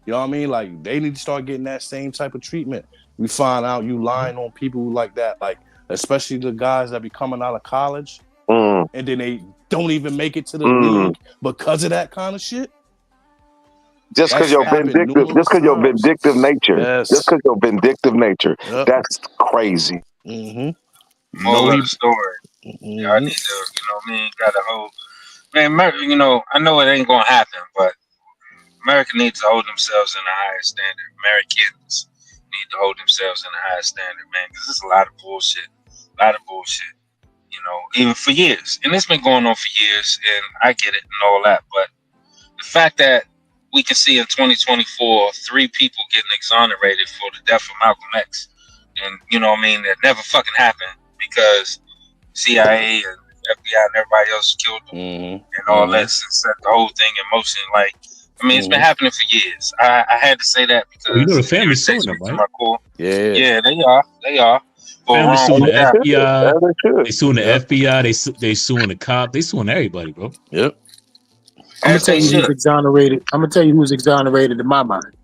You know what I mean? Like they need to start getting that same type of treatment. We find out you lying on people like that, like especially the guys that be coming out of college and then they don't even make it to the league because of that kind of shit. Just because your vindictive nature. Yes. Just because your vindictive nature. That's crazy. Moral of the story. Y'all need to, got a whole man. I know it ain't gonna happen, but America needs to hold themselves in the highest standard. Americans need to hold themselves in the highest standard, man, because there's a lot of bullshit, even for years, and it's been going on for years, and I get it and all that, but the fact that we can see in 2024 3 people getting exonerated for the death of Malcolm X, and that never fucking happened because CIA and FBI and everybody else killed them and all that and set the whole thing in motion. Like, it's been happening for years. I had to say that because the family's suing them, right? Yeah, they are. Family's suing the FBI. They suing the FBI. They suing the cop. They suing everybody, bro. Yep. I'm gonna tell you who's exonerated. I'm gonna tell you who's exonerated in my mind.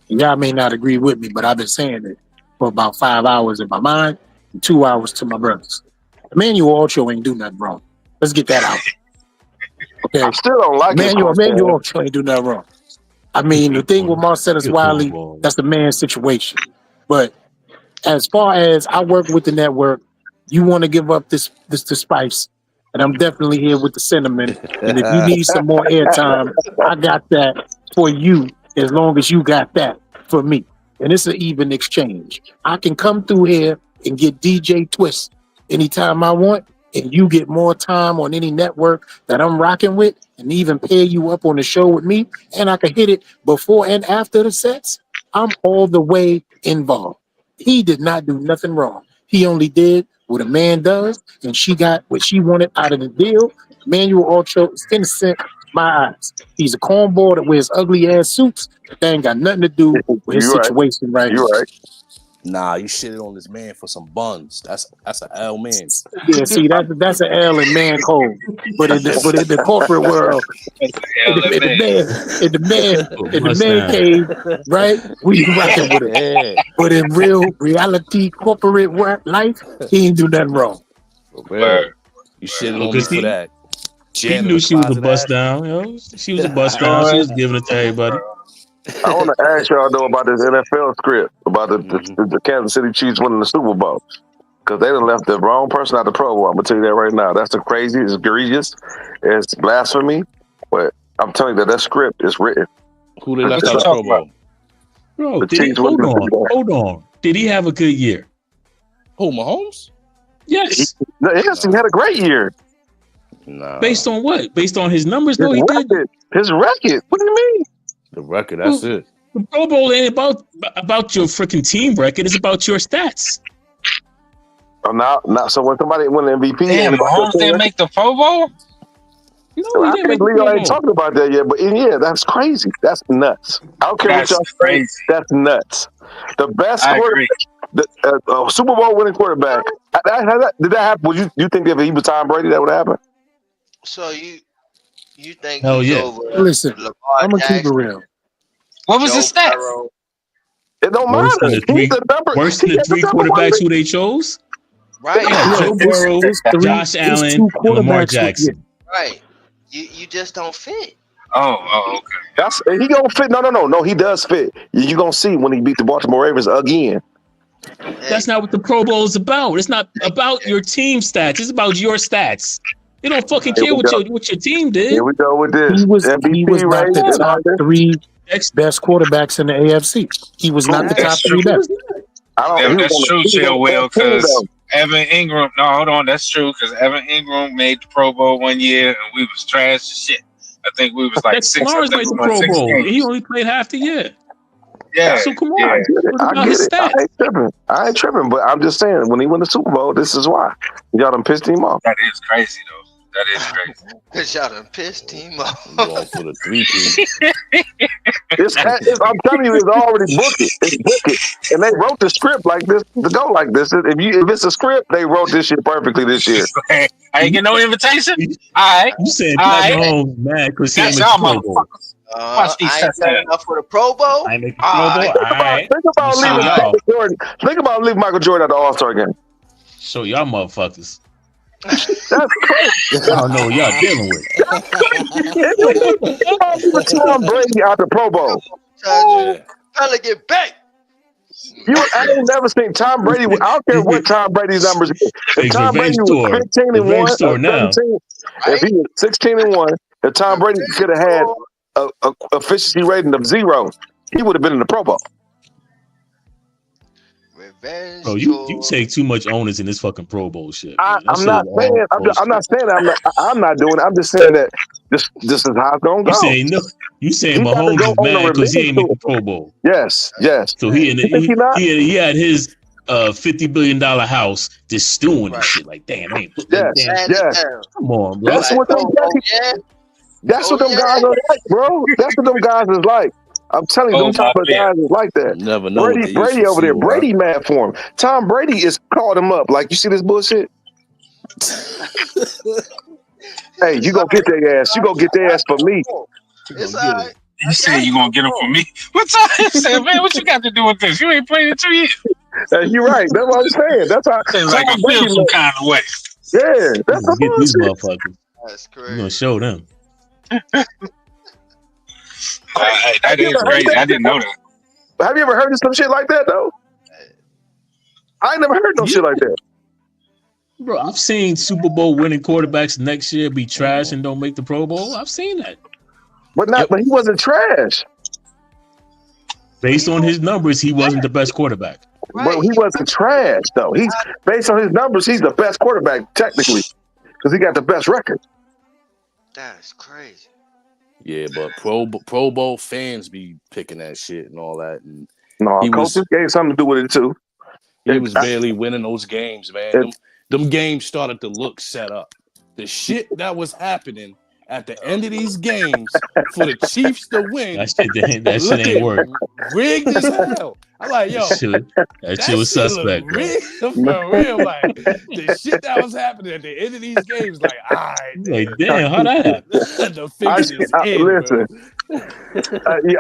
And y'all may not agree with me, but I've been saying it for about 5 hours in my mind and 2 hours to my brothers. Emmanuel Ocho ain't do nothing wrong. Let's get that out. Okay. I still don't like Emmanuel Ocho ain't do nothing wrong. I mean, the thing with Marcellus Wiley, that's the man's situation. But as far as I work with the network, you want to give up this spice, and I'm definitely here with the cinnamon. And if you need some more airtime, I got that for you as long as you got that for me. And it's an even exchange. I can come through here and get DJ Twist anytime I want, and you get more time on any network that I'm rocking with, and even pair you up on the show with me, and I can hit it before and after the sets. I'm all the way involved. He did not do nothing wrong. He only did what a man does, and she got what she wanted out of the deal. Emmanuel Ocho is innocent in my eyes. He's a cornball that wears ugly ass suits. That ain't got nothing to do with his situation right now. You're right. Nah, you shitted on this man for some buns. That's an L man. Yeah, see, that's an L in man code. But in the corporate world, in the man cave, right? We rocking with it. But in real reality corporate life, he ain't do nothing wrong. You shitted on me for that. She knew she was a bust down. She was a bust down. She was giving it to everybody. I want to ask y'all though about this NFL script about the Kansas City Chiefs winning the Super Bowl, because they done left the wrong person out the Pro Bowl. I'm gonna tell you that right now. That's the crazy. It's egregious. It's blasphemy. But I'm telling you that script is written. Who they left out the Pro Bowl? Bro, hold on. Did he have a good year? Who, Mahomes? Yes. Yes, he had a great year. Nah. Based on what? Based on his numbers? No, he did. His record. What do you mean? The record, that's it. The Pro Bowl ain't about your freaking team record. It's about your stats. Oh, not so when somebody win the MVP. Damn, Mahomes didn't make the Pro Bowl? I can't believe I ain't talking about that yet. But yeah, that's crazy. That's nuts. I don't care what y'all say. That's nuts. The best quarterback, Super Bowl winning quarterback. Did that happen? You think if he was Tom Brady, that would happen? So you You think Hell he's yeah. over Listen, Lamar I'm gonna keep it Jackson, real. What was Joe his stats? Burrow? It don't Worse than matter. the He's three, the number. worse than He the is the three number one. quarterbacks who they chose. Right, They had Yo, Joe Burrow, Josh this Allen, two and Lamar quarterbacks. Yeah, Jackson. right. You just don't fit. Oh, okay. That's he gonna fit. No. He does fit. You gonna see when he beat the Baltimore Ravens again. That's Hey, not what the Pro Bowl is about. It's not about your team stats. It's about your stats. They don't fucking Here care we what go. your team did. Here we go with he this. was MVP not the rating. top three Ex- best quarterbacks in the AFC. He was not the That's top That's three true. best. I don't. Yeah, He was that's on true, the, he was Chill on the Will, best team because though. Evan Ingram. No, hold on, that's true, because Evan Ingram made the Pro Bowl one year, and we was trash as shit. I think we was like Tex six. Lawrence made the won Pro 6 Bowl. games. He only played half the year. Yeah, So come yeah. on. It was I about get his it. I stats. ain't tripping. But I'm just saying, when he won the Super Bowl, this is why y'all done pissed him off. That is crazy though. That is crazy. because y'all done pissed him off. Going for the 3-peat. I'm telling you, it's already booked. It's booked, and they wrote the script like this to go like this. If it's a script, they wrote this shit perfectly this year. I ain't get no invitation. All right, You saying all Pat right. Mahomes mad because he That's ain't y'all make the Pro Bowl. motherfuckers. Watch these I ain't stats. done enough for the Pro Bowl. I ain't make the Pro Bowl. All right. Think about Show leaving y'all. Michael Jordan. Think about leaving Michael Jordan at the All-Star game. Show y'all motherfuckers. That's crazy. I don't know what y'all dealing with. Think about leaving Tom Brady out the Pro Bowl. Yeah. Trying to get back. I ain't never seen Tom Brady. I don't care what Tom Brady's numbers. If Big Tom Brady revenge was tour. 15 and Revenge 1 tour or now. 17, if he was 16 and 1, if Tom Brady could have had a efficiency rating of 0, he would have been in the Pro Bowl. Revenge Bro, you take too much onus in this fucking Pro Bowl shit. I'm That shit not is all saying. I'm bullshit. not saying that I'm not doing it. I'm just saying that this is how it's gonna go. You saying no? You saying He got to Mahomes go is on the mad because he ain't revenge make the tour. Pro Bowl? Yes. So he think he not? he had his $50 billion house just stewing and shit. Like, damn, I ain't put that Yes. damn. Come on, bro. That's what them guys. That's what them guys are like, bro. That's what them guys is like. I'm telling you, Oh, them type my of man. guys is like that. You never know what they used Brady to over see, there. boy. Brady mad for him. Tom Brady is called him up. Like, you see this bullshit? Hey, you gonna get their ass. You gonna get their ass for me. It's all right. You said you gonna get them for me. What's up? I said, man, what you got to do with this? You ain't played in 2 years. You're right. That's what I'm saying. That's how It's like I Tom feel Brady some look. kind of way. Yeah, that's the Get these bullshit. motherfuckers. That's We're gonna crazy. show them. Hey, that is crazy. I didn't know that. Have you ever heard of some shit like that though? I ain't never heard no shit like that. Bro, I've seen Super Bowl winning quarterbacks next year be trash and don't make the Pro Bowl. I've seen that. But he wasn't trash. Based on his numbers, he wasn't the best quarterback. But he wasn't trash though. He's based on his numbers, he's the best quarterback technically because he got the best record. That's crazy. Yeah, but Pro Bowl fans be picking that shit and all that. And No, he coaches gave something to do with it too. He was barely winning those games, man. Them games started to look set up. The shit that was happening at the end of these games for the Chiefs to win. That shit ain't work. Rigged as hell. I'm like, yo, that shit was suspect, bro. Rigged for real. Like, the shit that was happening at the end of these games, like, all right. Like, damn, how that happened? The fix is in, listen.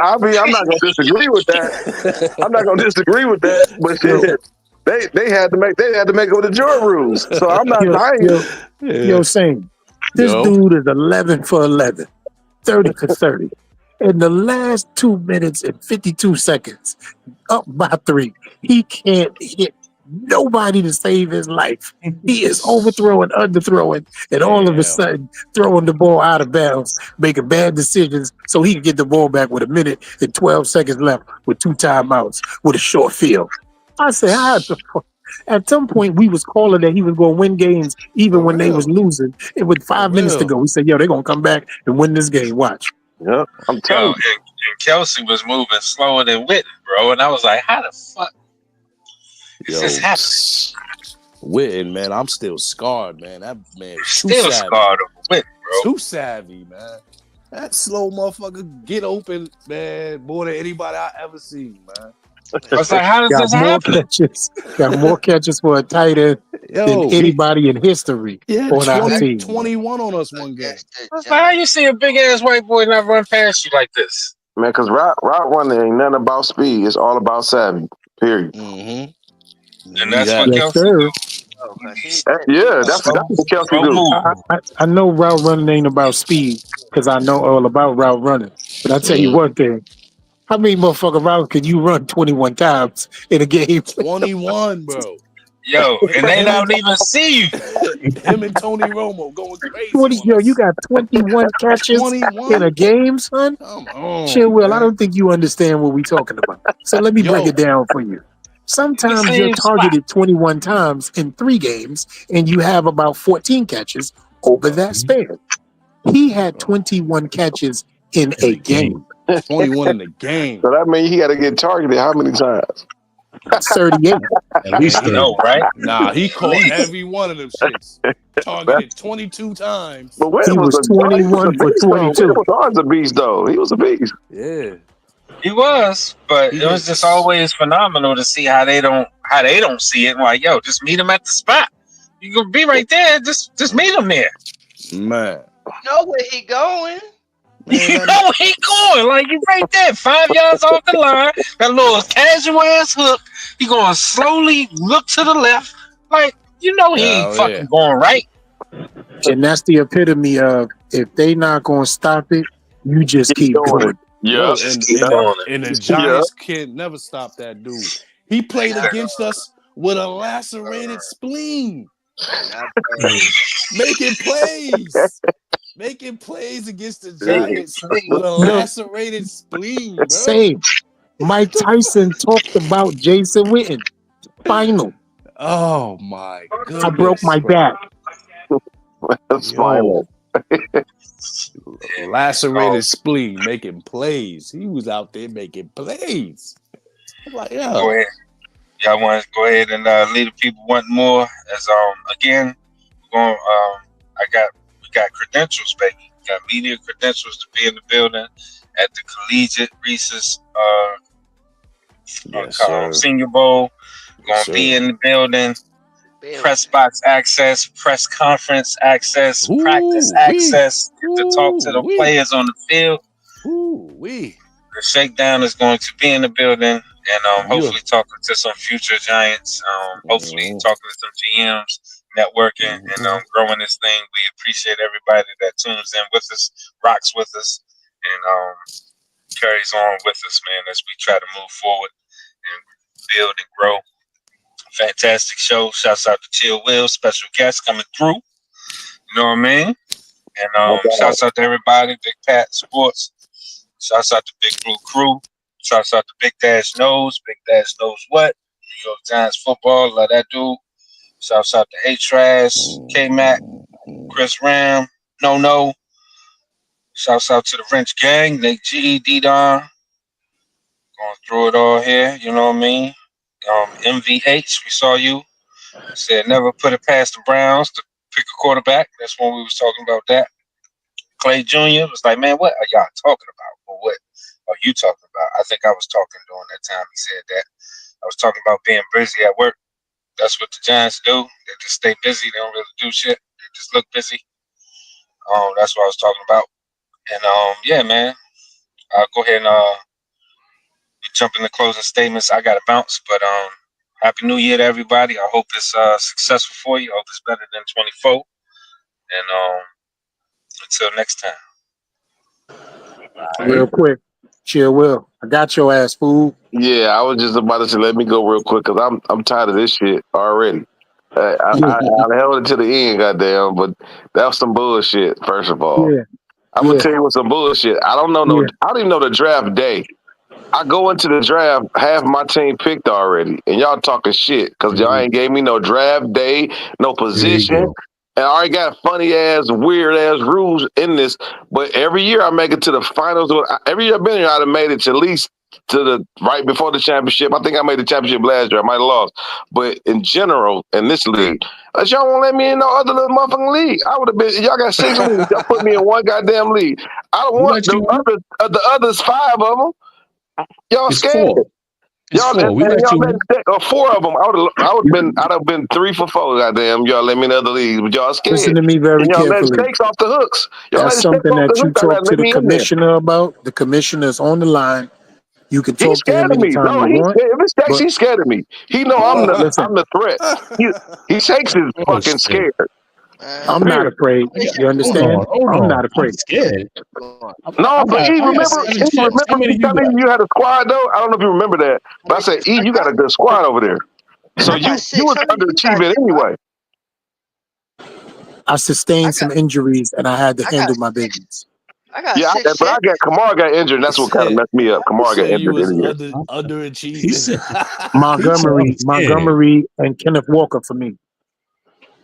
I'm not gonna disagree with that. I'm not gonna disagree with that. But shit, they had to make it with the Jordan rules. So I'm not lying. Yo, Same. This dude is 11 for 11, 30 for 30. In the last 2 minutes and 52 seconds, up by 3, he can't hit nobody to save his life. He is overthrowing, underthrowing, and all of a sudden throwing the ball out of bounds, making bad decisions so he can get the ball back with 1 minute and 12 seconds left with 2 timeouts with a short field. I said, at some point, we was calling that he was going to win games even when they was losing. And with 5 minutes to go, we said, yo, they're going to come back and win this game. Watch. Yeah, I'm telling you. And Kelsey was moving slower than Whitney, bro. And I was like, how the fuck is this happening? Witten, man, I'm still scarred, man. That man still scarred over Whitney, bro. Too savvy, man. That slow motherfucker get open, man, more than anybody I ever seen, man. I was like, how does this happen? Got more catches for a tight end than Yo, anybody in history he had on our team. 21 on us one game. Against the So how you Giants. see a big ass white boy not run past you like this? Man, because route running ain't nothing about speed. It's all about savvy. Period. Mm-hmm. And that's what Yes, Kelsey sir. do. Oh, cause he Yeah, that's Slow, what Kelsey slow do. move. I know route running ain't about speed because I know all about route running. But I tell you one thing: how many motherfucking routes can you run 21 times in a game? 21, bro. Yo, and they Him don't and even see you. him and Tony Romo going crazy 20, on yo, you us. got 21 catches in 21? a game, son. Come Chill, on, Will. I man. don't think you understand what we're talking about. So let me break Yo, it down for you. In the Sometimes you're same spot. targeted 21 times in 3 games, and you have about 14 catches over that span. He had 21 catches in a game. 21 in the game. So that means he got to get targeted how many times? 38. At least I 30. know, right? He At caught least. every one of them shits. Targeted 22 times. But Wade He was was he was a 21 for beast though. Wade 22. was always a beast though. He was a beast. Yeah. He was, but He it was just just, always phenomenal to see how they don't see it. Like, yo, just meet him at the spot. You gonna be right there. Just meet him there. man. know where he going. Man, You that know where he going. Like, you right there, 5 yards off the line. That little casual ass hook. He gonna slowly look to the left. Like, you know he ain't hell yeah. fucking going right. And that's the epitome of if they not going to stop it, you just Keep keep doing it. going. Yeah. Yo, Just and keep and doing and the Yeah. Giants can't never stop that dude. He played Not, against us with a lacerated spleen, not making plays. Making plays against the Giants with a No, lacerated spleen, bro. same. Mike Tyson talked about Jason Witten. Final. Oh my I broke goodness, my bro. back. That's Yo, final. Oh, lacerated spleen making plays. He was out there making plays. I'm like, go yo, ahead. Y'all want to go ahead and lead the people wanting more? As again, we're going. We got credentials, baby. We got media credentials to be in the building at the Collegiate Reese's yes, sir. Senior Bowl. Yes, Going to be sir. in the building. building. Press box access, press conference access, practice Ooh, wee. access to talk to Ooh, the wee. players on the field. Ooh, wee. The shakedown is going to be in the building, and Yeah. hopefully talking to some future Giants. Hopefully Mhm. talking to some GMs, networking, and Mhm. growing this thing. We appreciate everybody that tunes in with us, rocks with us, and carries on with us, man, as we try to move forward and build and grow. Fantastic show. Shouts out to Chill Will, special guest coming through. You know what I mean? And No doubt. shouts out to everybody, Big Pat Sports. Shouts out to Big Blue Crew. Shouts out to Big Dash Knows. Big Dash Knows what? New York Giants football. Love that dude. Shouts out to A-Trash, K-Mac, Chris Ram, No. Shouts out to the Wrench Gang, Nick G, D-Don. Going through it all here. You know what I mean? MVH, we saw you. Said never put it past the Browns to pick a quarterback. That's when we was talking about that. Clay Jr. was like, man, what are y'all talking about? Or what are you talking about? I think I was talking during that time he said that. I was talking about being busy at work. That's what the Giants do. They just stay busy. They don't really do shit. They just look busy. That's what I was talking about. And yeah, man. I'll go ahead and jump in the closing statements. I gotta bounce, but Happy New Year to everybody. I hope it's successful for you. I hope it's better than 24. And until next time. Real quick. Chill, Will. I got your ass, fool. Yeah, I was just about to say, let me go real quick because I'm tired of this shit already. I held it to the end, goddamn, but that was some bullshit. First of all, Yeah, I'm gonna tell you what's some bullshit. I don't even know the draft day. I go into the draft, half my team picked already, and y'all talking shit because y'all ain't gave me no draft day, no position. And I already got funny ass, weird ass rules in this. But every year I make it to the finals. Every year I've been here, I'd have made it to at least to the right before the championship. I think I made the championship last year. I might have lost. But in general, in this league, y'all won't let me in no other little motherfucking league. I would have been, y'all got 6 leagues. Y'all put me in one goddamn league. I don't want the others 5 of them. Y'all It's scared. 4. It's Y'all, four. We let y'all you let in. four of them. I'd have been 3 for 4. Goddamn, y'all let me in the other leagues, but y'all Listen scared. to me very And y'all letting carefully. Shakes off the hooks. Y'all That's letting Shakes something off the that you hook. I talk gotta to let the me in there. commissioner about. The commissioner's on the line. You can He's talk to scared him of me. anytime No, you he's want. scared. If it's Shakes, But he's scared of me. He know listen, I'm the threat. He Shakes is Oh fucking shit! scared. Man, I'm not Period. afraid. You Hold understand? on, hold I'm on. not I'm afraid. scared. come on. No, but E, I got remember, 7 E, chips. How remember many me you got? telling you had a squad though? I don't know if you remember that, How but I many said, chips E, I you got got? a good squad over there. So I got you 6. was How many you got, underachieving J-Rock? anyway. I I sustained some got injuries and I had to I got handle my 6. business. I got Yeah, 6 but I got champions. Kamara got injured. And He that's what kind of said, messed me up. he Kamara got said you injured was in here. He underachieving. said. He said I'm scared. Montgomery, and Kenneth Walker for me.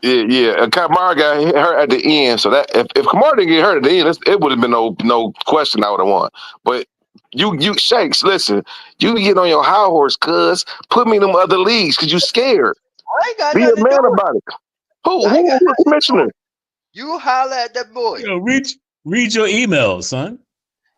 Yeah. And Kamara got hurt at the end, so that if Kamara didn't get hurt at the end, it would have been no question I would have won. But you Shakes, listen, you get on your high horse, cuz put me in them other leagues because you scared. I ain't got Be a nothing to do man with it. about it. Who I ain't got the nothing to do commissioner? with it. You holler at that boy. Yo, read your email, son.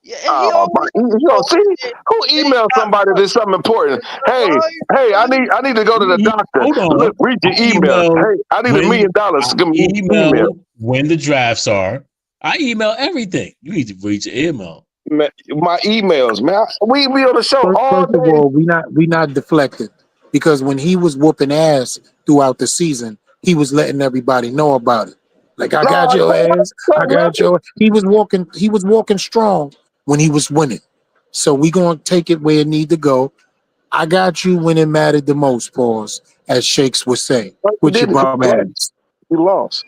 Yeah, and he My, always you he know, always see said, who emailed J-Rock, somebody that's something important. why Hey, are you I doing need to go to the doctor. Hold Look, on. read I your email. email Hey, I need $1 million. when Give me email. when the drafts are. I email everything. You need to read your email. My emails, man. We be on the show all First of day. all, we not deflected because when he was whooping ass throughout the season, he was letting everybody know about it. Like I No, got I your ass. I told got nothing. your. He was walking strong when he was winning. So we gonna take it where it need to go. I got you when it mattered the most, pause, as Shakes would say, You with your didn't. bum ass. You lost.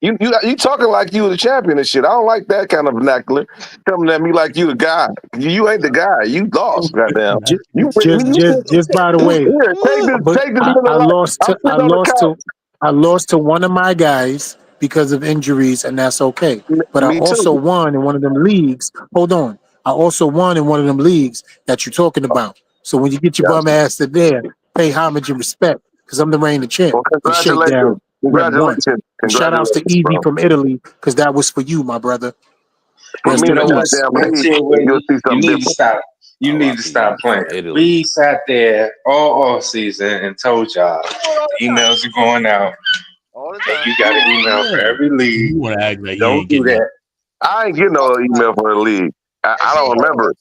You talking like you the champion and shit. I don't like that kind of vernacular. Coming at me like you the guy. You ain't the guy. You lost. Goddamn. You Just by the way, here. but Take this minute I like lost I'm to sitting on the couch. I lost to one of my guys because of injuries, and that's okay. But I Me too. also won in one of them leagues. Hold on, I also won in one of them leagues that you're talking about. So when you get your Yes. bum ass to there, pay homage and respect because I'm the reigning champ. Well, The shakedown congratulations. rep one. Congratulations. And shout outs to Congratulations, Evie bro. from Italy because that was for you, my brother. Put Rest me You in in know that what? peace. goddamn But league. You'll T-Willie, see you something need to different. stop. You need to stop R.I.P. playing. from Italy. We sat there all off season and told y'all all the time. emails are going out. All the And time. you got an email for Yeah. every league. You want to act like you Don't ain't do getting that. I ain't getting no email for the league. And I see, don't remember it.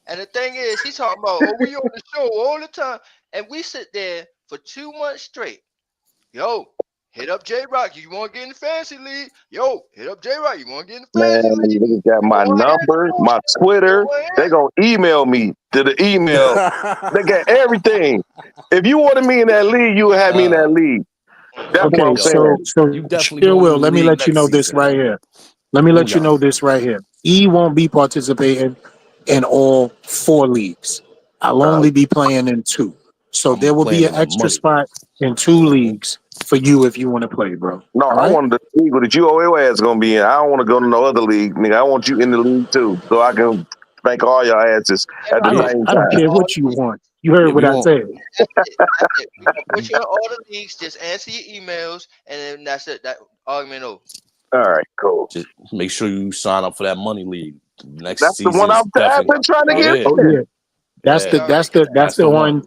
and the thing is, he's talking about, oh, we on the show all the time, and we sit there for 2 months straight. Yo, hit up J Rock. You want to get in the fantasy league? Yo, hit up J Rock. You want to get in the Man, fantasy league? they got You my don't want to hear the number, my bullshit. You don't Twitter. want to They hear it. gonna email me to the email. They got everything. If you wanted me in that league, you would have me in that league. That's what Okay, I'm Yo, saying. you so definitely chill, gonna Will. win the Let me league let you next know this season, right man. here. Let me let you Uno. know this right here. E won't be participating in all 4 leagues. I'll only be playing in 2. So I'm there will be playing an in the extra money spot leagues. in 2 leagues for you if you want to play, bro. No, All I right? wanted the league that you your ass gonna be in. I don't want to go to no other league, nigga. I want you in the league too, so I can spank all your asses J at the Rock, Yeah, same I don't time. care all what you the leagues. want. You heard yeah, what we I going said. That's it. That's it. We're gonna put you in all the leagues. Just answer your emails, and then that's it. That argument over. All right, cool. just make sure you sign up for that money league. Next That's the one season is I've definitely been trying to get yeah, Oh in. yeah. That's the yeah. You already That's the one.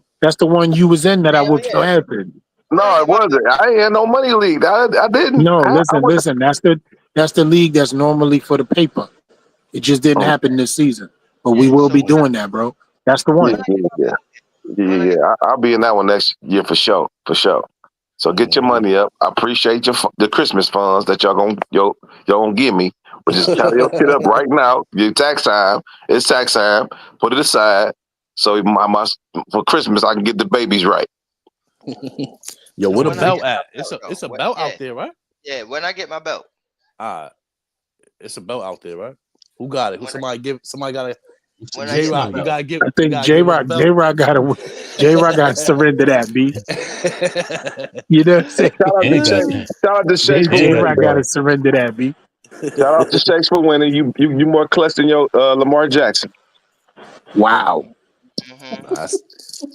one you was in that I hell whooped your yeah. ass in. No, it You already wasn't. I ain't had no money league. I didn't. No, I was. listen. That's the league that's normally for the paper. It just didn't Oh, happen this season. But we yeah. will So be doing that, bro. That's the yeah, one. when I yeah, get my yeah, belt, yeah, when I yeah. get I'll be in that one next year for sure, for sure. So get your Mhm. money up. I appreciate the Christmas funds that y'all gonna give me. But just tally your shit up right now. Your tax time. It's tax time. Put it aside. So for Christmas I can get the babies right. Yo, so where the when I belt get my at? belt It's though, a what, belt yeah, out there, right? yeah. When I get my belt, It's a belt out there, right? Who got it? Who when I somebody got it? when I J get my Rock, Somebody you got belt, it. gotta give I think give him the J belt. Rock gotta surrender that, B. You know what I'm saying? Shout out to And got Shakes. Shout out to Shakes for and J got winning, the Rock bro. gotta belt. surrender that, B. Shout out to Shakes for winning. You more clutch than your Lamar Jackson. Wow. mm-hmm,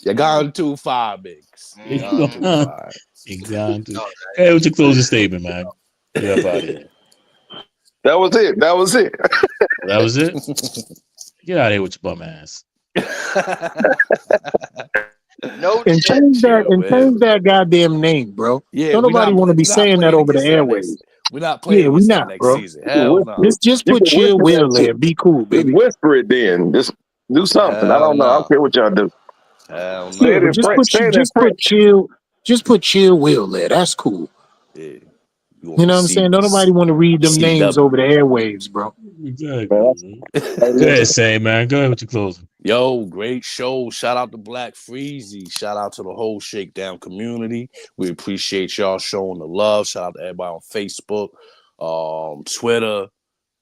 You gone too far, Biggs. You gone too mm-hmm. far. Exactly. Oh, Hey, what's your closing statement, man? Get up out of here. That was it. That was it. Get out of here with your bum ass. No And chip. Chill, man. change that goddamn name, bro. Yeah, Don't nobody want to be we're not saying that playing over the against that next. airways. We're not playing Yeah, we against that not, next bro. season. You can Hell whisper it. no. Just You put can chill whisper that will shit. there. Be cool, Just baby. whisper it then. Just do something. I Hell don't know. I don't no. care what y'all do. Hell Yeah, Say it no. but in French. Say it in French. just put chill will there. That's cool. Yeah. You gonna You be know what I'm saying? Don't nobody want to read them names CW. over the airwaves, bro. Man, Exactly, man. hey, Go ahead, listen. say, man. Go ahead with your closing. Yo, great show. Shout out to Black Freezy. Shout out to the whole Shakedown community. We appreciate y'all showing the love. Shout out to everybody on Facebook, Twitter,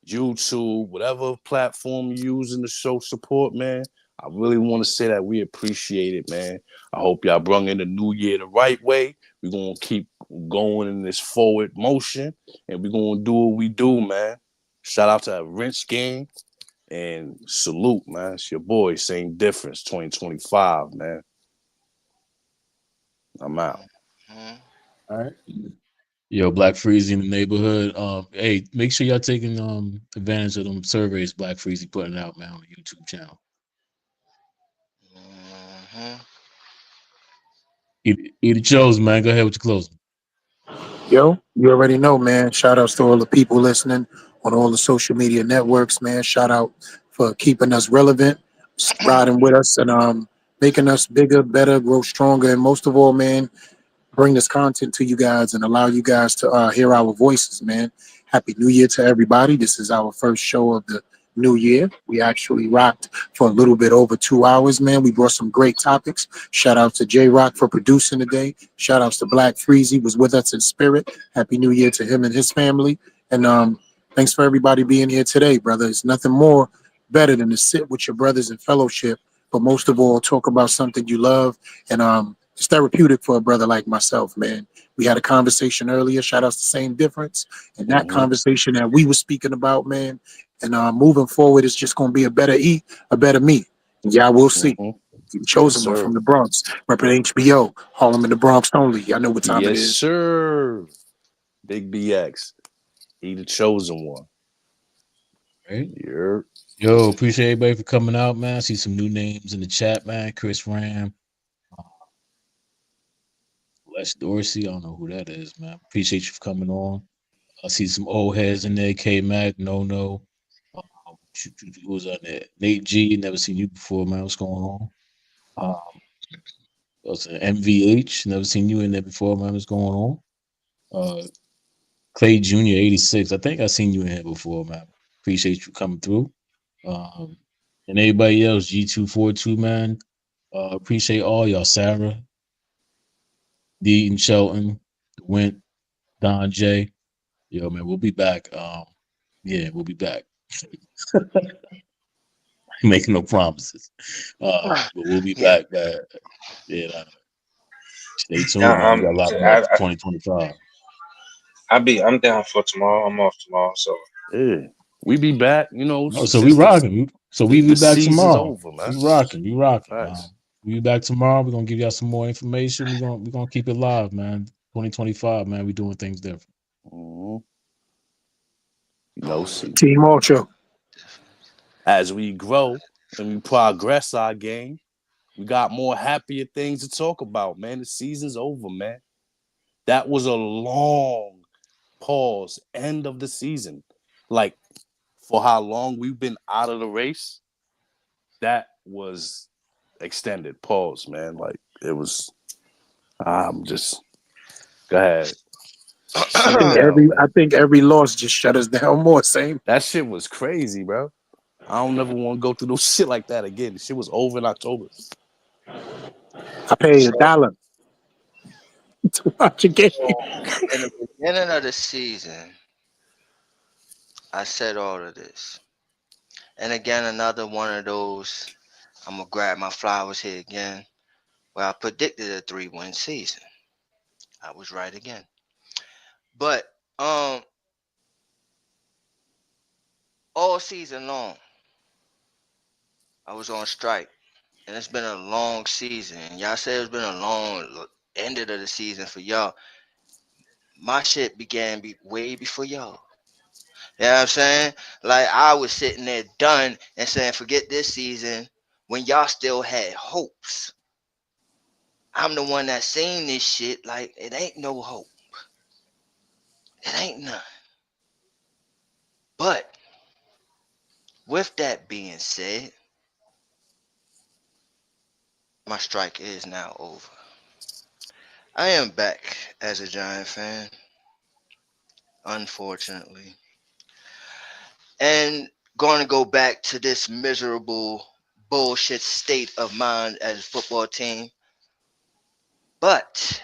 YouTube, whatever platform you using to show support, man. I really want to say that we appreciate it, man. I hope y'all brung in the new year the right way. We're going to keep going in this forward motion, and we're going to do what we do, man. Shout out to Rinse Gang, and salute, man. It's your boy, same difference, 2025, man. I'm out. Mhm. All right. Yo, Black Freezy in the neighborhood. Hey, make sure y'all taking advantage of them surveys Black Freezy putting out, man, on the YouTube channel. Mhm. Either chose, man. Go ahead with your closing. Yo, you already know, man. Shout outs to all the people listening on all the social media networks, man. Shout out for keeping us relevant, riding with us, and making us bigger, better, grow stronger, and most of all, man, bring this content to you guys and allow you guys to hear our voices, man. Happy New Year to everybody. This is our first show of the new year. We actually rocked for a little bit over 2 hours, man. We brought some great topics. Shout out to J Rock for producing today. Shout outs to Black Freezy was with us in spirit. Happy New Year to him and his family. And thanks for everybody being here today, brother. It's nothing more better than to sit with your brothers in fellowship, but most of all, talk about something you love and it's therapeutic for a brother like myself, man. We had a conversation earlier. Shout outs to Same Difference. And that Mm-hmm. conversation that we were speaking about, man. And moving forward, it's just going to be a better me. And y'all will see. Mm-hmm. The Yes, chosen one sir. from the Bronx, repping HBO, Harlem in the Bronx only. Y'all know what time it Yes, is. sir. Big BX. He the chosen one. Right. Yeah. Yo, appreciate everybody for coming out, man. I see some new names in the chat, man. Chris Ram, Les Dorsey. I don't know who that is, man. Appreciate you for coming on. I see some old heads in there. K Mac, No. Who was on there? Nate G. Never seen you before, man. What's going on? Also MVH. Never seen you in there before, man. What's going on? Uh, Clay Jr. 86. I think I seen you in here before, man. Appreciate you coming through. Um, and everybody else, G242, man. Appreciate all y'all. Sarah, D and Shelton, Went, Don J. Yo, man, we'll be back. Yeah, we'll be back. Making no promises. But we'll be Yeah. back, man. Yeah, stay tuned, man. We Yeah, got a lot more for 2025. I'm down for tomorrow. I'm off tomorrow, so Yeah. We be back, you know, Oh, so we since rocking. So we be the back season's tomorrow. over, man. We rocking. We rocking. Facts. We be back tomorrow. We're gonna give y'all some more information. We're gonna keep it live, man. 2025, man. We doing things different. Mm-hmm. Boom. See. Team Ultra. As we grow and we progress our game, we got more happier things to talk about, man. The season's over, man. That was a long pause, end of the season. Like, for how long we've been out of the race, that was extended pause, man. Like, it was, I'm just, go ahead. Shut it down, I man. think every loss just shut us down more. Same. That shit was crazy, bro. I don't never want to go through no shit like that again. The shit was over in October. I paid $1 to watch a game. So in the beginning of the season, I said all of this. And again, another one of those, I'm gonna grab my flowers here again, where I predicted a 3-win season. I was right again. But all season long, I was on strike. And it's been a long season. Y'all say it's been a long ending of the season for y'all. My shit began way before y'all. You know what I'm saying? Like I was sitting there done and saying, forget this season. when y'all still had hopes. I'm the one that seen this shit like it ain't no hope. It ain't none. But with that being said, my strike is now over. I am back as a Giant fan, unfortunately, and going to go back to this miserable bullshit state of mind as a football team. But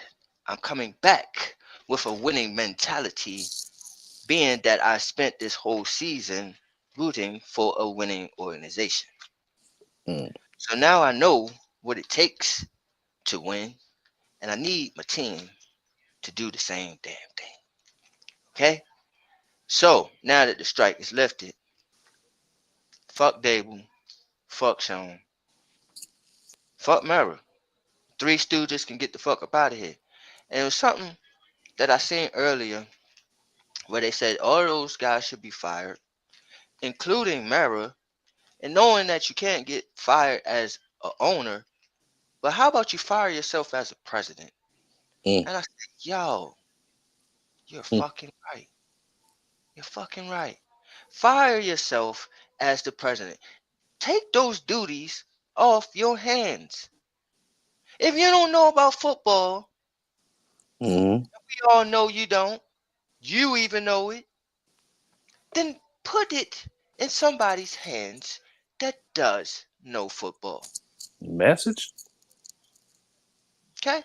I'm coming back with a winning mentality, being that I spent this whole season rooting for a winning organization. Mm. So now I know what it takes to win, and I need my team to do the same damn thing. Okay? So now that the strike is lifted, fuck Dable, fuck Sean, fuck Mara. Three Stooges can get the fuck up out of here. And it was something that I seen earlier where they said all those guys should be fired, including Mara, and knowing that you can't get fired as a owner, but how about you fire yourself as a president? Mm. And I said, yo, you're Mm. fucking right. You're fucking right. Fire yourself as the president. Take those duties off your hands. If you don't know about football, Mm. we all know you don't. You even know it. Then put it in somebody's hands that does know football. Message. Okay?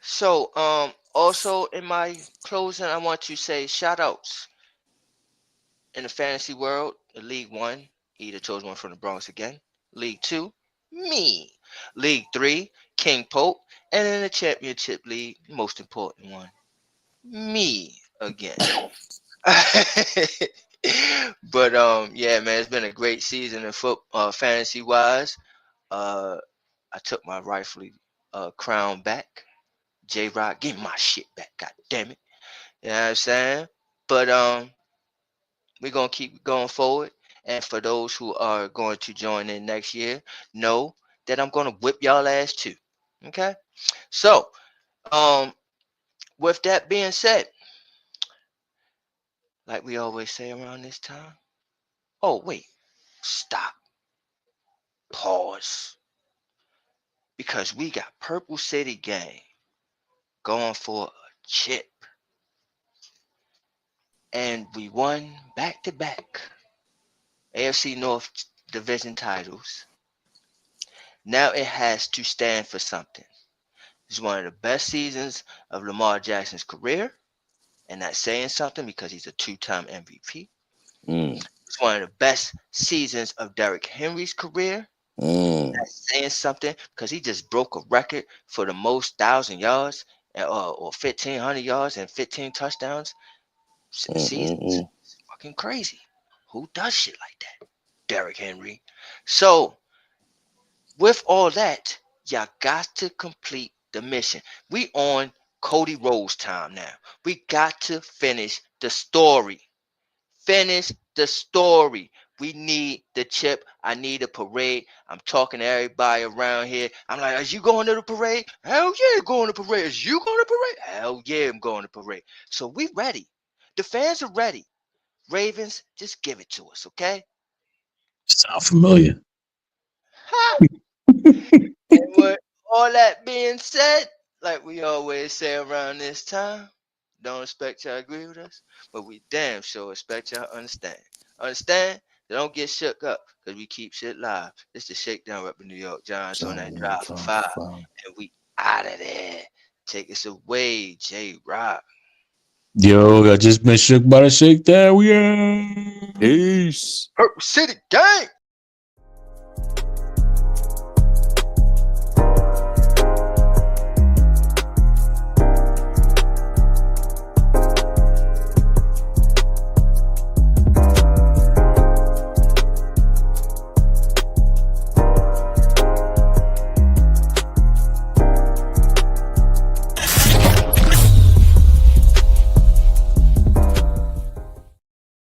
So, also in my closing, I want to say shout outs in the fantasy world. League One, either chose one from the Bronx again. League Two, me. League Three, King Pope. And in the championship league, most important one, me again. But yeah, man, it's been a great season in fantasy wise. I took my rightfully crown back. J Rock, give me my shit back, god damn it. You know what I'm saying? But we're gonna keep going forward. And for those who are going to join in next year, know that I'm gonna whip y'all ass too. Okay? So, with that being said, like we always say around this time. Oh, wait, stop. Pause. Because we got Purple City Gang going for a chip. And we won back to back AFC North division titles. Now it has to stand for something. It's one of the best seasons of Lamar Jackson's career. And that's saying something because he's a two-time MVP. Mm. It's one of the best seasons of Derrick Henry's career. Mm. That's saying something because he just broke a record for the most 1,000 yards or 1,500 yards and 15 touchdowns seasons. Fucking crazy. Who does shit like that? Derrick Henry. So, with all that, y'all got to complete the mission. We on Cody Rhodes time now. We got to finish the story. Finish the story. We need the chip. I need a parade. I'm talking to everybody around here. I'm like, are you going to the parade? Hell yeah, going to the parade. Is you going to the parade? Hell yeah, I'm going to the parade. So we ready. The fans are ready. Ravens, just give it to us, okay? Sound familiar. Ha! And with all that being said, like we always say around this time, don't expect y'all agree with us, but we damn sure expect y'all understand. Understand? Don't get shook up because we keep shit live. This is the Shakedown rep in New York Giants on that drive for 5. And we out of there. Take us away, J Rock. Yo, I just been shook by the shakedown. We are. Peace. Purple City Gang.